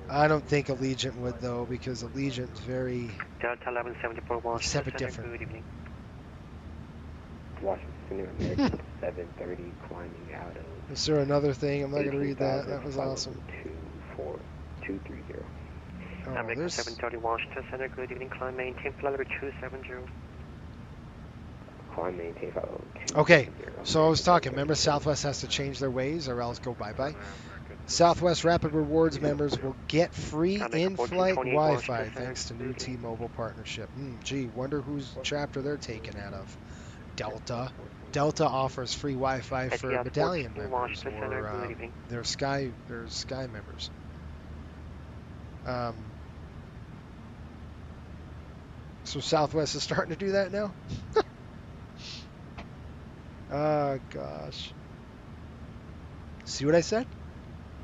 I don't think Allegiant would though, because Allegiant's very Delta 1174 separate different. Good evening. Washington Center American 730 climbing out of. Is there another thing? I'm not going to read that. That was awesome. 24230. Oh, American 730 Washington Center. Good evening. Climb maintain flight level 270. Climb maintain flight level 270. Okay, so I was talking. Remember, Southwest has to change their ways or else go bye-bye. Southwest Rapid Rewards members will get free in-flight Wi-Fi thanks to new T-Mobile partnership. Gee, wonder whose chapter they're taking out of. Delta. Delta offers free Wi-Fi for Medallion members or their Sky members. So Southwest is starting to do that now? Oh, gosh. See what I said?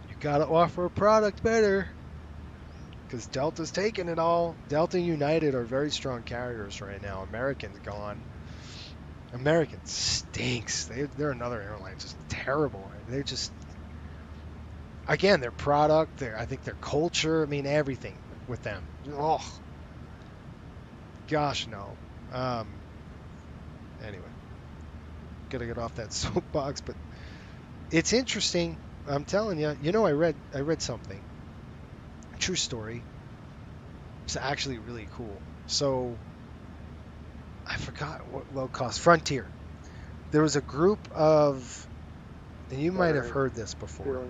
You got to offer a product better. Because Delta's taking it all. Delta and United are very strong carriers right now. American's gone. American stinks. They're another airline, just terrible. They're just, again, their product, I think their culture, I mean, everything with them. Oh, gosh, no. Anyway, gotta get off that soapbox, but it's interesting. I'm telling you. You know, I read something. True story. It's actually really cool. So. I forgot what low cost. Frontier. There was a group of, and you might have heard this before.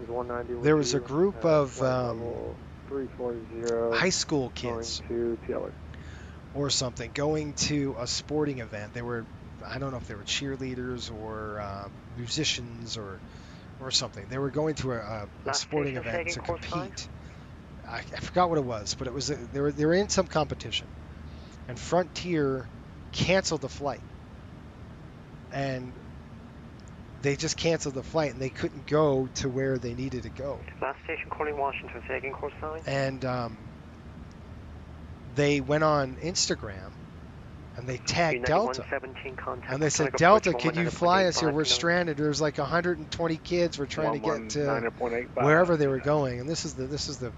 There was a group of high school kids or something going to a sporting event. They were, I don't know if they were cheerleaders or musicians or something. They were going to a sporting event to compete. I forgot what it was, but it was they were in some competition. and Frontier canceled the flight. And they just canceled the flight, and they couldn't go to where they needed to go. Last station calling Washington, say again, course sign. And they went on Instagram, and they tagged Delta. And they said, Delta, can you fly us here? We're stranded. There's like 120 kids. We're trying to get to wherever they were going. And this is the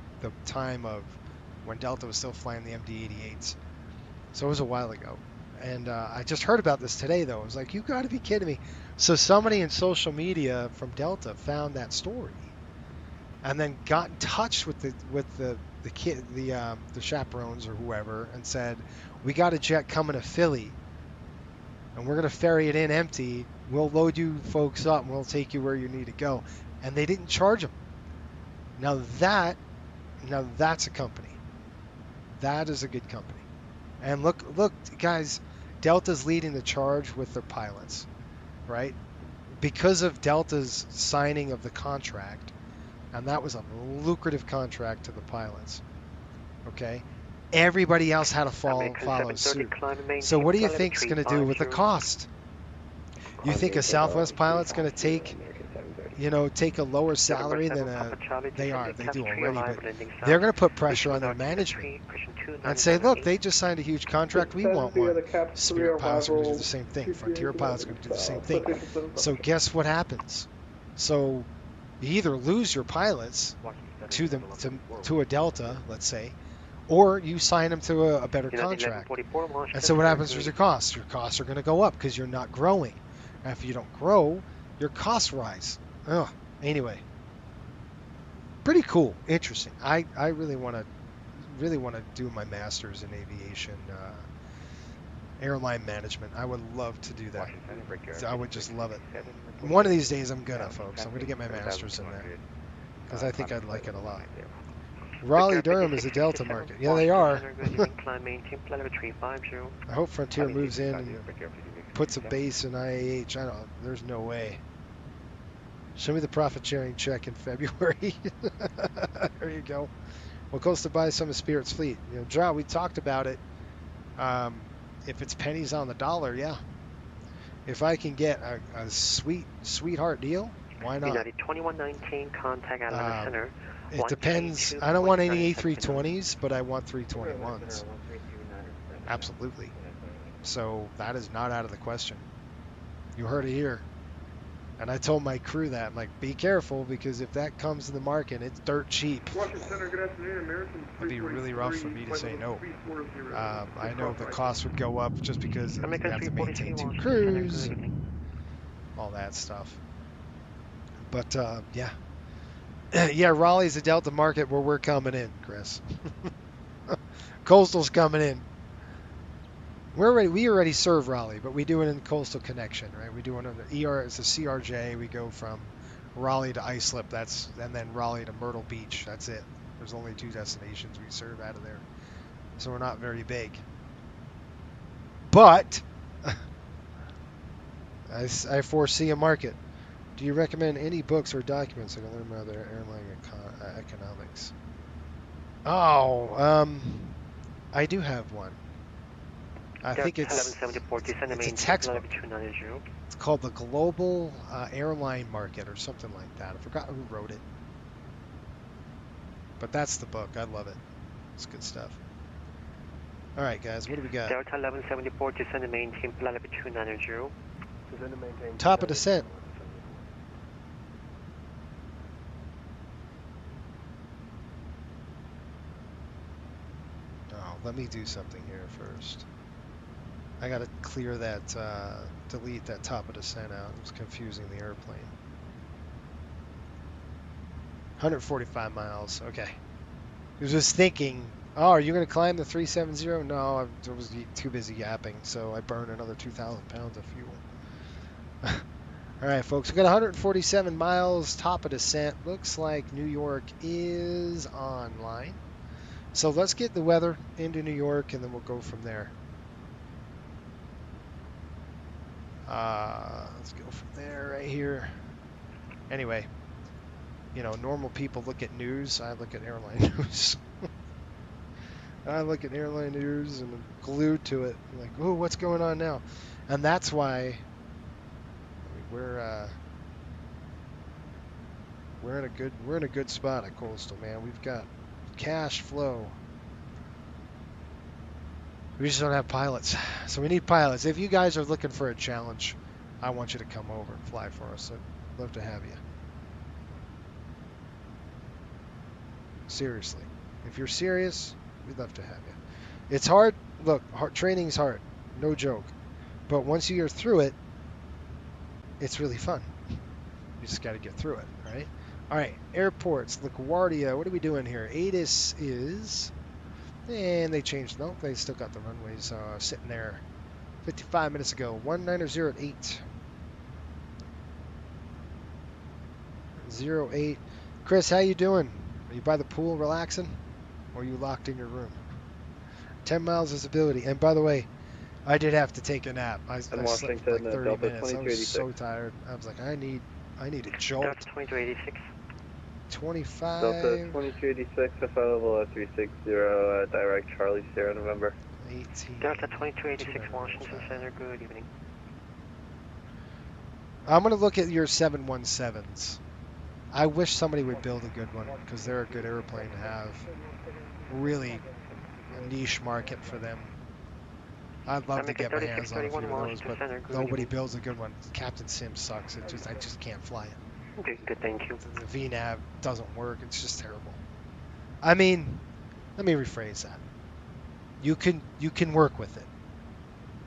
time of when Delta was still flying the MD-88s. So it was a while ago. And I just heard about this today, though. I was like, you got to be kidding me. So somebody in social media from Delta found that story, and then got in touch with the chaperones or whoever, and said, we got a jet coming to Philly, and we're going to ferry it in empty. We'll load you folks up, and we'll take you where you need to go. And they didn't charge them. Now that's a company. That is a good company. And look, guys, Delta's leading the charge with their pilots, right? Because of Delta's signing of the contract, and that was a lucrative contract to the pilots, okay? Everybody else had to follow suit. So what do you think it's going to do with the cost? You think a Southwest pilot's going to take a lower salary than they do already, but they're going to put pressure on their management and say, look, they just signed a huge contract. We want one. Spirit pilots are going to do the same thing. Frontier pilots are going to do the same thing. So guess what happens? So you either lose your pilots to a Delta, let's say, or you sign them to a better contract. And so what happens with your costs? Your costs are going to go up because you're not growing. And if you don't grow, your costs rise. Oh, anyway, pretty cool, interesting. I really want to do my master's in aviation, airline management. I would love to do that. I would just love it. One of these days, I'm gonna, folks. I'm gonna get my master's in that because I think I'd like it a lot. Raleigh Durham is a Delta market. Yeah, they are. I hope Frontier moves in and puts a base in IAH. There's no way. Show me the profit sharing check in February. There you go. Well, Coastal buys some of Spirit's fleet. Drow, we talked about it. If it's pennies on the dollar, yeah. If I can get a sweetheart deal, why not? United 2119, contact Atlanta Center. It depends. I don't want any A320s, but I want 321s. Absolutely. So that is not out of the question. You heard it here. And I told my crew that. I'm like, be careful, because if that comes to the market, it's dirt cheap. It'd be really rough for me to say no. I know the cost would go up just because you have to maintain 2 crews, all that stuff. But, yeah. Yeah, Raleigh's a Delta market where we're coming in, Chris. Coastal's coming in. We already serve Raleigh, but we do it in Coastal Connection, right? We do it on the ER. It's a CRJ. We go from Raleigh to Islip, and then Raleigh to Myrtle Beach. That's it. There's only 2 destinations we serve out of there, so we're not very big. But I foresee a market. Do you recommend any books or documents I can learn about their airline economics? Oh, I do have one. I think it's a textbook. It's called The Global Airline Market or something like that. I forgot who wrote it. But that's the book. I love it. It's good stuff. All right, guys, what do we got? Delta 1174, descend and maintain flight 290. Top of descent. Oh, let me do something here first. I got to clear that, delete that top of descent out. It was confusing the airplane. 145 miles. Okay. I was just thinking, oh, are you going to climb the 370? No, I was too busy yapping, so I burned another 2,000 pounds of fuel. All right, folks, we got 147 miles, top of descent. Looks like New York is online. So let's get the weather into New York, and then we'll go from there. Let's go from there right here. Anyway, normal people look at news. I look at airline news. I look at airline news and I'm glued to it. I'm like, oh, what's going on now? And that's why I mean, we're in a good spot at Coastal, man. We've got cash flow. We just don't have pilots. So we need pilots. If you guys are looking for a challenge, I want you to come over and fly for us. I'd love to have you. Seriously. If you're serious, we'd love to have you. It's hard. Look, training's hard. No joke. But once you're through it, it's really fun. You just got to get through it, right? All right, airports. LaGuardia. What are we doing here? ATIS is... And they changed. Nope, they still got the runways sitting there 55 minutes ago. 190 at 8. 08. Chris, how you doing? Are you by the pool relaxing? Or are you locked in your room? 10 miles visibility. And by the way, I did have to take a nap. I slept for like 30 minutes. I was so tired. I was like, I need a jolt. Delta 2286. 25. Delta 2286, available at 360, direct Charlie Sierra November. 18. Delta 2286, Washington Center, good evening. I'm going to look at your 717s. I wish somebody would build a good one because they're a good airplane to have. Really a niche market for them. I'd love to get my hands on a few of those, but nobody builds a good one. Captain Sim sucks. I just can't fly it. Okay, good, thank you. The VNAV doesn't work. It's just terrible. I mean, let me rephrase that. You can work with it.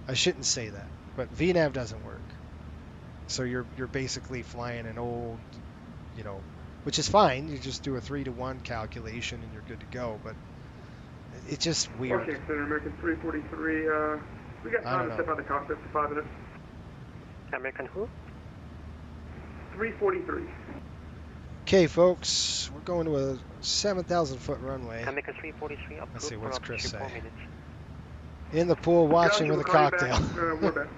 I shouldn't say that, but VNAV doesn't work. So you're basically flying an old, which is fine. You just do a 3-to-1 calculation and you're good to go. But it's just weird. Okay, Center American 343. We got time to step out of the cockpit for 5 minutes. American who? 343. Okay, folks, we're going to a 7,000-foot runway. American 343 up. Let's see, what's Chris say? Minutes. In the pool watching with a cocktail. We're back.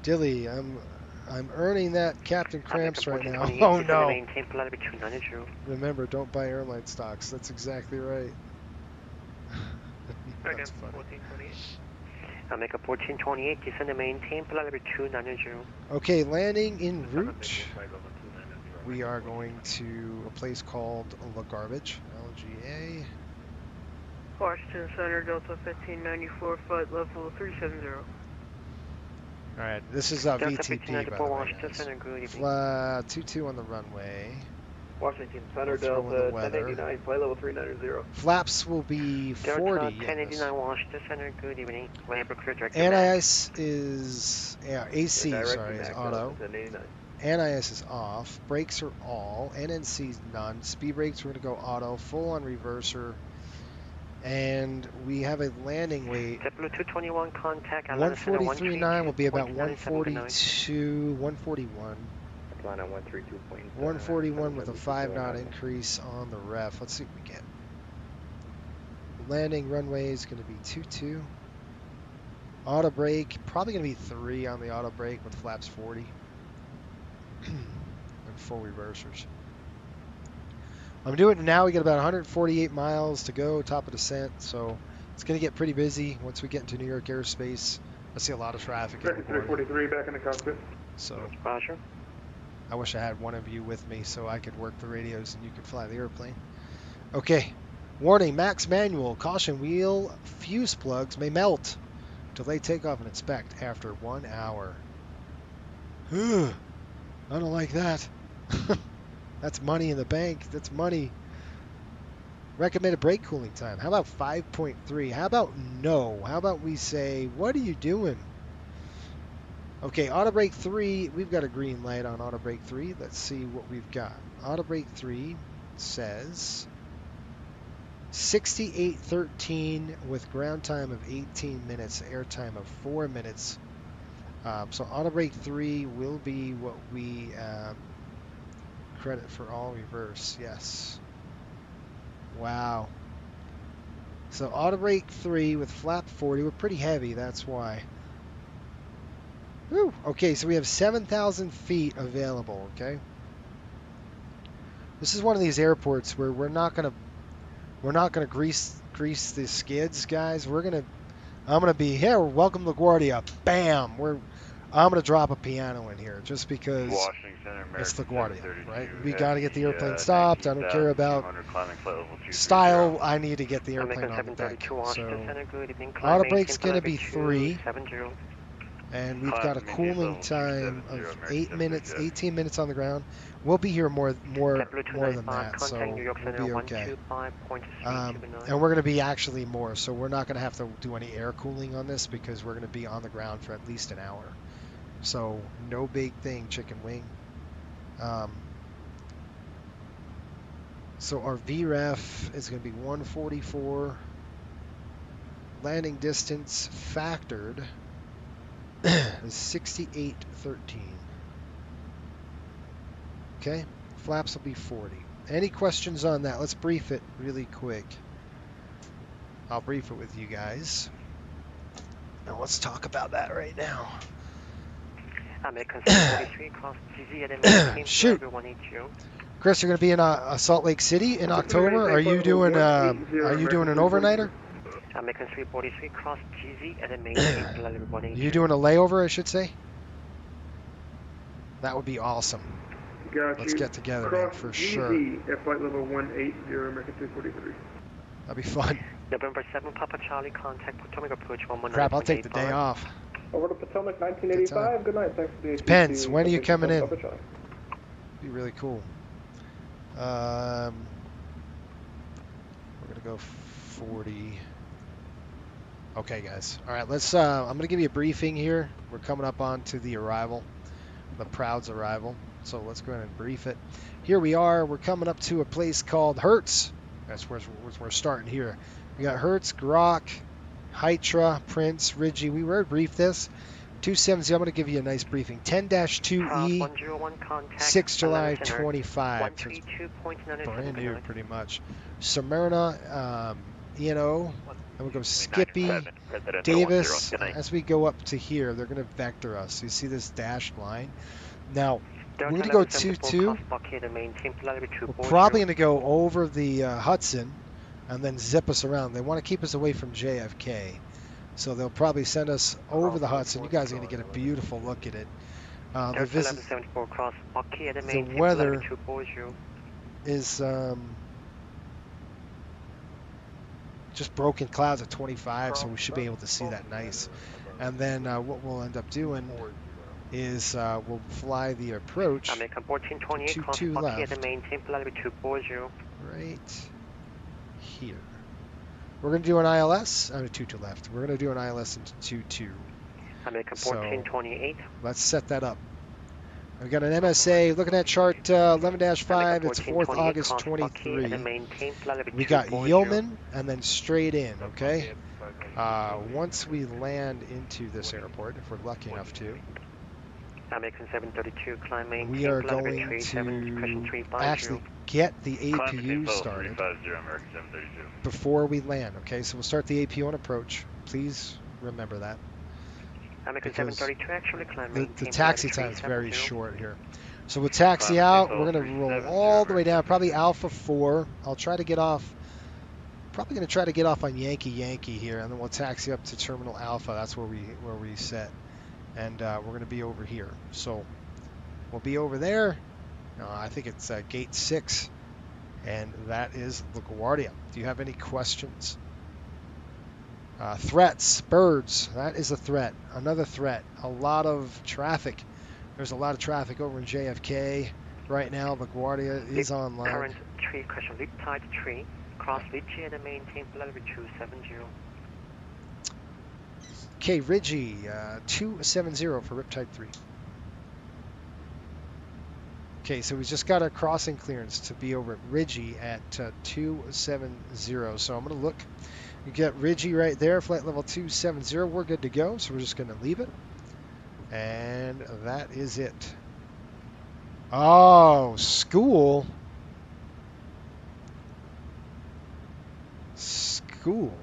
Dilly, I'm earning that Captain Cramps right now. Oh no. Remember, don't buy airline stocks. That's exactly right. That's funny. America 1428, descend and maintain flight level 290. Okay, landing en route. We are going to a place called LaGuardia, LGA. Washington Center, Delta 1594, flight level 370. All right, this is VTP, by the way. Flat 22 on the runway. Washington Center, Delta 1089, flight level 390. Flaps will be 40. Delta 1089, Washington Center, good evening. Anti-ice is, AC, sorry, is auto. Anti-ice is off. Brakes are all. NNC is none. Speed brakes, we're going to go auto. Full on reverser. And we have a landing weight. 221 contact. 143.9 will be about 142, 141. Atlanta 132.9. 141 with a 5-knot increase on the ref. Let's see what we get. Landing runway is going to be 22. Auto brake, probably going to be 3 on the auto brake with flaps 40. And full reversers. I'm doing it now. We got about 148 miles to go, top of descent, so it's going to get pretty busy once we get into New York airspace. I see a lot of traffic. 343 back in the cockpit. So, Roger. I wish I had one of you with me so I could work the radios and you could fly the airplane. Okay. Warning, max manual. Caution, wheel fuse plugs may melt. Delay takeoff and inspect after 1 hour. I don't like that. That's money in the bank. That's money. Recommended brake cooling time. How about 5.3? How about no? How about we say, what are you doing? Okay, auto brake 3. We've got a green light on auto brake 3. Let's see what we've got. Auto brake 3 says 6813 with ground time of 18 minutes, air time of 4 minutes. So auto brake 3 will be what we credit for all reverse. Yes. Wow. So auto brake 3 with flap 40. We're pretty heavy. That's why. Whew. Okay, so we have 7,000 feet available. Okay. This is one of these airports where we're not gonna grease grease the skids, guys. I'm gonna be here. Welcome LaGuardia. Bam. I'm gonna drop a piano in here just because it's LaGuardia, right? We got to get the airplane stopped. I don't care about style. I need to get the airplane on the deck. So auto brake's gonna be 3. And we've got a cooling time of 18 minutes on the ground. We'll be here more than that, so we'll be okay. And we're going to be actually more, so we're not going to have to do any air cooling on this because we're going to be on the ground for at least an hour. So no big thing, chicken wing. So our VREF is going to be 144. Landing distance factored is 68.13. Okay, flaps will be 40. Any questions on that? Let's brief it really quick. I'll brief it with you guys. Now let's talk about that right now. Shoot. Chris, you're going to be in Salt Lake City in October. Are you doing an overnighter? American 343 cross GZ at the maintain flight level 180. You doing a layover, I should say? That would be awesome. Let's get together, man, for sure. At flight level 180, American 343. That'd be fun. November 7, Papa Charlie, contact Potomac approach 119. Crap, I'll take the day off. Over to Potomac 1985. Good night. Thanks for the Depends. When are you coming in? Be really cool. We're gonna go 40. Okay, guys. All right, let's. I'm gonna give you a briefing here. We're coming up on to the arrival, the Proud's arrival. So let's go ahead and brief it. Here we are. We're coming up to a place called Hertz. That's where we're starting here. We got Hertz, Grok, Hydra, Prince, Ridgey. We already briefed this. 270. I'm going to give you a nice briefing. 10-2E, 6 July 25. So it's brand new, pretty much. Smyrna, ENO. And we'll go Skippy, Davis. As we go up to here, they're going to vector us. You see this dashed line? Now, we're going to go 2-2. We're probably going to go over the Hudson and then zip us around. They want to keep us away from JFK. So they'll probably send us over the Hudson. You guys are going to get a beautiful look at it. The weather is just broken clouds at 25, so we should be able to see that nice. And then what we'll end up doing is we'll fly the approach 22 left, right here. We're going to do an ILS, 22 left. We're going to do an ILS into 22. So let's set that up. We've got an MSA, looking at chart 11-5, it's 4th August 23. We got Yeoman and then straight in, okay? Once we land into this airport, if we're lucky enough to, we are going to actually get the APU started before we land, okay? So we'll start the APU on approach. Please remember that. Because the taxi time is very short here. So we'll taxi out. We're going to roll all the way down, probably Alpha 4. I'll try to get off, probably going to try to get off on Yankee here, and then we'll taxi up to Terminal Alpha. That's where we set. And we're going to be over here. So we'll be over there. I think it's gate 6, and that is LaGuardia. Do you have any questions? Threats, birds, that is a threat. Another threat, a lot of traffic. There's a lot of traffic over in JFK right now. LaGuardia is online. Current tree crash, Riptide tree, cross Ridgey and maintain flight level 270. Okay, Ridgey, 270 for Riptide 3. Okay, so we just got a crossing clearance to be over at Ridgey at 270. So I'm going to look. You get Ridgey right there, flight level 270. We're good to go, so we're just going to leave it. And that is it. Oh, school. School.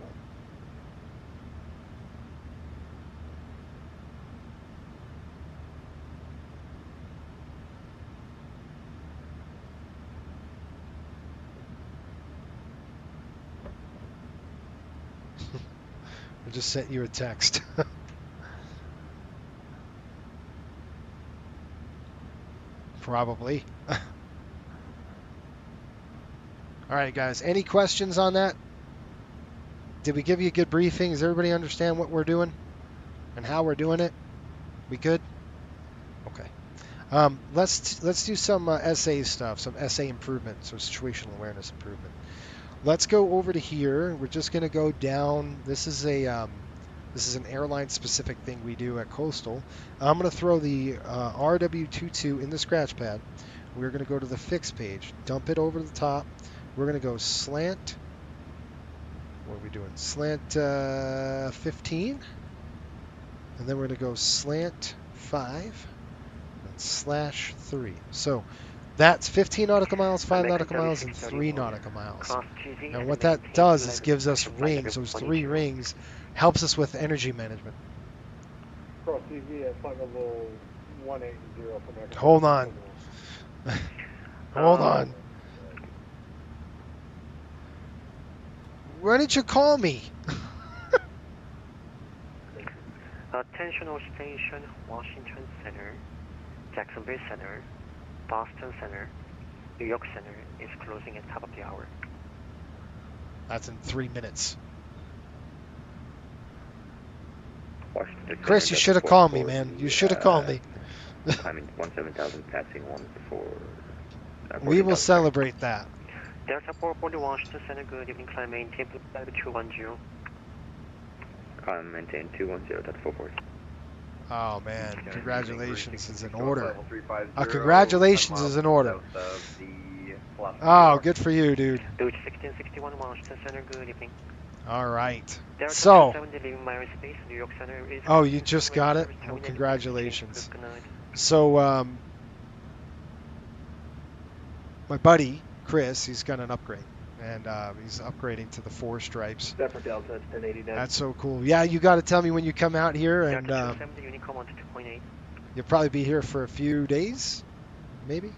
I just sent you a text. Probably. All right, guys. Any questions on that? Did we give you a good briefing? Does everybody understand what we're doing and how we're doing it? We good? Okay. Let's do some SA stuff, some SA improvement, so situational awareness improvement. Let's go over to here. We're just going to go down. This is an airline specific thing we do at Coastal. I'm going to throw the RW22 in the scratch pad. We're going to go to the fix page, dump it over the top. We're going to go slant. What are we doing? Slant 15. And then we're going to go slant 5 and slash 3. So that's 15 nautical miles, 5 nautical miles, and 3 nautical miles. And what that does is gives us rings. Those 3 rings helps us with energy management. Cross TV at flight level 180 from American. Hold on. Hold on. Why didn't you call me? Attention all station, Washington Center, Jacksonville Center, Boston Center, New York Center is closing at top of the hour. That's in 3 minutes. Washington Chris, you should have called me, man. You should have called me. Climbing 17,000, passing 14. We will celebrate that. Delta 440 Washington Center, good evening, climb maintain, flight 210. Climb maintain 210, that's 440. Oh, man. Congratulations is in order. Congratulations is in order. Oh, good for you, dude. Deutsch 1661 Washington Center, good evening. All right. Delta So, 7 leaving Myers Space, New York Center is... oh, you just got it? Well, congratulations. So, my buddy, Chris, he's got an upgrade. And he's upgrading to the 4 stripes. Zephyr Delta, 1089. That's so cool. Yeah, you got to tell me when you come out here. And you'll probably be here for a few days, maybe.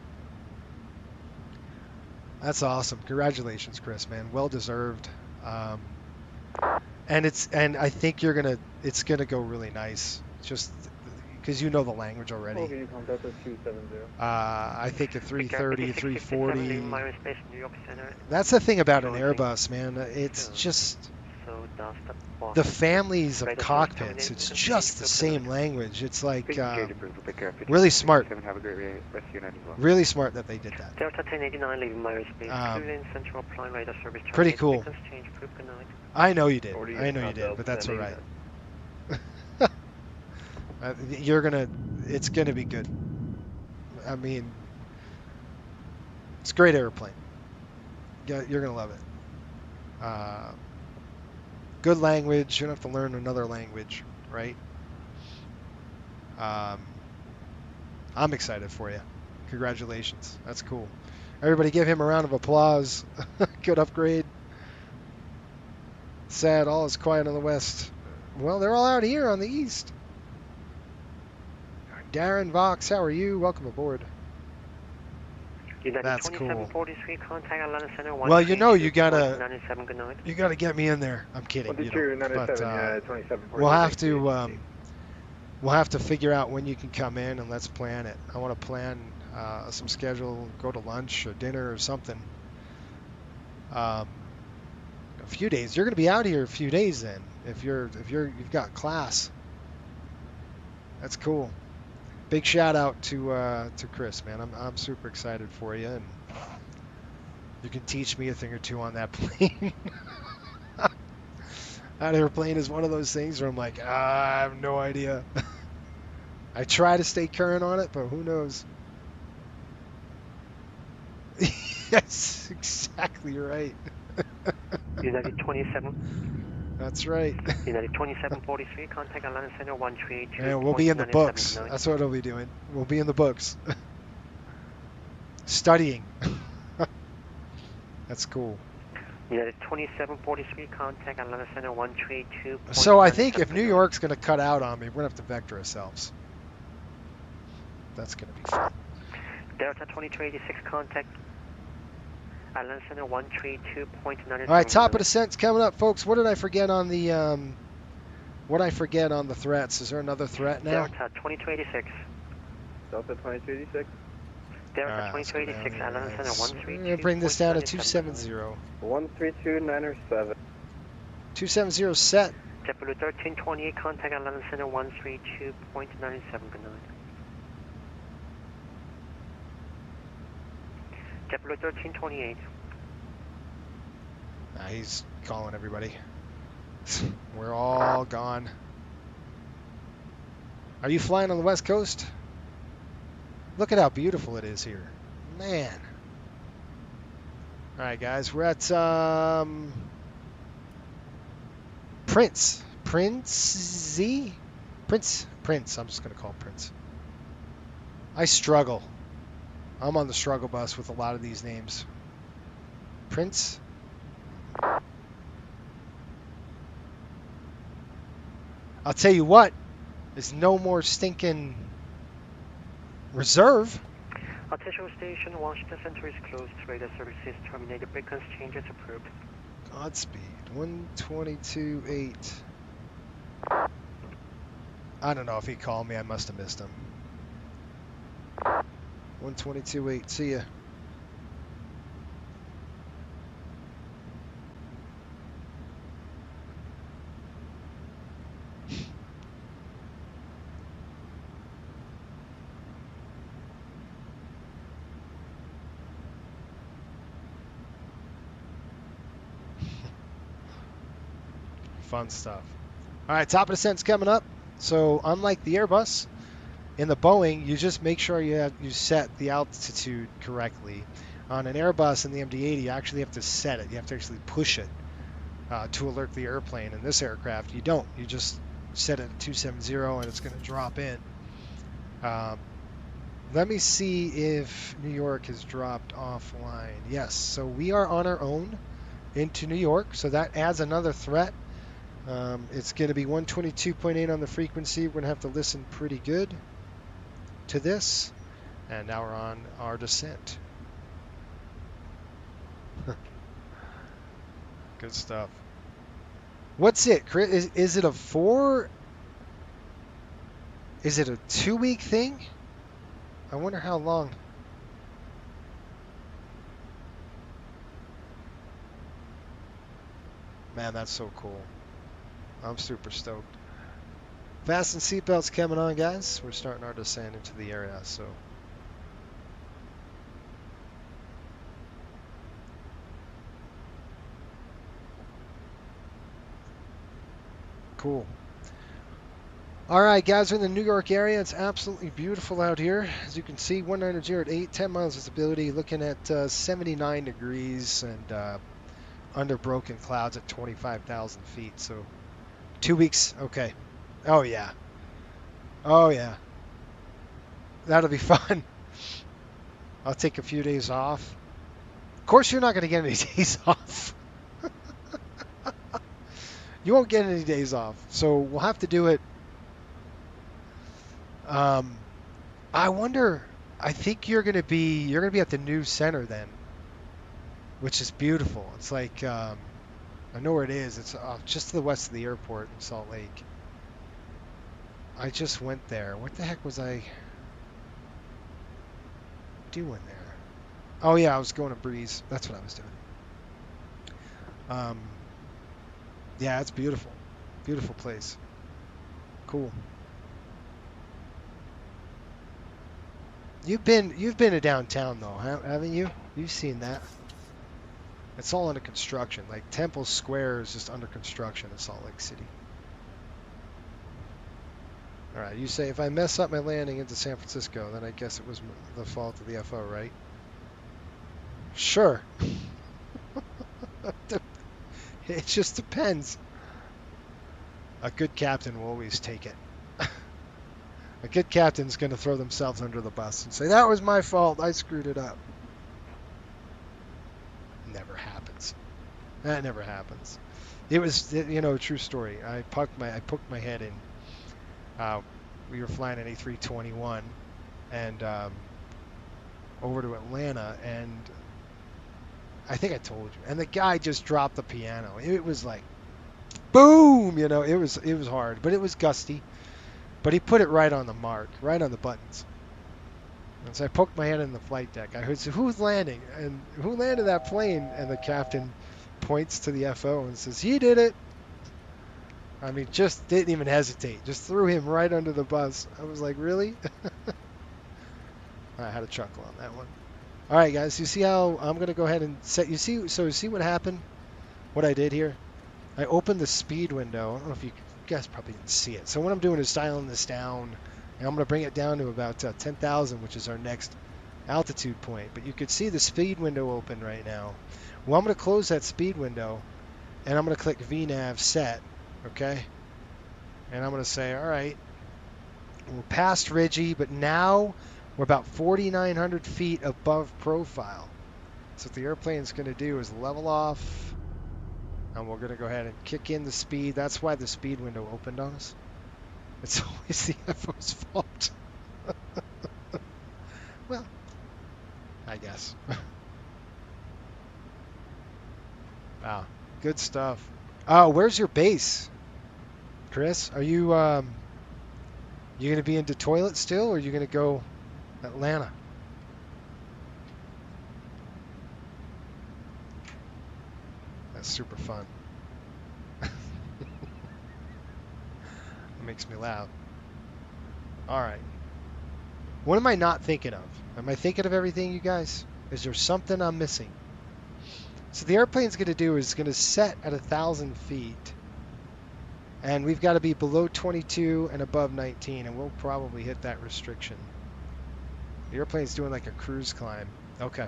That's awesome. Congratulations, Chris, man. Well deserved. And I think it's gonna go really nice. Just because you know the language already. I think a 330, 340. That's the thing about an Airbus, man. It's just the families of cockpits. It's just the same language. It's like really smart. Really smart that they did that. Delta 1089 leaving Myers Space. Central Prime radar service. Pretty cool. I know you did. I know you did, but that's all right. It's gonna be good. I mean, it's a great airplane. You're gonna love it. Good language. You don't have to learn another language, right? I'm excited for you. Congratulations. That's cool. Everybody give him a round of applause. Good upgrade. Sad all is quiet on the west. Well, they're all out here on the east. Darren Vox, how are you? Welcome aboard. That's cool. Well, you know you gotta get me in there. I'm kidding. You know, but we'll have to figure out when you can come in and let's plan it. I want to plan some schedule, go to lunch or dinner or something. A few days. You're gonna be out here a few days then. If you've got class. That's cool. Big shout out to Chris, man. I'm super excited for you, and you can teach me a thing or two on that plane. That airplane is one of those things where I'm like, I have no idea. I try to stay current on it, but who knows? That's exactly right. United 27. That's right. United 2743, contact Atlanta Center 132. And we'll be in the books. That's what we'll be doing. We'll be in the books. Studying. That's cool. United 2743, contact Atlanta Center 132. So I think if New York's going to cut out on me, we're going to have to vector ourselves. That's going to be fun. Delta 2286, contact Atlanta Center 132.9. All right, top of descent's coming up, folks. What did I forget on the What I forget on the threats? Is there another threat now? Delta 2286. Delta 2286. Delta 2286, Airline Center We're 132. going to bring this down to 270. 132.907. 270 set. JetBlue 1328, contact Airline Center 132.97. Good night. JetBlue 1328. He's calling everybody. We're all gone. Are you flying on the West Coast? Look at how beautiful it is here. Man. All right, guys. We're at Prince. Prince. I'm just going to call him Prince. I struggle. I'm on the struggle bus with a lot of these names. Prince. I'll tell you what. There's no more stinking reserve. Attention station, Washington Center is closed. Radar services terminated. Frequency changes approved. Godspeed. 122.8. I don't know if he called me. I must have missed him. 122.8. See ya. Fun stuff. All right, top of descent's coming up. So unlike the Airbus, in the Boeing, you just make sure you set the altitude correctly. On an Airbus and the MD-80, you actually have to set it. You have to actually push it to alert the airplane. In this aircraft, you don't. You just set it at 270 and it's going to drop in. Let me see if New York has dropped offline. Yes, so we are on our own into New York, so that adds another threat. It's going to be 122.8 on the frequency. We're going to have to listen pretty good to this. And now we're on our descent. Good stuff. What's it, Chris? Is it a 4? Is it a 2-week thing? I wonder how long. Man, that's so cool. I'm super stoked. Fasten seatbelts coming on, guys. We're starting our descent into the area, so. Cool. All right, guys, we're in the New York area. It's absolutely beautiful out here. As you can see, 190 at 8, 10 miles visibility, looking at 79 degrees and under broken clouds at 25,000 feet. So 2 weeks. Okay. Oh, yeah. Oh, yeah. That'll be fun. I'll take a few days off. Of course, you're not going to get any days off. You won't get any days off. So we'll have to do it. I wonder, I think you're going to be at the new center then, which is beautiful. It's like, I know where it is. It's just to the west of the airport in Salt Lake. I just went there. What the heck was I doing there? Oh yeah, I was going to Breeze. That's what I was doing. Yeah, it's beautiful. Beautiful place. Cool. You've been to downtown though, haven't you? You've seen that. It's all under construction. Like Temple Square is just under construction in Salt Lake City. All right, you say if I mess up my landing into San Francisco, then I guess it was the fault of the FO, right? Sure. It just depends. A good captain will always take it. A good captain's going to throw themselves under the bus and say, that was my fault. I screwed it up. Never happens. That never happens. It was, you know, a true story. I poked my head in. We were flying an A321 and over to Atlanta, and I think I told you. And the guy just dropped the piano. It was like, boom, you know, it was hard, but it was gusty. But he put it right on the mark, right on the buttons. And so I poked my head in the flight deck. I heard, so who's landing? And who landed that plane? And the captain points to the FO and says, he did it. I mean, just didn't even hesitate. Just threw him right under the bus. I was like, really? I had a chuckle on that one. All right, guys, you see how I'm going to go ahead and set, you see what happened? What I did here? I opened the speed window. I don't know if you guys probably didn't see it. So what I'm doing is dialing this down, and I'm going to bring it down to about 10,000, which is our next altitude point. But you could see the speed window open right now. Well, I'm going to close that speed window, and I'm going to click VNAV set, okay? And I'm going to say, all right, we're past Ridgey, but now we're about 4,900 feet above profile. So what the airplane's going to do is level off, and we're going to go ahead and kick in the speed. That's why the speed window opened on us. It's always the FO's fault. Well, I guess. Wow, good stuff. Oh, where's your base, Chris? Are you you going to be into toilet still, or are you going to go Atlanta? That's super fun. That makes me laugh. All right. What am I not thinking of? Am I thinking of everything, you guys? Is there something I'm missing? So the airplane's going to do is going to set at 1,000 feet. And we've got to be below 22 and above 19, and we'll probably hit that restriction. The airplane's doing like a cruise climb. Okay.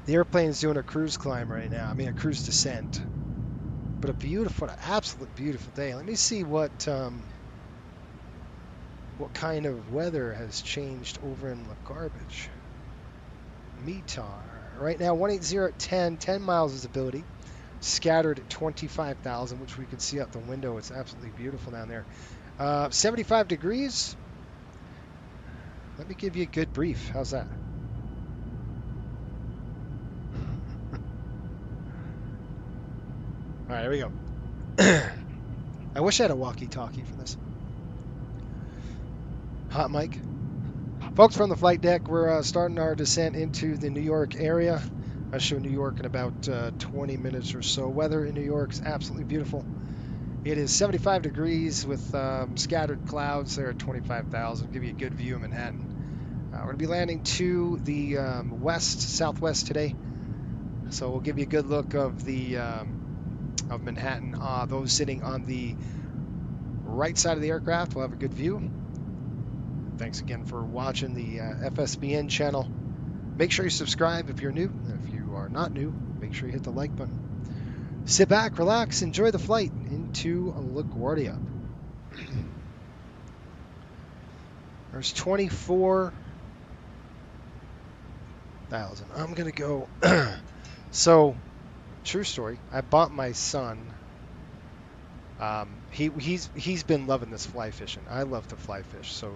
The airplane's doing a cruise climb right now. I mean, a cruise descent. But a beautiful, absolute beautiful day. Let me see what kind of weather has changed over in LaGuardia. METAR. Right now, 180 at 10 miles visibility. Scattered at 25,000, which we can see out the window. It's absolutely beautiful down there. 75 degrees. Let me give you a good brief. How's that? All right, here we go. I wish I had a walkie-talkie for this. Hot mic. Folks, from the flight deck, we're starting our descent into the New York area. I'll show New York in about 20 minutes or so. Weather in New York is absolutely beautiful. It is 75 degrees with scattered clouds there at 25,000. Give you a good view of Manhattan. We're going to be landing to the southwest today. So we'll give you a good look of the of Manhattan. Those sitting on the right side of the aircraft will have a good view. Thanks again for watching the FSBN channel. Make sure you subscribe if you're new. If you are not new, make sure you hit the like button. Sit back, relax, enjoy the flight into LaGuardia. There's 24,000. I'm going to go. So, true story. I bought my son. He's been loving this fly fishing. I love to fly fish. So,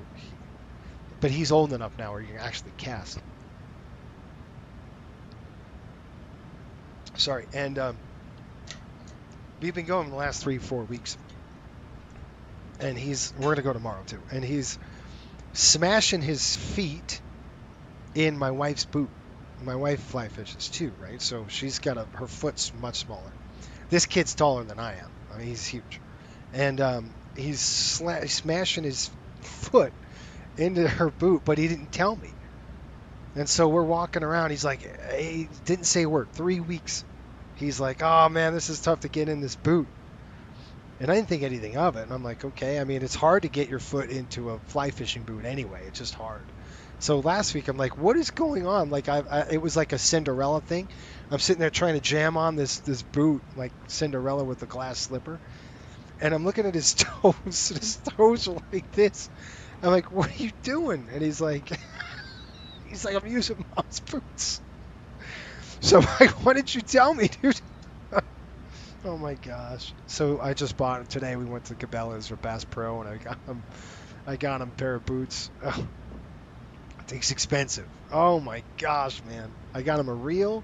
but he's old enough now where you can actually cast. Sorry, and we've been going the last 3-4 weeks, and we're gonna go tomorrow too, and he's smashing his feet in my wife's boot. My wife fly fishes too, right? So she's got her foot's much smaller. This kid's taller than I am. I mean, he's huge, and he's smashing his foot into her boot, but he didn't tell me. And so we're walking around. He's like, he didn't say a word. 3 weeks. He's like, oh man, this is tough to get in this boot. And I didn't think anything of it. And I'm like, okay. I mean, it's hard to get your foot into a fly fishing boot anyway. It's just hard. So last week, I'm like, what is going on? Like, it was like a Cinderella thing. I'm sitting there trying to jam on this boot, like Cinderella with the glass slipper. And I'm looking at his toes. His toes are like this. I'm like, what are you doing? And he's like, I'm using mom's boots. So I'm like, why didn't you tell me, dude? Oh my gosh. So I just bought it today. We went to Cabela's or Bass Pro, and I got him a pair of boots. Oh, it's expensive. Oh my gosh, man. I got him a reel,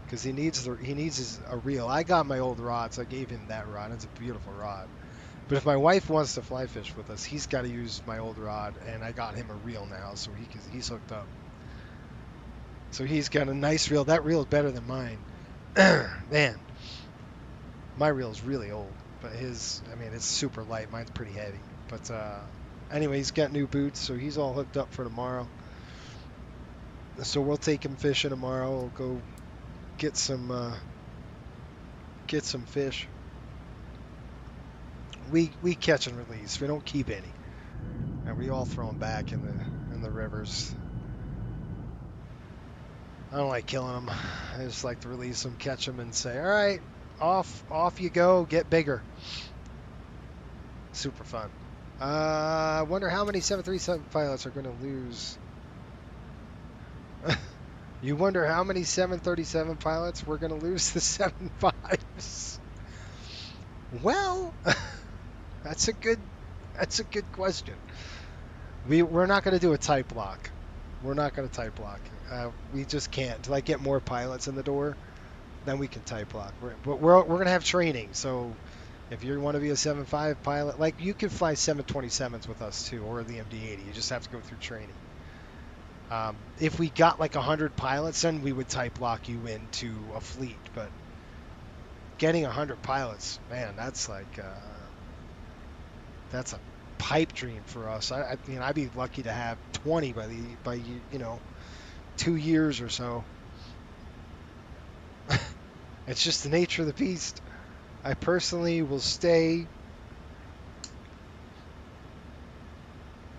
because he needs a reel. I got my old rod, so I gave him that rod. It's a beautiful rod. But if my wife wants to fly fish with us, he's got to use my old rod, and I got him a reel now, so he's hooked up. So he's got a nice reel. That reel is better than mine. Man, my reel is really old, but his, I mean, it's super light. Mine's pretty heavy. But anyway, he's got new boots, so he's all hooked up for tomorrow. So we'll take him fishing tomorrow. We'll go get some fish. We catch and release. We don't keep any, and we all throw them back in the rivers. I don't like killing them. I just like to release them, catch them, and say, "All right, off you go. Get bigger." Super fun. I wonder how many 737 pilots are going to lose. You wonder how many 737 pilots we're going to lose the 75s? Well, that's a good question. We're not going to do a type lock. We're not going to type lock. We just can't. Until I get more pilots in the door, then we can type lock. But we're going to have training. So if you want to be a 7.5 pilot, like you can fly 727s with us too, or the MD-80. You just have to go through training. If we got like 100 pilots, then we would type lock you into a fleet. But getting 100 pilots, man, that's like that's a pipe dream for us. I mean, I'd be lucky to have 20 by 2 years or so. It's just the nature of the beast. I personally will stay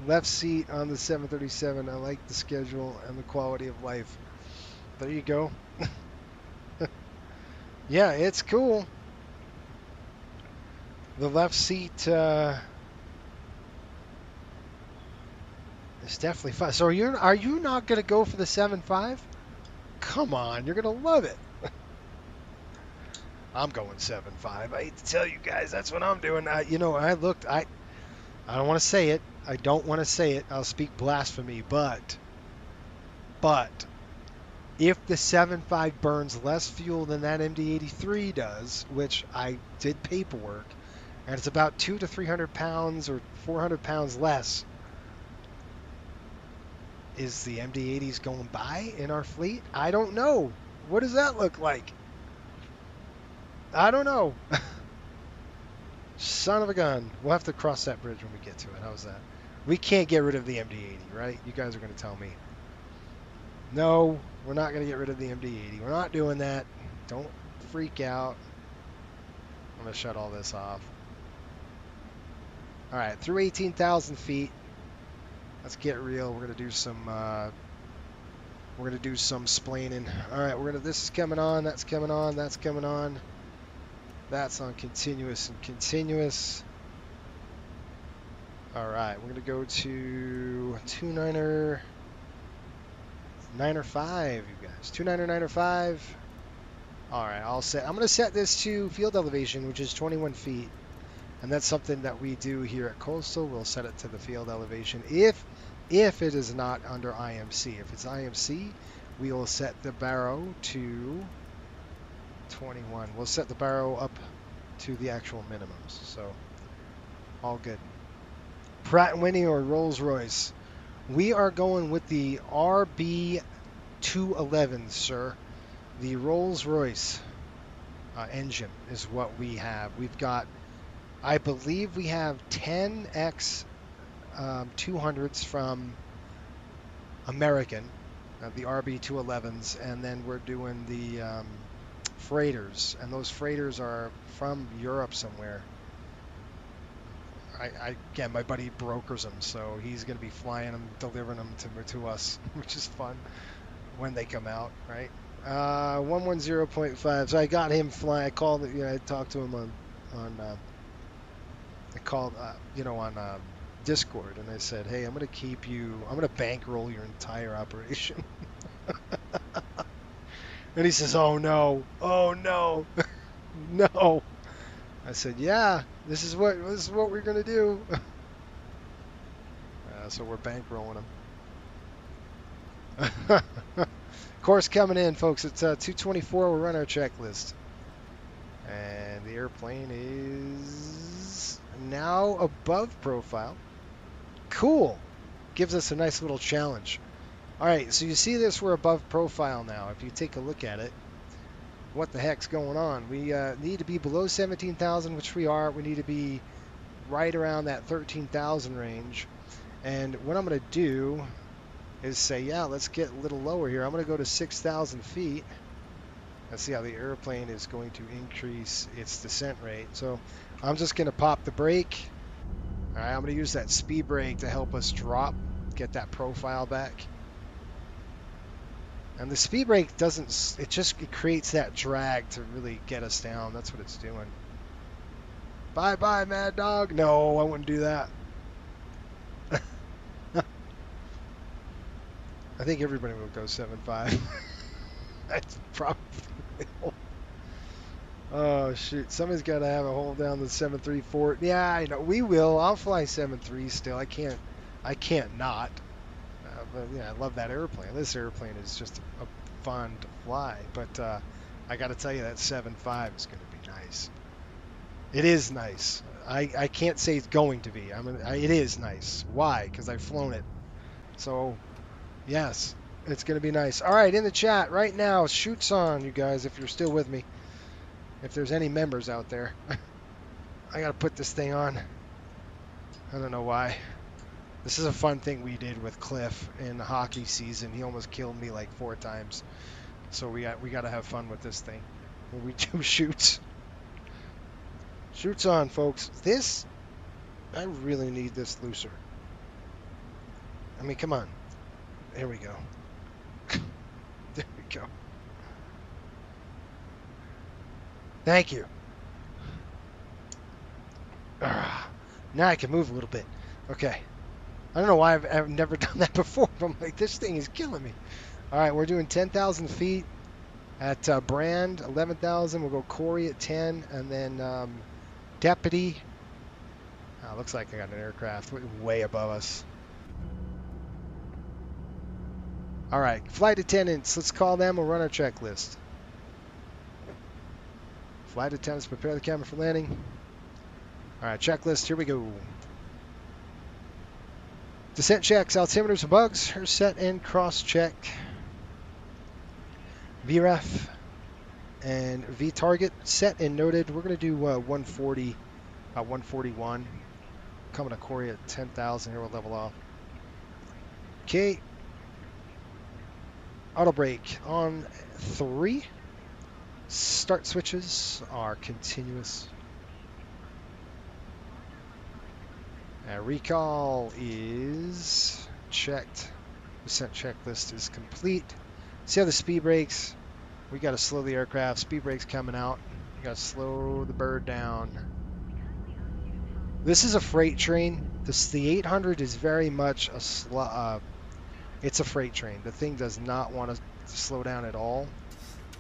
left seat on the 737. I like the schedule and the quality of life. There you go. Yeah, it's cool. The left seat is definitely fun. So are you not going to go for the 7.5? Come on, you're going to love it. I'm going 7.5. I hate to tell you guys, that's what I'm doing. I don't want to say it. I don't want to say it. I'll speak blasphemy, but if the 7.5 burns less fuel than that MD-83 does, which I did paperwork, and it's about 200 to 300 pounds or 400 pounds less, is the MD-80s going by in our fleet? I don't know. What does that look like? I don't know. Son of a gun. We'll have to cross that bridge when we get to it. How's that? We can't get rid of the MD-80, right? You guys are going to tell me. No, we're not going to get rid of the MD-80. We're not doing that. Don't freak out. I'm going to shut all this off. All right, through 18,000 feet. Let's get real. We're going to do some splaining. All right, this is coming on, that's coming on, that's coming on. That's on continuous and continuous. All right, we're going to go to 29er 5, you guys. 29er 905. All right, I'm going to set this to field elevation, which is 21 feet. And that's something that we do here at Coastal. We'll set it to the field elevation if it is not under IMC. If it's IMC, we will set the barrow to 21. We'll set the barrow up to the actual minimums. So all good. Pratt & Whitney or Rolls-Royce? We are going with the RB211, sir. The Rolls-Royce engine is what we have. We've got, I believe we have 10 X200s from American, the RB211s, and then we're doing the freighters, and those freighters are from Europe somewhere. Again, my buddy brokers them, so he's going to be flying them, delivering them to us, which is fun when they come out, right? 110.5. So I got him flying. I called, I talked to him on Discord, and I said, hey, I'm going to bankroll your entire operation. And he says, oh no, no. I said, yeah, this is what we're going to do. So we're bankrolling him. Course coming in, folks. It's 224. We're running our checklist. And the airplane is now above profile. Cool. Gives us a nice little challenge. All right, so you see this, we're above profile now. If you take a look at it, what the heck's going on? We need to be below 17,000, which we are. We need to be right around that 13,000 range. And what I'm going to do is say, yeah, let's get a little lower here. I'm going to go to 6,000 feet. Let's see how the airplane is going to increase its descent rate. So I'm just going to pop the brake. All right, I'm going to use that speed brake to help us drop, get that profile back. And the speed brake doesn't, it creates that drag to really get us down. That's what it's doing. Bye-bye, Mad Dog. No, I wouldn't do that. I think everybody will go 7.5. That's probably. Oh shoot! Somebody's got to have a hold down the 734. Yeah, I know. We will. I'll fly 7.3 still. I can't not. But yeah, I love that airplane. This airplane is just a fun to fly. But I got to tell you, that 7.5 is going to be nice. It is nice. I can't say it's going to be. It is nice. Why? Because I've flown it. So yes, it's going to be nice. All right, in the chat right now, shoots on, you guys, if you're still with me. If there's any members out there. I got to put this thing on. I don't know why. This is a fun thing we did with Cliff in the hockey season. He almost killed me like 4 times. So we got to have fun with this thing. When we do shoots. Shoots on, folks. This, I really need this looser. I mean, come on. There we go. There we go. Thank you. Now I can move a little bit. Okay. I don't know why I've never done that before, but I'm like, this thing is killing me. All right, we're doing 10,000 feet at Brand, 11,000. We'll go Corey at 10, and then Deputy. Looks like I got an aircraft way above us. All right, flight attendants, let's call them. We'll run our checklist. Flight attendants, prepare the cabin for landing. All right, checklist, here we go. Descent checks, altimeters and bugs are set and cross-check. VREF and V-target set and noted. We're going to do 140, 141. Coming to Corey at 10,000. Here we'll level off. Okay. Auto brake on 3. Start switches are continuous. Recall is checked. Descent checklist is complete. See how the speed brakes? We got to slow the aircraft. Speed brakes coming out. You got to slow the bird down. This is a freight train. The 800 is very much a it's a freight train. The thing does not want to slow down at all.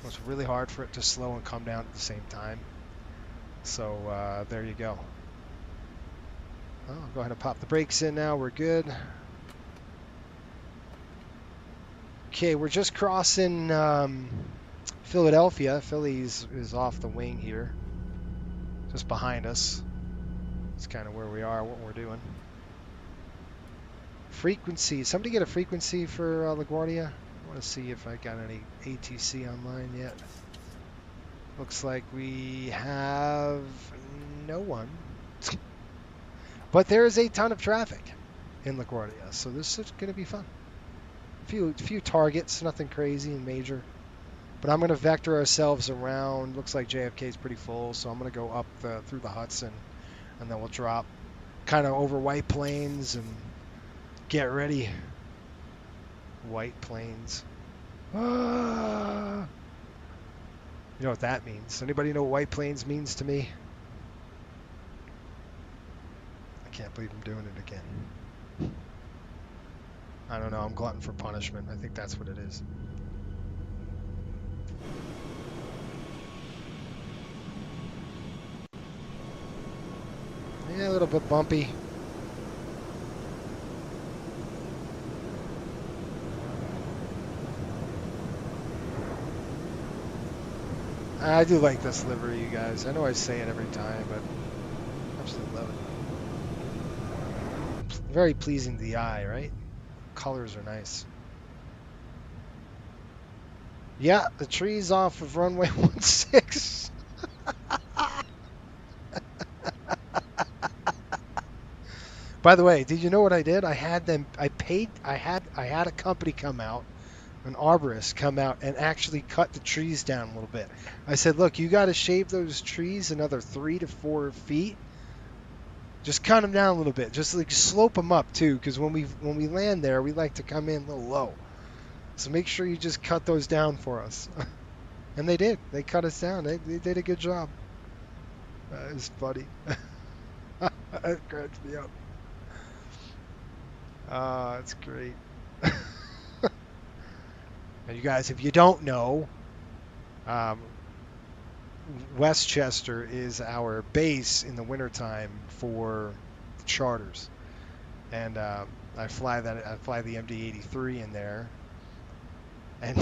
It's really hard for it to slow and come down at the same time. So there you go. I'll go ahead and pop the brakes in now. We're good. Okay, we're just crossing Philadelphia. Philly's is off the wing here. Just behind us. That's kind of where we are, what we're doing. Frequency. Somebody get a frequency for LaGuardia? I want to see if I got any ATC online yet. Looks like we have no one. But there is a ton of traffic in LaGuardia, so this is going to be fun. A few targets, nothing crazy and major. But I'm going to vector ourselves around. Looks like JFK is pretty full, so I'm going to go up through the Hudson, and then we'll drop kind of over White Plains and get ready. White Plains. Ah. You know what that means? Anybody know what White Plains means to me? I can't believe I'm doing it again. I don't know. I'm glutton for punishment. I think that's what it is. Yeah, a little bit bumpy. I do like this livery, you guys. I know I say it every time, but I absolutely love it. Very pleasing to the eye, right? Colors are nice. Yeah, the trees off of runway 16. By the way, did you know what I did? I had a company come out, an arborist come out and actually cut the trees down a little bit. I said, look, you got to shave those trees another 3 to 4 feet. Just cut them down a little bit. Just like slope them up too, because when we land there, we like to come in a little low. So make sure you just cut those down for us. And they did. They cut us down. They did a good job. It's funny. It cracks me up. It's great. And you guys, if you don't know, Westchester is our base in the wintertime for charters. And I fly the MD-83 in there. And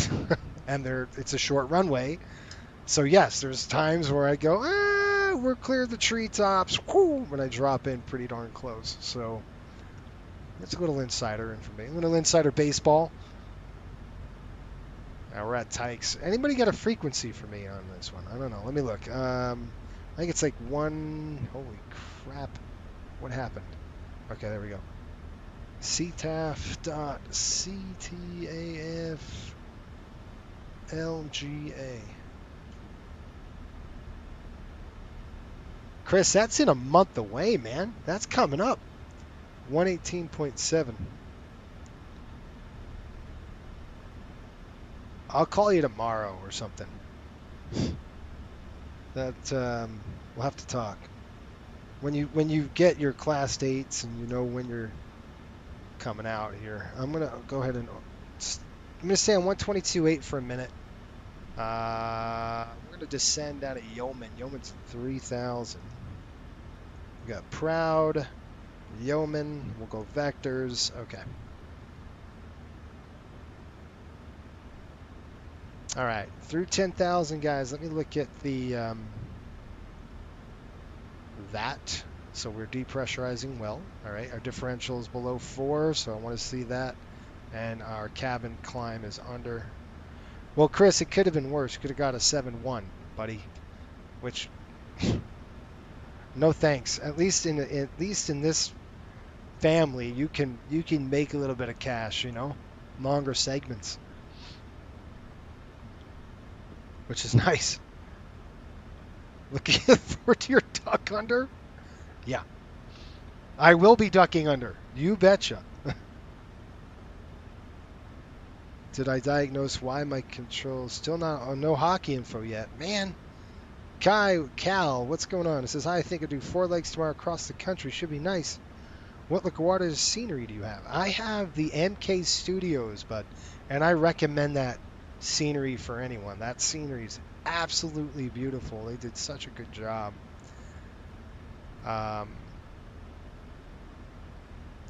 it's a short runway. So yes, there's times where I go, we're clear of the treetops, when I drop in pretty darn close. So that's a little insider information, a little insider baseball. Now we're at Tykes. Anybody got a frequency for me on this one? I don't know. Let me look. I think it's like one. Holy crap! What happened? Okay, there we go. CTAF.CTAF-LGA. Chris, that's in a month away, man. That's coming up. 118.7. I'll call you tomorrow or something. That we'll have to talk. When you get your class dates and you know when you're coming out here, I'm gonna go ahead and I'm gonna stay on 122.8 for a minute. We're gonna descend out of Yeoman. Yeoman's 3,000. We got Proud, Yeoman. We'll go vectors. Okay. All right, through 10,000, guys. Let me look at the that. So we're depressurizing well. All right, our differential is below 4, so I want to see that. And our cabin climb is under. Well, Chris, it could have been worse. Could have got a 7-1, buddy. Which, no thanks. At least in this family, you can make a little bit of cash. You know, longer segments, which is nice. Looking forward to your duck under? Yeah. I will be ducking under. You betcha. Did I diagnose why my control still not no hockey info yet? Man. Cal, what's going on? It says, hi, I think I'll do 4 legs tomorrow across the country. Should be nice. What LaGuardia scenery do you have? I have the MK Studios, bud. And I recommend that scenery for anyone. That scenery is absolutely beautiful. They did such a good job.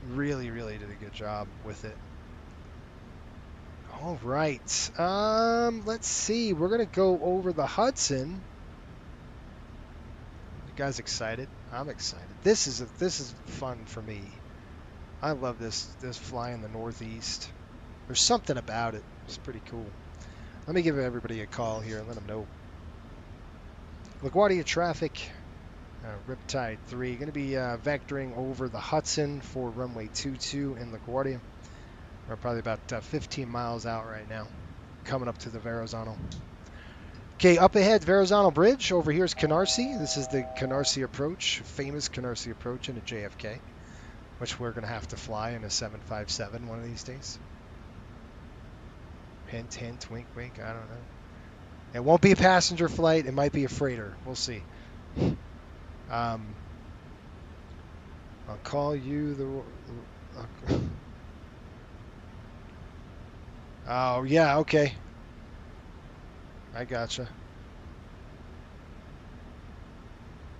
Really, really did a good job with it. All right. Let's see. We're gonna go over the Hudson. You guys excited? I'm excited. This is fun for me. I love this fly in the Northeast. There's something about it. It's pretty cool. Let me give everybody a call here and let them know. LaGuardia traffic, Riptide 3, going to be vectoring over the Hudson for runway 22 in LaGuardia. We're probably about 15 miles out right now, coming up to the Verrazano. Okay, up ahead, Verrazano Bridge. Over here is Canarsie. This is the Canarsie approach, famous Canarsie approach into JFK, which we're going to have to fly in a 757 one of these days. Hint, hint, wink, wink, I don't know. It won't be a passenger flight. It might be a freighter. We'll see. I'll call you the... Oh, yeah, okay. I gotcha.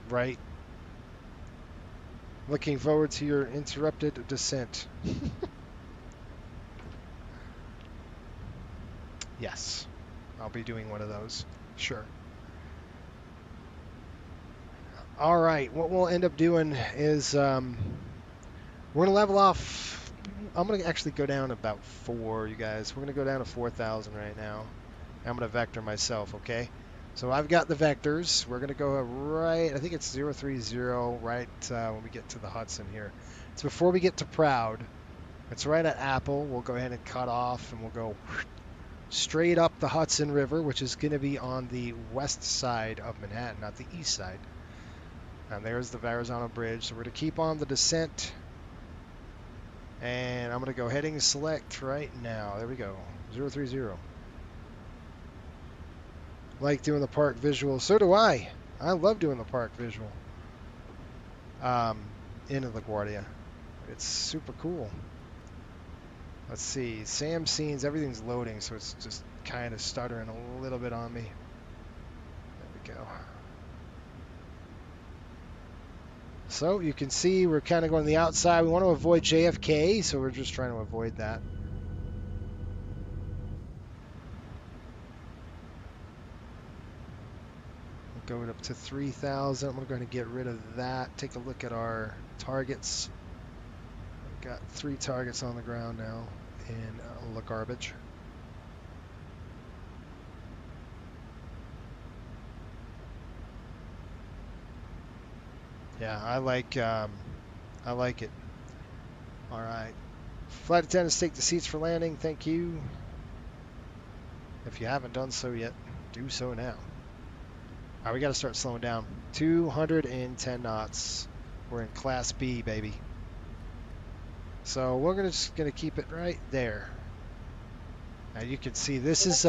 Right. Looking forward to your interrupted descent. Yes. I'll be doing one of those. Sure. All right, what we'll end up doing is we're going to level off. I'm going to actually go down about 4, you guys. We're going to go down to 4,000 right now. I'm going to vector myself, okay? So I've got the vectors. We're going to go right, I think it's 030 right when we get to the Hudson here. It's before we get to Proud. It's right at Apple. We'll go ahead and cut off and we'll go straight up the Hudson River, which is going to be on the west side of Manhattan, not the east side. And there's the Verrazano Bridge. So we're going to keep on the descent. And I'm going to go heading select right now. There we go. 030. Like doing the park visual. So do I. I love doing the park visual. In LaGuardia. It's super cool. Let's see. Sam scenes. Everything's loading, so it's just kind of stuttering a little bit on me. There we go. So you can see we're kind of going to the outside. We want to avoid JFK, so we're just trying to avoid that. We'll go up to 3,000. I'm going to go ahead and get rid of that. Take a look at our targets. We've got 3 targets on the ground now in LaGarbage. Yeah, I like it. All right. Flight attendants, take the seats for landing. Thank you. If you haven't done so yet, do so now. All right, we got to start slowing down. 210 knots. We're in Class B, baby. So we're just gonna keep it right there. Now you can see this is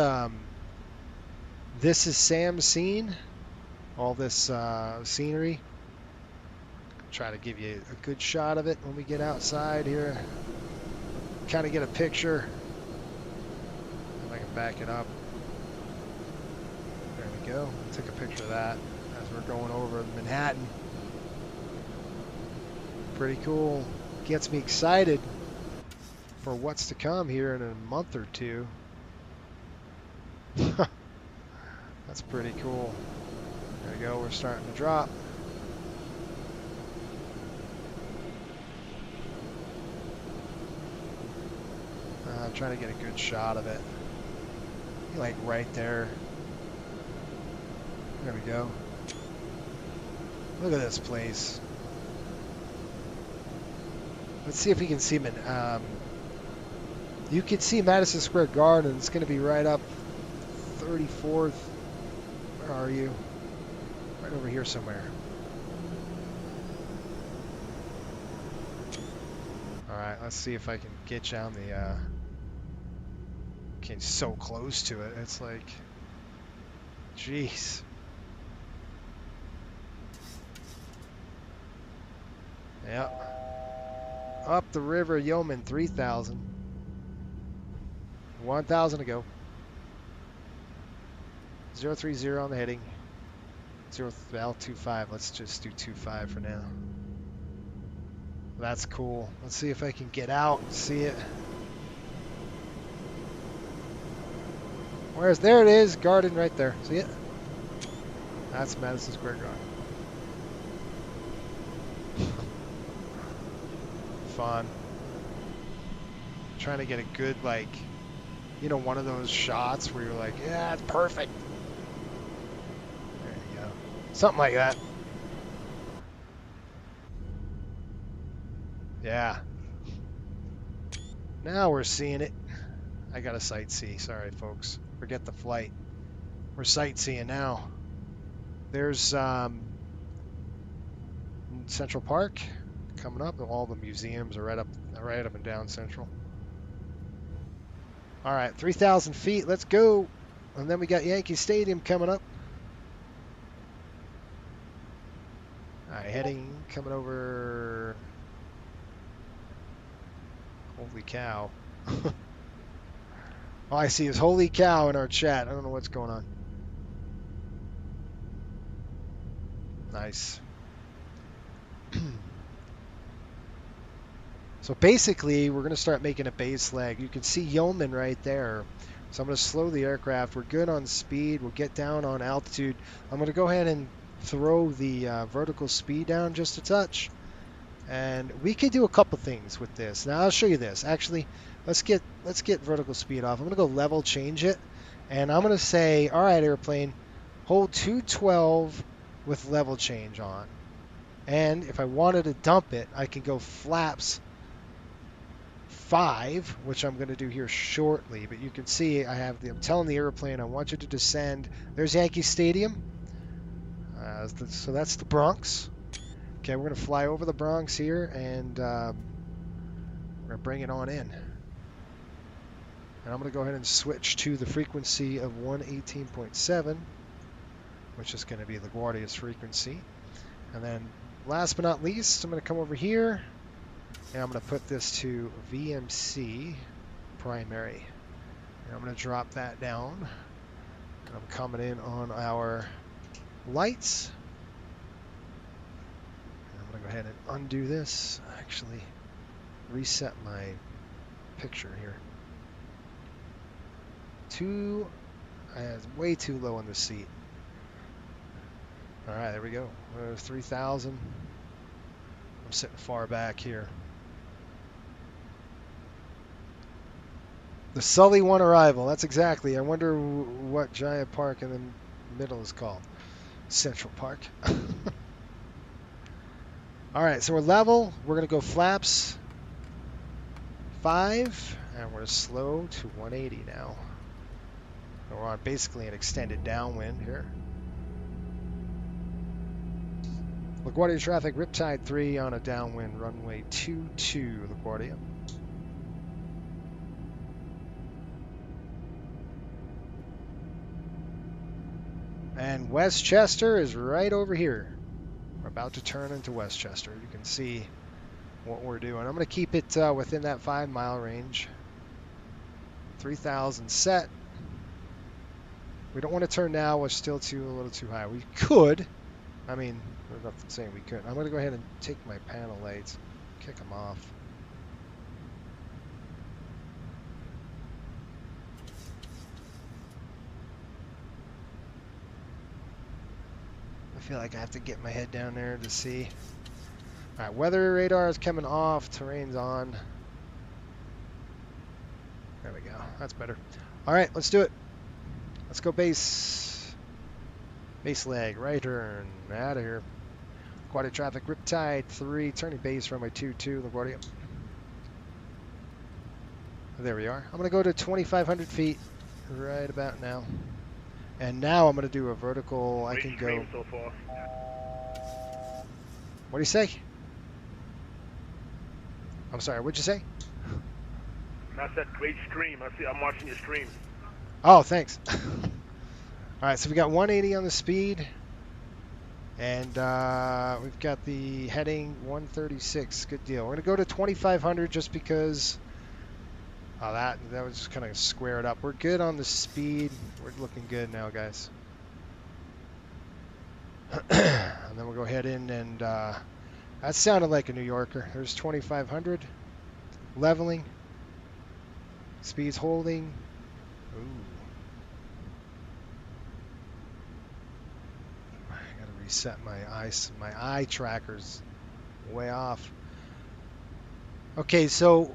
Sam's scene. All this scenery. Try to give you a good shot of it when we get outside here. Kind of get a picture. If I can back it up. There we go. Take a picture of that as we're going over Manhattan. Pretty cool. Gets me excited for what's to come here in a month or 2. That's pretty cool. There we go. We're starting to drop. I'm trying to get a good shot of it. Like right there. There we go. Look at this place. Let's see if we can see you can see Madison Square Garden. It's going to be right up 34th. Where are you? Right over here somewhere. All right, let's see if I can get you on the so close to it. It's like, jeez. Yep. Up the river, Yeoman, 3,000. 1,000 to go. 030 on the heading. 0.25. Let's just do 25 for now. That's cool. Let's see if I can get out and see it. There it is, garden right there. See it? That's Madison Square Garden. Fun. Trying to get a good, like, you know, one of those shots where you're like, yeah, it's perfect. There you go. Something like that. Yeah. Now we're seeing it. I gotta sightsee. Sorry, folks. Forget the flight. We're sightseeing now. There's Central Park coming up. All the museums are right up and down Central. All right, 3,000 feet. Let's go. And then we got Yankee Stadium coming up. All right, coming over. Holy cow. All I see is holy cow in our chat. I don't know what's going on. Nice. So basically, we're going to start making a base leg. You can see Yeoman right there. So I'm going to slow the aircraft. We're good on speed. We'll get down on altitude. I'm going to go ahead and throw the vertical speed down just a touch. And we could do a couple things with this. Now I'll show you this. Actually, let's get vertical speed off. I'm gonna go level change it, and I'm gonna say, all right, airplane, hold 212 with level change on. And if I wanted to dump it, I can go flaps 5, which I'm going to do here shortly. But you can see I'm telling the airplane I want you to descend. There's Yankee Stadium. So that's the Bronx. Okay, we're going to fly over the Bronx here, and we're going to bring it on in. And I'm going to go ahead and switch to the frequency of 118.7, which is going to be LaGuardia's frequency. And then last but not least, I'm going to come over here, and I'm going to put this to VMC primary. And I'm going to drop that down. And I'm coming in on our lights. And I'm going to go ahead and undo this. Actually, reset my picture here. Way too low on the seat. All right, there we go. 3,000. I'm sitting far back here. The Sully 1 arrival. That's exactly. I wonder what giant park in the middle is called. Central Park. All right, so we're level. We're going to go flaps 5, and we're slow to 180 now. We're on basically an extended downwind here. LaGuardia traffic, Riptide 3 on a downwind, runway 22, LaGuardia. And Westchester is right over here. We're about to turn into Westchester. You can see what we're doing. I'm going to keep it within that 5-mile range. 3,000 set. We don't want to turn now. We're still a little too high. We could. I mean, there's nothing saying we couldn't. I'm going to go ahead and take my panel lights, kick them off. I feel like I have to get my head down there to see. All right, weather radar is coming off, terrain's on. There we go. That's better. All right, let's do it. Let's go base. Base leg, right turn, out of here. LaGuardia traffic, Riptide 3, turning base runway 22, LaGuardia. There we are. I'm going to go to 2,500 feet right about now. And now I'm going to do a vertical. I can go. So far. What do you say? I'm sorry, what'd you say? I said great stream. I'm watching your stream. Oh, thanks. All right, so we got 180 on the speed. And we've got the heading 136. Good deal. We're going to go to 2,500 just because that was just kind of square it up. We're good on the speed. We're looking good now, guys. And then we'll go ahead in and that sounded like a New Yorker. There's 2,500. Leveling. Speed's holding. Ooh. Reset my eye trackers way off. Okay, so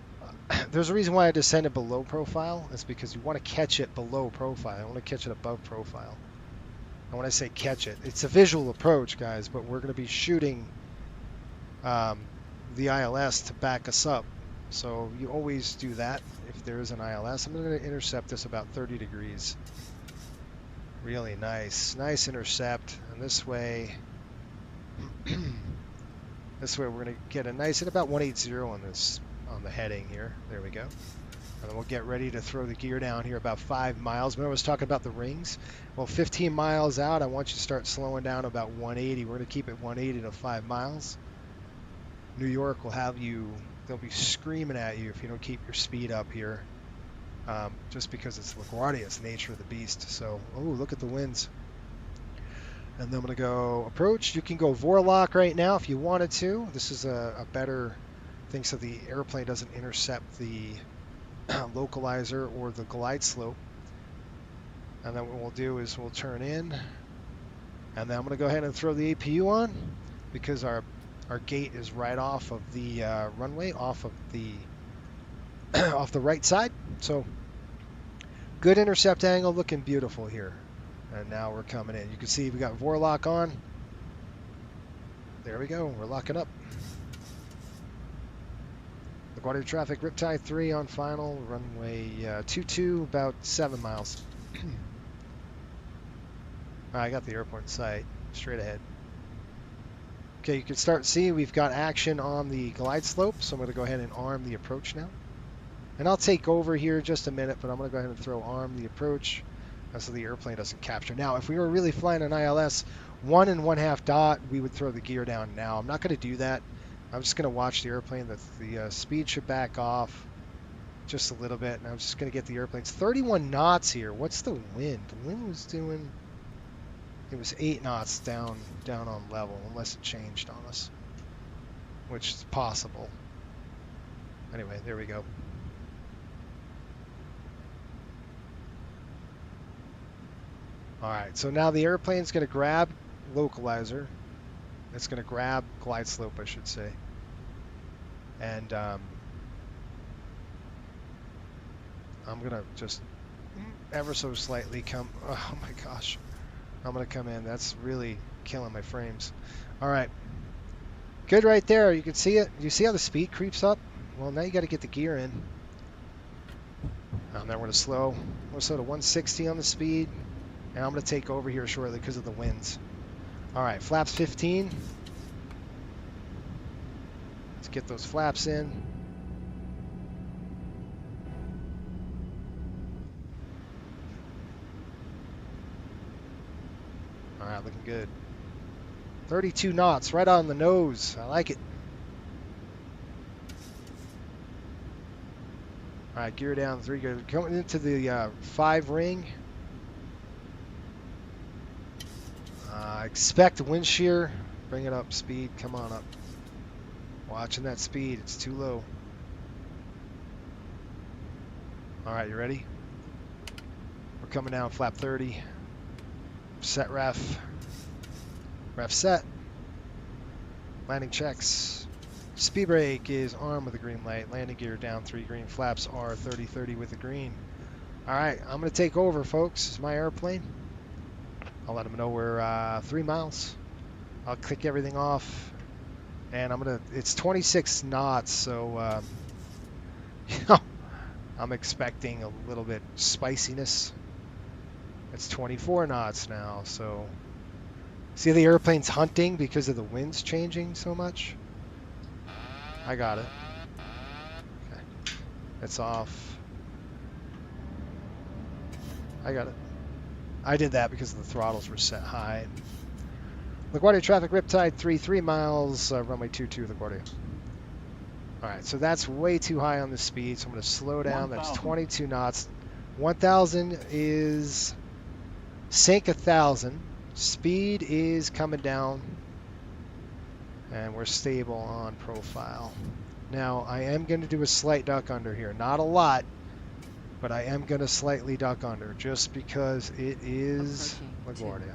there's a reason why I descended below profile. It's because you want to catch it below profile. I don't want to catch it above profile. And when I say catch it, it's a visual approach, guys, but we're going to be shooting the ILS to back us up. So you always do that if there is an ILS. I'm going to intercept this about 30 degrees. Really nice intercept, and this way we're going to get a nice at about 180 on the heading here. There we go. And then we'll get ready to throw the gear down here about 5 miles. Remember I was talking about the rings? Well, 15 miles out, I want you to start slowing down about 180. We're going to keep it 180 to 5 miles. New York will have you, they'll be screaming at you if you don't keep your speed up here. Just because it's LaGuardia, it's the nature of the beast. So, oh, look at the winds. And then I'm going to go approach. You can go Vorlock right now if you wanted to. This is a better thing so the airplane doesn't intercept the localizer or the glide slope. And then what we'll do is we'll turn in. And then I'm going to go ahead and throw the APU on because our gate is right off of the runway, off of the off the right side. So good intercept angle, looking beautiful here. And now we're coming in. You can see we got Vorlock on. There we go. We're locking up. LaGuardia traffic, Riptide 3 on final, runway 22, about 7 miles. I got the airport in sight, straight ahead. Okay, you can start seeing we've got action on the glide slope, so I'm going to go ahead and arm the approach now. And I'll take over here in just a minute, but I'm going to go ahead and throw arm the approach so the airplane doesn't capture. Now, if we were really flying an ILS 1 1/2 dot, we would throw the gear down now. I'm not going to do that. I'm just going to watch the airplane. The speed should back off just a little bit, and I'm just going to get the airplanes. 31 knots here. What's the wind? The wind was doing... It was 8 knots down on level, unless it changed on us, which is possible. Anyway, there we go. All right, so now the airplane's going to grab localizer. It's going to grab glide slope, I should say. And I'm going to just ever so slightly come... Oh my gosh. I'm going to come in. That's really killing my frames. All right. Good right there. You can see it. You see how the speed creeps up? Well, now you got to get the gear in. And then we're going to slow. We're slow to 160 on the speed. And I'm going to take over here shortly because of the winds. All right, flaps 15. Let's get those flaps in. All right, looking good. 32 knots, right on the nose. I like it. All right, gear down 3. Good. Coming into the 5 ring. Expect wind shear. Bring it up, speed. Come on up. Watching that speed. It's too low. All right, you ready? We're coming down flap 30. Set ref. Ref set. Landing checks. Speed brake is on with the green light. Landing gear down 3 green. Flaps are 30-30 with the green. All right, I'm going to take over, folks. It's my airplane. I'll let them know we're 3 miles. I'll click everything off. And it's 26 knots, so, you know, I'm expecting a little bit spiciness. It's 24 knots now, so see the airplane's hunting because of the winds changing so much? I got it. Okay. It's off. I got it. I did that because the throttles were set high. LaGuardia traffic, Riptide 3 miles, runway 22 LaGuardia. Alright, so that's way too high on the speed, so I'm going to slow down. 1, that's 22 knots. 1,000 is... Sync 1,000. Speed is coming down. And we're stable on profile. Now, I am going to do a slight duck under here. Not a lot, but I am going to slightly duck under just because it is LaGuardia.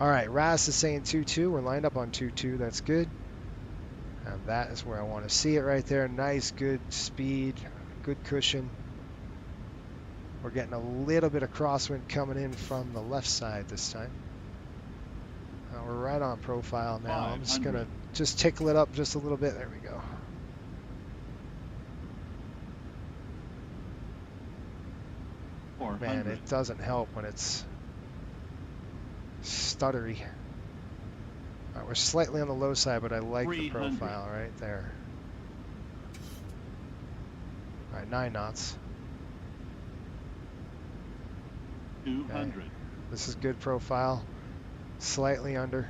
All right, RAS is saying 2-2. We're lined up on 2-2. That's good. And that is where I want to see it right there. Nice, good speed, good cushion. We're getting a little bit of crosswind coming in from the left side this time. We're right on profile now. I'm just going to tickle it up just a little bit. There we go. Man, it doesn't help when it's stuttery. All right, we're slightly on the low side, but I like the profile right there. All right, 9 knots. 200. Okay. This is good profile. Slightly under.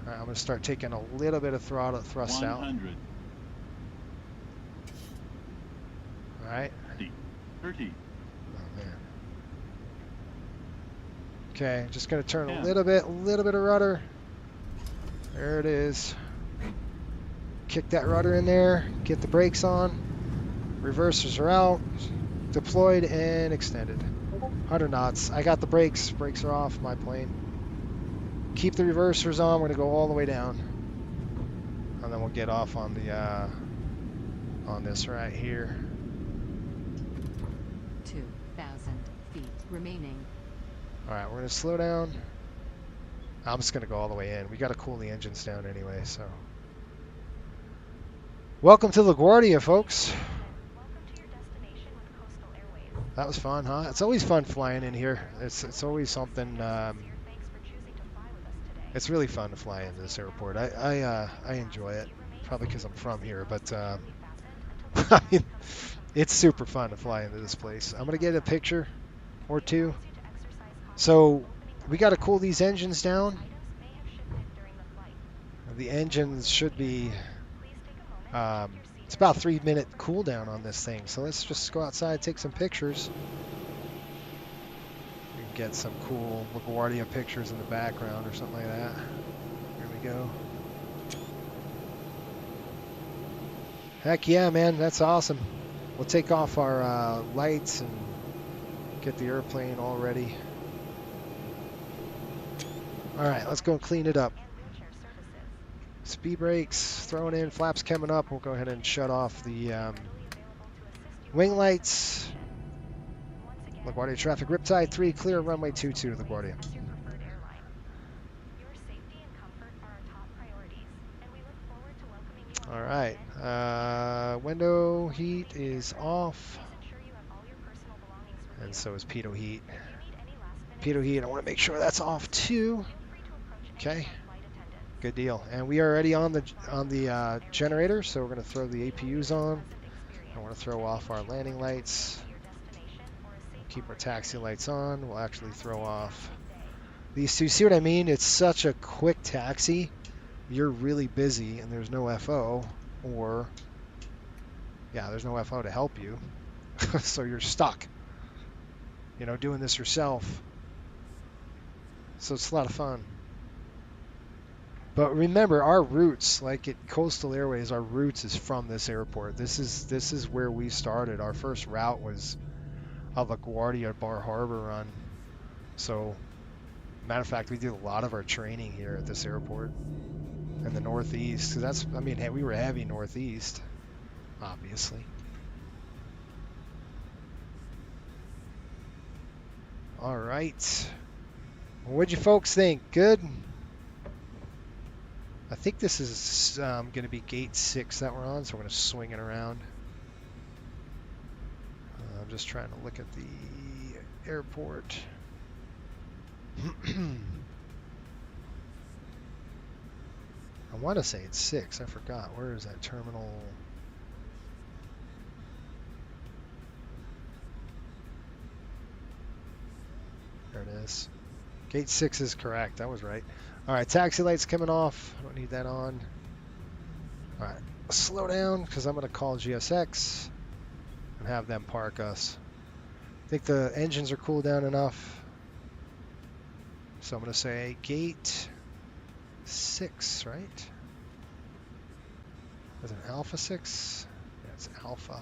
All right, I'm going to start taking a little bit of thrust 100. out. All right. 30. Oh, man. Okay, just going to turn a little bit of rudder. There it is. Kick that rudder in there. Get the brakes on. Reversers are out. Deployed and extended. 100 knots. I got the brakes. Brakes are off my plane. keep the reversers on. We're going to go all the way down. And then we'll get off on the on this right here. 2,000 feet remaining. All right, we're going to slow down. I'm just going to go all the way in. We got to cool the engines down anyway, so. Welcome to LaGuardia, folks. That was fun, huh? It's always fun flying in here. It's always something. It's really fun to fly into this airport. I enjoy it, probably because I'm from here, but I mean, it's super fun to fly into this place. I'm gonna get a picture or two. So we got to cool these engines down. The engines should be. It's about a 3-minute cool down on this thing. So let's just go outside, take some pictures. We can get some cool LaGuardia pictures in the background or something like that. Here we go. Heck yeah, man, that's awesome. We'll take off our lights and get the airplane all ready. All right, let's go and clean it up. Speed brakes thrown in, flaps coming up. We'll go ahead and shut off the wing lights. LaGuardia traffic, Riptide 3, clear runway 22 to LaGuardia. All right, window heat is off, and so is pitot heat. Pitot heat, I want to make sure that's off too. Okay. Good deal. And we are already on the generator, so we're going to throw the APUs on. I want to throw off our landing lights. Keep our taxi lights on. We'll actually throw off these two. See what I mean? It's such a quick taxi. You're really busy and there's no FO, or yeah, there's no FO to help you. So you're stuck, you know, doing this yourself. So it's a lot of fun. But remember, our roots, like at Coastal Airways, our roots is from this airport. This is where we started. Our first route was a LaGuardia Bar Harbor run. So, matter of fact, we did a lot of our training here at this airport in the Northeast. So that's, I mean, we were heavy Northeast, obviously. All right. What'd you folks think? Good? I think this is going to be gate 6 that we're on, so we're going to swing it around. I'm just trying to look at the airport. I want to say it's 6. I forgot. Where is that terminal? There it is. Gate 6 is correct. I was right. All right, taxi lights coming off. I don't need that on. All right, slow down because I'm going to call GSX and have them park us. I think the engines are cooled down enough. So I'm going to say gate 6, right? Is it Alpha 6? Yeah, it's Alpha.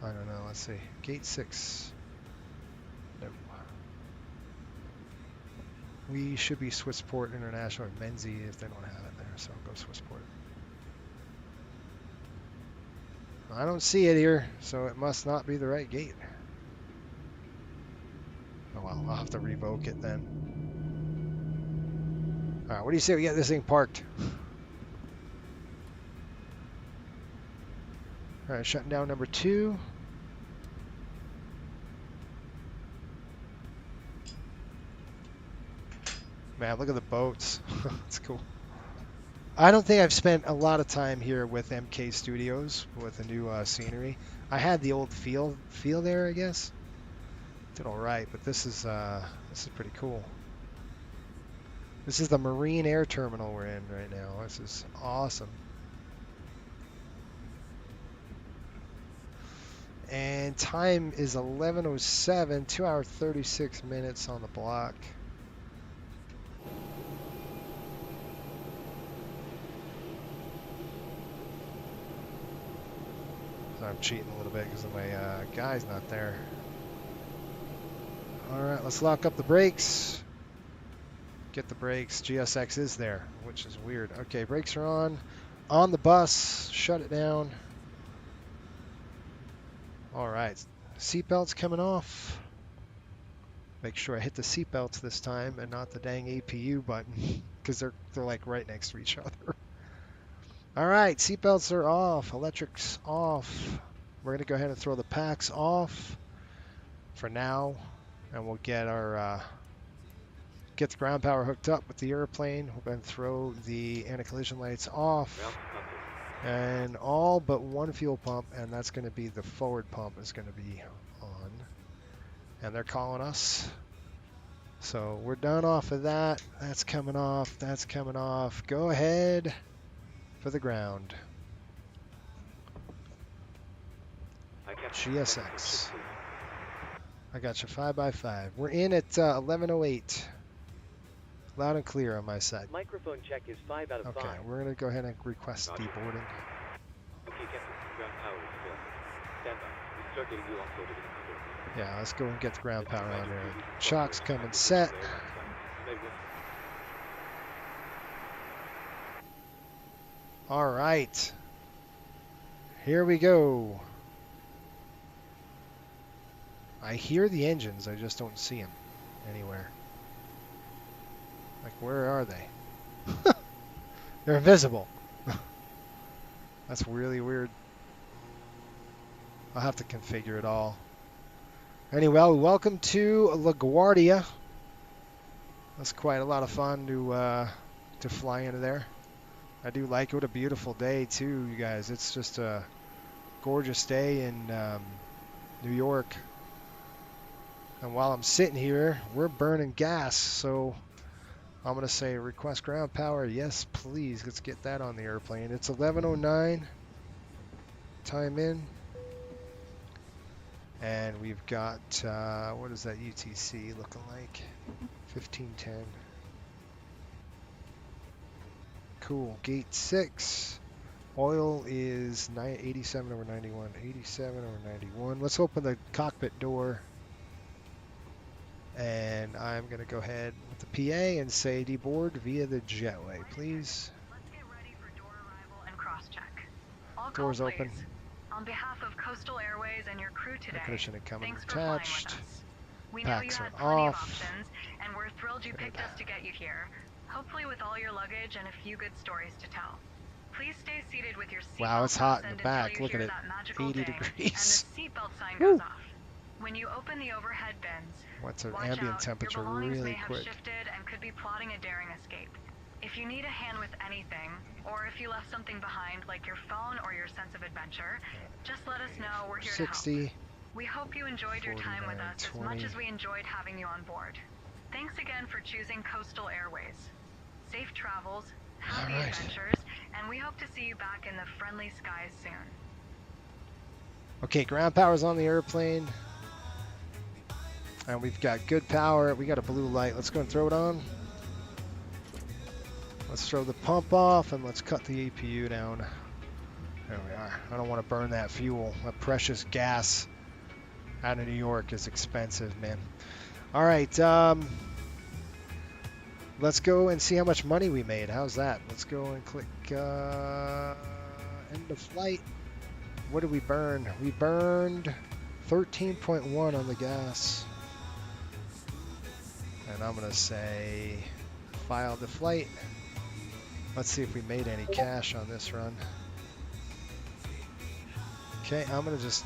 I don't know. Let's see. Gate 6. No. We should be Swissport International or Menzie if they don't have it there, so I'll go Swissport. I don't see it here, so it must not be the right gate. Oh well, I'll have to revoke it then. Alright, what do you say we get this thing parked? Alright, shutting down number 2. Man, look at the boats. It's cool. I don't think I've spent a lot of time here with MK Studios with the new scenery. I had the old feel there, I guess. Did all right, but this is pretty cool. This is the Marine Air Terminal we're in right now. This is awesome. And time is 11:07, 2 hours 36 minutes on the block. So I'm cheating a little bit because my guy's not there. All right, let's lock up the brakes. Get the brakes. GSX is there, which is weird. Okay, brakes are on. On the bus. Shut it down. All right, seatbelts coming off. Make sure I hit the seatbelts this time and not the dang APU button because they're like right next to each other. All right, seatbelts are off. Electrics off. We're gonna go ahead and throw the packs off for now, and we'll get our get the ground power hooked up with the airplane. We're going to throw the anti-collision lights off, and all but one fuel pump, and that's going to be the forward pump is going to be on, and they're calling us. So we're done off of that. That's coming off. That's coming off. Go ahead for the ground. GSX. I got you 5x5. We're in at 11:08. Loud and clear on my side. Microphone check is 5 out of 5. Okay, we're going to go ahead and request deboarding. Okay, Captain. Ground power is clear. Stand by. We start getting you offloaded in the field. Yeah, let's go and get the ground power on there. Shock's coming set. All right. Here we go. I hear the engines, I just don't see them anywhere. Like, where are they? They're invisible. That's really weird. I'll have to configure it all. Anyway, welcome to LaGuardia. That's quite a lot of fun to fly into there. I do like it. What a beautiful day too, you guys. It's just a gorgeous day in New York. And while I'm sitting here, we're burning gas, so I'm going to say request ground power. Yes, please. Let's get that on the airplane. It's 11:09. Time in. And we've got, what is that UTC looking like? 1510. Cool. Gate 6. Oil is 87 over 91. 87 over 91. Let's open the cockpit door. And I'm going to go ahead with the PA and say deboard via the jetway, please. Let's get ready for door arrival and cross-check. All Doors call, open. please. On behalf of Coastal Airways and your crew today, Condition incoming thanks for flying with attached. us. We know you Packs had are plenty of off. options, and we're thrilled you picked us to get you here. Hopefully with all your luggage and a few good stories to tell. Please stay seated with your seatbelt Wow, it's hot in fastened the back. until you Look at hear it. that magical 80 ding degrees. And the seatbelt sign goes off. When you open the overhead bins, What's our watch ambient out. temperature Your belongings really may have quick? shifted and could be plotting a daring escape. If you need a hand with anything, or if you left something behind like your phone or your sense of adventure, just let us know. We're here to help. 60. We hope you enjoyed your time with us as much as we enjoyed having you on board. Thanks again for choosing Coastal Airways. Safe travels, happy adventures, and we hope to see you back in the friendly skies soon. Okay, ground power's on the airplane. And we've got good power. We got a blue light. Let's go and throw it on. Let's throw the pump off and let's cut the APU down. There we are. I don't want to burn that fuel. That precious gas out of New York is expensive, man. All right. Let's go and see how much money we made. How's that? Let's go and click end of flight. What did we burn? We burned 13.1 on the gas. And I'm going to say file the flight. Let's see if we made any cash on this run. Okay, I'm going to just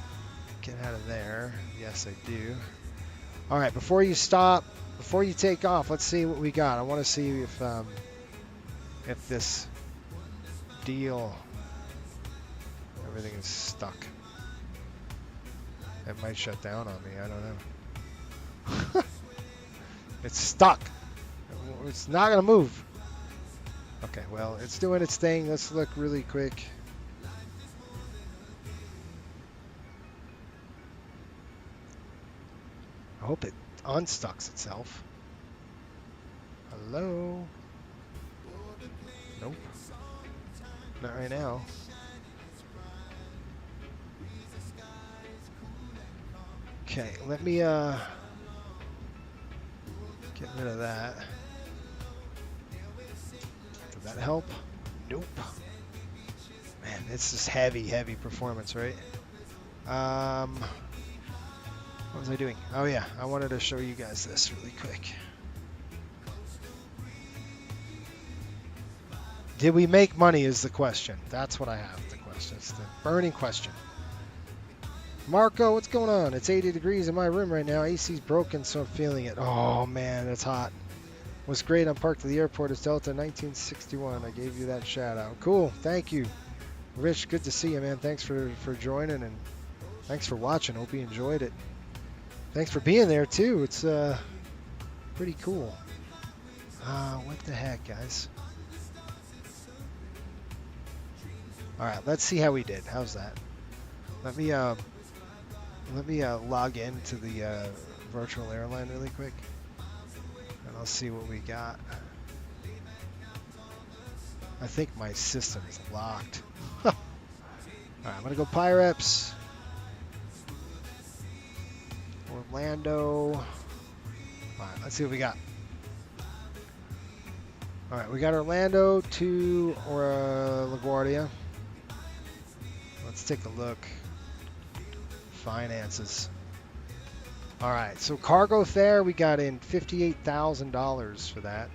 get out of there. Yes, I do. All right, before you stop, before you take off, let's see what we got. I want to see if this deal, everything is stuck. It might shut down on me. I don't know. It's stuck. It's not going to move. Okay, well, it's doing its thing. Let's look really quick. I hope it unstucks itself. Hello? Nope. Not right now. Okay, let me Get rid of that. Did that help? Nope. Man, it's just heavy performance, right? What was I doing? Oh yeah, I wanted to show you guys this really quick. Did we make money is the question. That's what I have, the question. It's the burning question. Marco, what's going on? It's 80 degrees in my room right now. AC's broken, so I'm feeling it. Oh man, it's hot. What's great, I'm parked at the airport. It's Delta 1961. I gave you that shout out. Cool, thank you. Rich, good to see you, man. Thanks for joining and thanks for watching. Hope you enjoyed it. Thanks for being there too. It's pretty cool. What the heck, guys? All right, let's see how we did. How's that? Let me log into the virtual airline really quick, and I'll see what we got. I think my system is locked. All right, I'm gonna go Pyreps. Orlando. All right, let's see what we got. All right, we got Orlando to LaGuardia. Let's take a look. Finances. All right, so cargo fare, we got in $58,000 for that.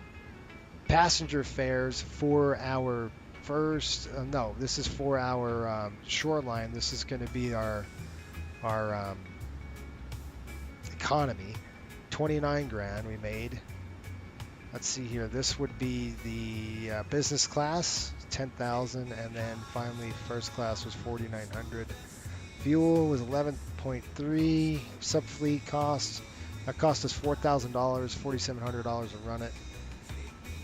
Passenger fares for our first, no, this is for our shoreline. This is going to be our economy. 29 grand we made. Let's see here. This would be the business class, 10,000, and then finally first class was 4,900. Fuel was 11.3. Subfleet costs, that cost us $4,000, $4,700 to run it.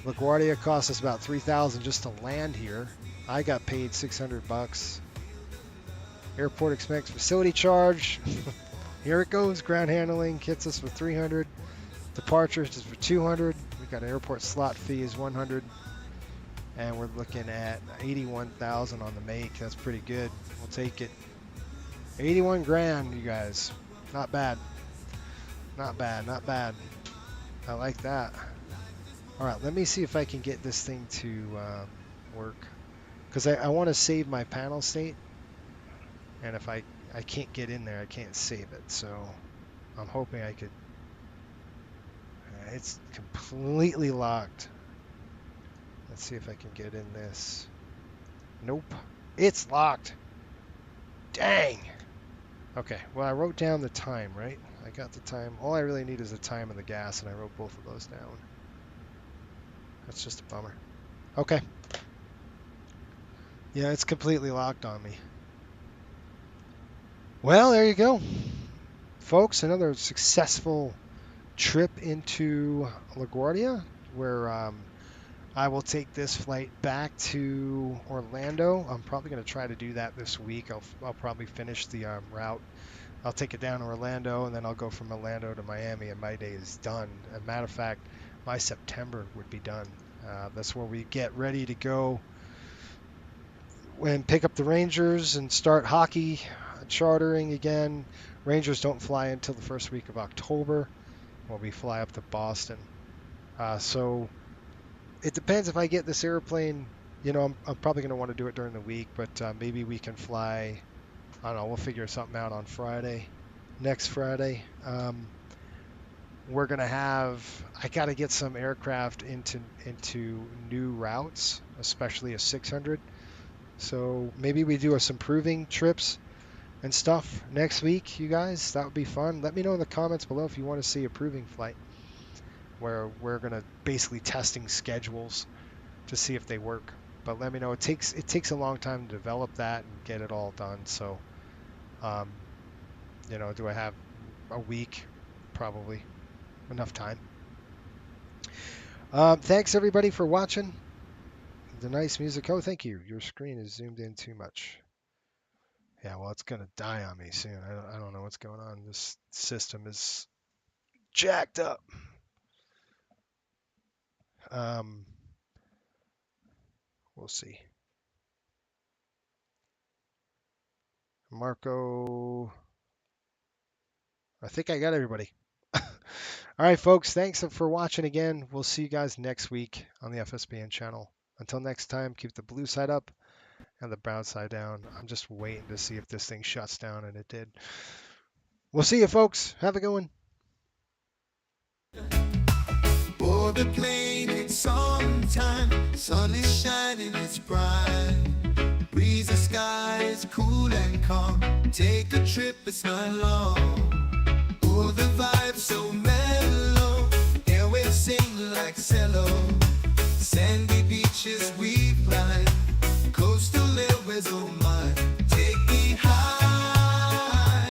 LaGuardia cost us about $3,000 just to land here. I got paid $600. Airport expense facility charge. Here it goes. Ground handling hits us for $300. Departures is for $200. We got an airport slot fee is $100, and we're looking at $81,000 on the make. That's pretty good. We'll take it. 81 grand, you guys. Not bad. Not bad. Not bad. I like that. All right, let me see if I can get this thing to work, because I want to save my panel state, and if I can't get in there, I can't save it. So I'm hoping I could. It's completely locked. Let's see if I can get in this. Nope. It's locked. Dang. Okay, well, I wrote down the time, right? I got the time. All I really need is the time and the gas, and I wrote both of those down. That's just a bummer. Okay. Yeah, it's completely locked on me. Well, there you go. Folks, another successful trip into LaGuardia, where I will take this flight back to Orlando. I'm probably going to try to do that this week. I'll probably finish the route. I'll take it down to Orlando, and then I'll go from Orlando to Miami, and my day is done. As a matter of fact, my September would be done. That's where we get ready to go and pick up the Rangers and start hockey chartering again. Rangers don't fly until the first week of October, when we fly up to Boston. So it depends if I get this airplane. You know, I'm probably going to want to do it during the week, but maybe we can fly. I don't know. We'll figure something out on Friday, next Friday. We're going to have. I got to get some aircraft into new routes, especially a 600. So maybe we do some proving trips and stuff next week, you guys. That would be fun. Let me know in the comments below if you want to see a proving flight, where we're going to basically testing schedules to see if they work. But let me know. It takes a long time to develop that and get it all done. So, you know, do I have a week? Probably enough time. Thanks everybody for watching. The nice music. Oh, thank you. Your screen is zoomed in too much. Yeah, well, it's gonna die on me soon. I don't know what's going on. This system is jacked up. We'll see. Marco, I think I got everybody. All All right, folks, thanks for watching again. We'll see you guys next week on the FSBN channel. Until next time, keep the blue side up and the brown side down. I'm just waiting to see if this thing shuts down, and it did. We'll see you, folks. Have a good one. Board the plane, it's summertime. Sun is shining, it's bright. Breeze the sky is cool and calm. Take a trip, it's not long. Oh, the vibe so mellow. Airways sing like cello. Sandy beaches we fly.